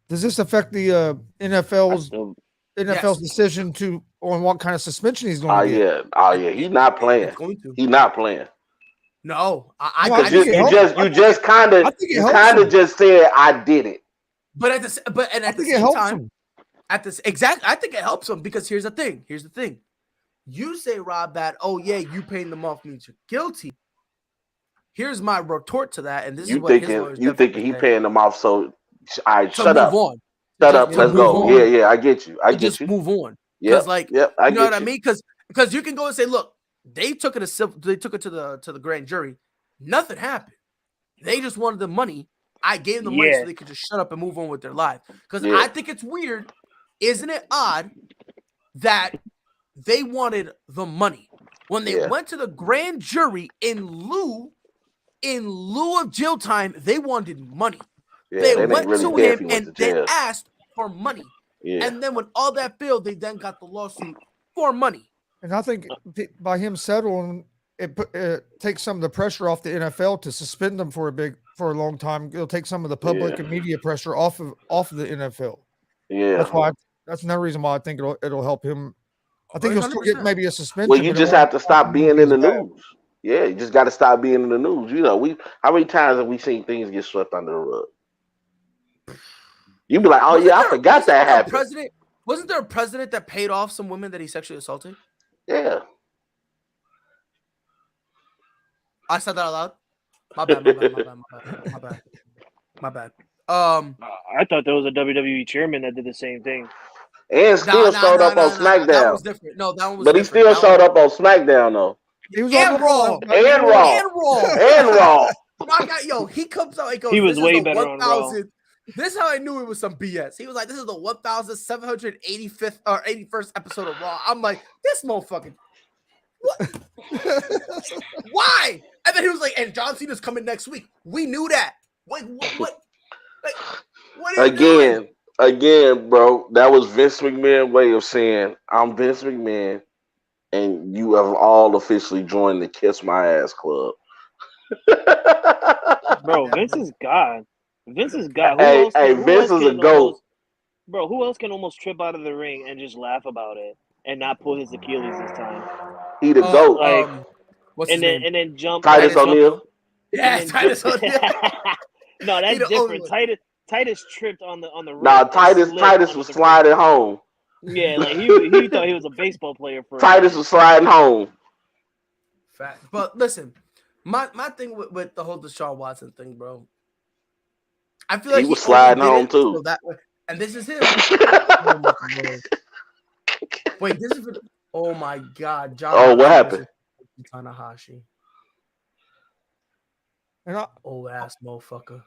Does this affect the NFL's decision on what kind of suspension he's going to get? Oh yeah, he's not playing. He's not playing. No, you just kind of just said I did it. But at the same time, I think it helps him because here's the thing. You say, Rob, that you paying them off means you're guilty. Here's my retort to that, and this is what you thinking he paying them off, so I shut up. Shut up. Let's go. Yeah, I get you. I get you. Move on. Yeah, I you know what I mean? Because you can go and say, look, they took it to the grand jury. Nothing happened. They just wanted the money. I gave them money so they could just shut up and move on with their life. Because I think it's weird. Isn't it odd that they wanted the money when they went to the grand jury in lieu of jail time? They wanted money. They went to him and then asked for money. Yeah. And then when all that failed, they then got the lawsuit for money. And I think by him settling, it takes some of the pressure off the NFL to suspend them for a long time. It'll take some of the public and media pressure off of the NFL. Yeah, that's another reason why I think it'll help him. I think he'll still get maybe a suspension. Well, you just have to stop being in the news. Yeah, you just got to stop being in the news. You know, how many times have we seen things get swept under the rug? You'd be like, oh yeah, I forgot that happened. Wasn't there a president that paid off some women that he sexually assaulted? Yeah. I said that out loud. My bad. I thought there was a WWE chairman that did the same thing. And still showed up on SmackDown. That was different. No, that one was But he still showed up on SmackDown though. He was on Raw. And Raw. My God, he comes out and goes, he was way better on Raw. This is how I knew it was some BS. He was like, this is the 1,785th or 81st episode of Raw. I'm like, this motherfucker. What? Why? And then he was like, and John Cena's coming next week. We knew that. Wait, what? Like, what are you doing? Again, bro, that was Vince McMahon's way of saying, I'm Vince McMahon, and you have all officially joined the Kiss My Ass Club. Bro, Vince is God. Vince is God. Vince is a GOAT. Bro, who else can almost trip out of the ring and just laugh about it and not pull his Achilles this time? He the GOAT. What's his name? And then jump. Titus O'Neil. Yeah, Titus O'Neil. No, that's different. Titus tripped on the rope. Nah, Titus was sliding home. Yeah, like he thought he was a baseball player for Titus was sliding home. Fact. But listen, my thing with the whole Deshaun Watson thing, bro. I feel like he was sliding home too. And this is him. Oh my God. Wait, this is oh my God, John. Oh, what happened? Tanahashi. And old ass motherfucker.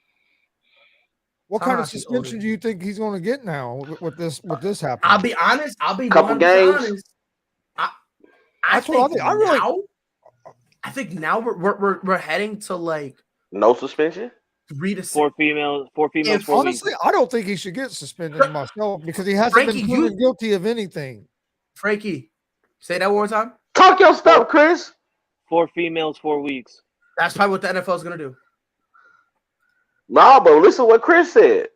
What kind of suspension do you think he's going to get now with this happening? I'll be honest. I'll be couple games. Honest. I think now we're heading to like no suspension. 3 to 6. 4 females. 4 females. 4 honestly, weeks. I don't think he should get suspended myself because he hasn't been proven guilty of anything. Frankie, say that one more time. Talk your stuff, Chris. 4 females, 4 weeks. That's probably what the NFL is gonna do. No, but listen to what Chris said.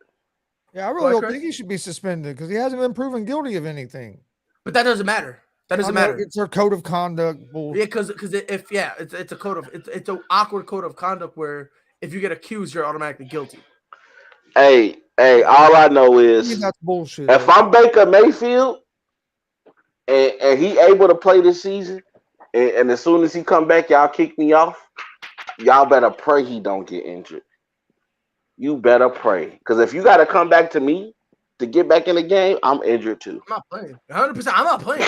Yeah, I really don't think he should be suspended because he hasn't been proven guilty of anything. But that doesn't matter. That doesn't matter. It's their code of conduct. Yeah, because it's a code of it's an awkward code of conduct where if you get accused, you're automatically guilty. Hey, all I know is that's bullshit. If I'm Baker Mayfield and he able to play this season, and as soon as he come back, y'all kick me off, y'all better pray he don't get injured. You better pray. Because if you got to come back to me to get back in the game, I'm injured too. I'm not playing. 100%. I'm not playing.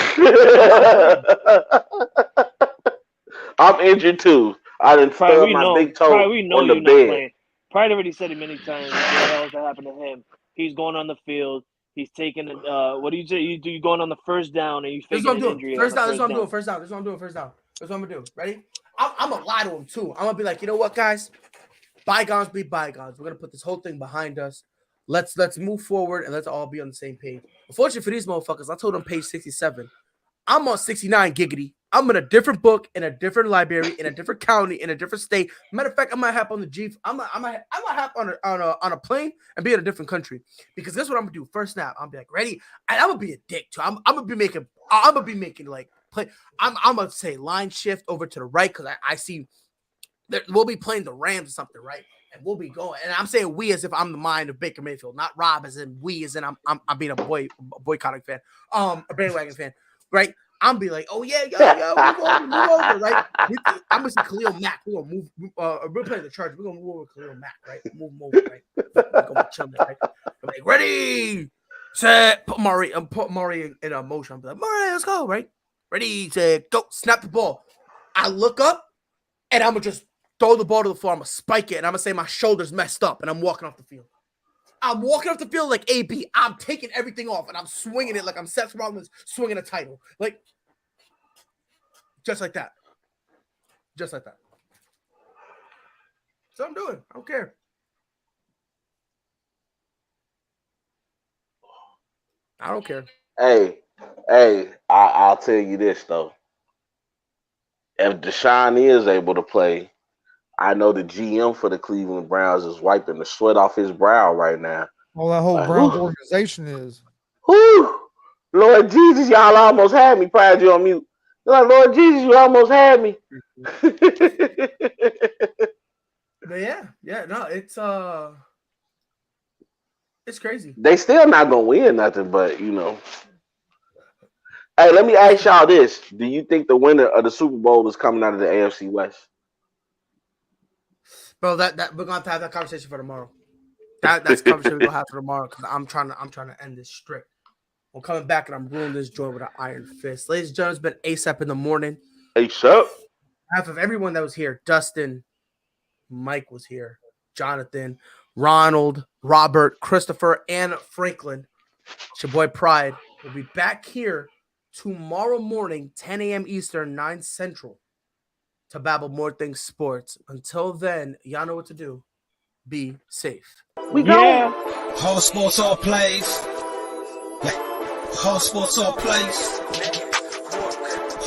I'm injured too. I didn't stub my big toe on the bed. Pride already said it many times. What the hell that happened to him? He's going on the field. He's taking what do you say? You going on the first down and you faking an injury. First down. That's what I'm doing. First down. That's what I'm gonna do. Ready? I'm gonna lie to him too. I'm gonna be like, you know what, guys? Bygones be bygones. We're gonna put this whole thing behind us. Let's move forward and let's all be on the same page. Unfortunately for these motherfuckers, I told them page 67. I'm on 69 giggity. I'm in a different book, in a different library, in a different county, in a different state. Matter of fact, I might hop on the Jeep. I might hop on a plane and be in a different country. Because guess what I'm gonna do? First snap, I'm be like, ready, and I'm gonna be a dick too. I'm gonna be making like play. I'm gonna say line shift over to the right because I see that we'll be playing the Rams or something, right? And we'll be going. And I'm saying we as if I'm the mind of Baker Mayfield, not Rob as in we as in I'm being a boycotting fan, a bandwagon fan, right? I'm be like, oh yeah, move over, right? I'm gonna see Khalil Mack. We're gonna move. We're playing the Chargers. We're gonna move over Khalil Mack, right? Move him over, right? We're gonna chill there, right? I'm like, ready, set, put Murray in a motion. I'm like, Murray, let's go, right? Ready, set, go, snap the ball. I look up, and I'm gonna just throw the ball to the floor. I'm gonna spike it, and I'm gonna say my shoulder's messed up, and I'm walking off the field. I'm walking off the field like AB. I'm taking everything off, and I'm swinging it like I'm Seth Rollins swinging a title. Like, just like that. Just like that. So I'm doing. I don't care. I don't care. Hey, I'll tell you this, though. If Deshaun is able to play, I know the GM for the Cleveland Browns is wiping the sweat off his brow right now. Well, that whole Browns organization is. Whew. Lord Jesus, y'all almost had me. Pride, you on mute. You're like, Lord Jesus, you almost had me. But yeah, no, it's crazy. They still not gonna win nothing, but you know. Hey, let me ask y'all this: do you think the winner of the Super Bowl is coming out of the AFC West? Bro, that we're gonna have to have that conversation for tomorrow. That's the conversation we're gonna have for tomorrow because I'm trying to end this strict. I'm coming back and I'm ruling this joint with an iron fist. Ladies and gentlemen, it's been ASAP in the morning. ASAP. Half of everyone that was here: Dustin, Mike was here, Jonathan, Ronald, Robert, Christopher, and Franklin. It's your boy Pride. We'll be back here tomorrow morning, 10 a.m. Eastern, 9 Central, to babble more things sports. Until then, y'all know what to do. Be safe. We go. Whole sports all plays. Whole sports all plays.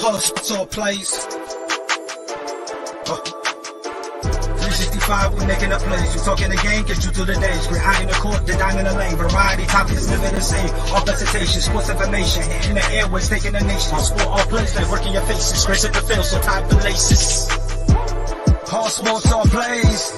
Whole sports all plays. 365, we making a plays. You talking the game, get you through the days. We're high in the court, the dime in the lane. Variety topics living the same. All presentation, sports information. In the airways, taking the nation. Sport all plays, like working your faces. Grace at the field, so tie the laces. All sports all plays.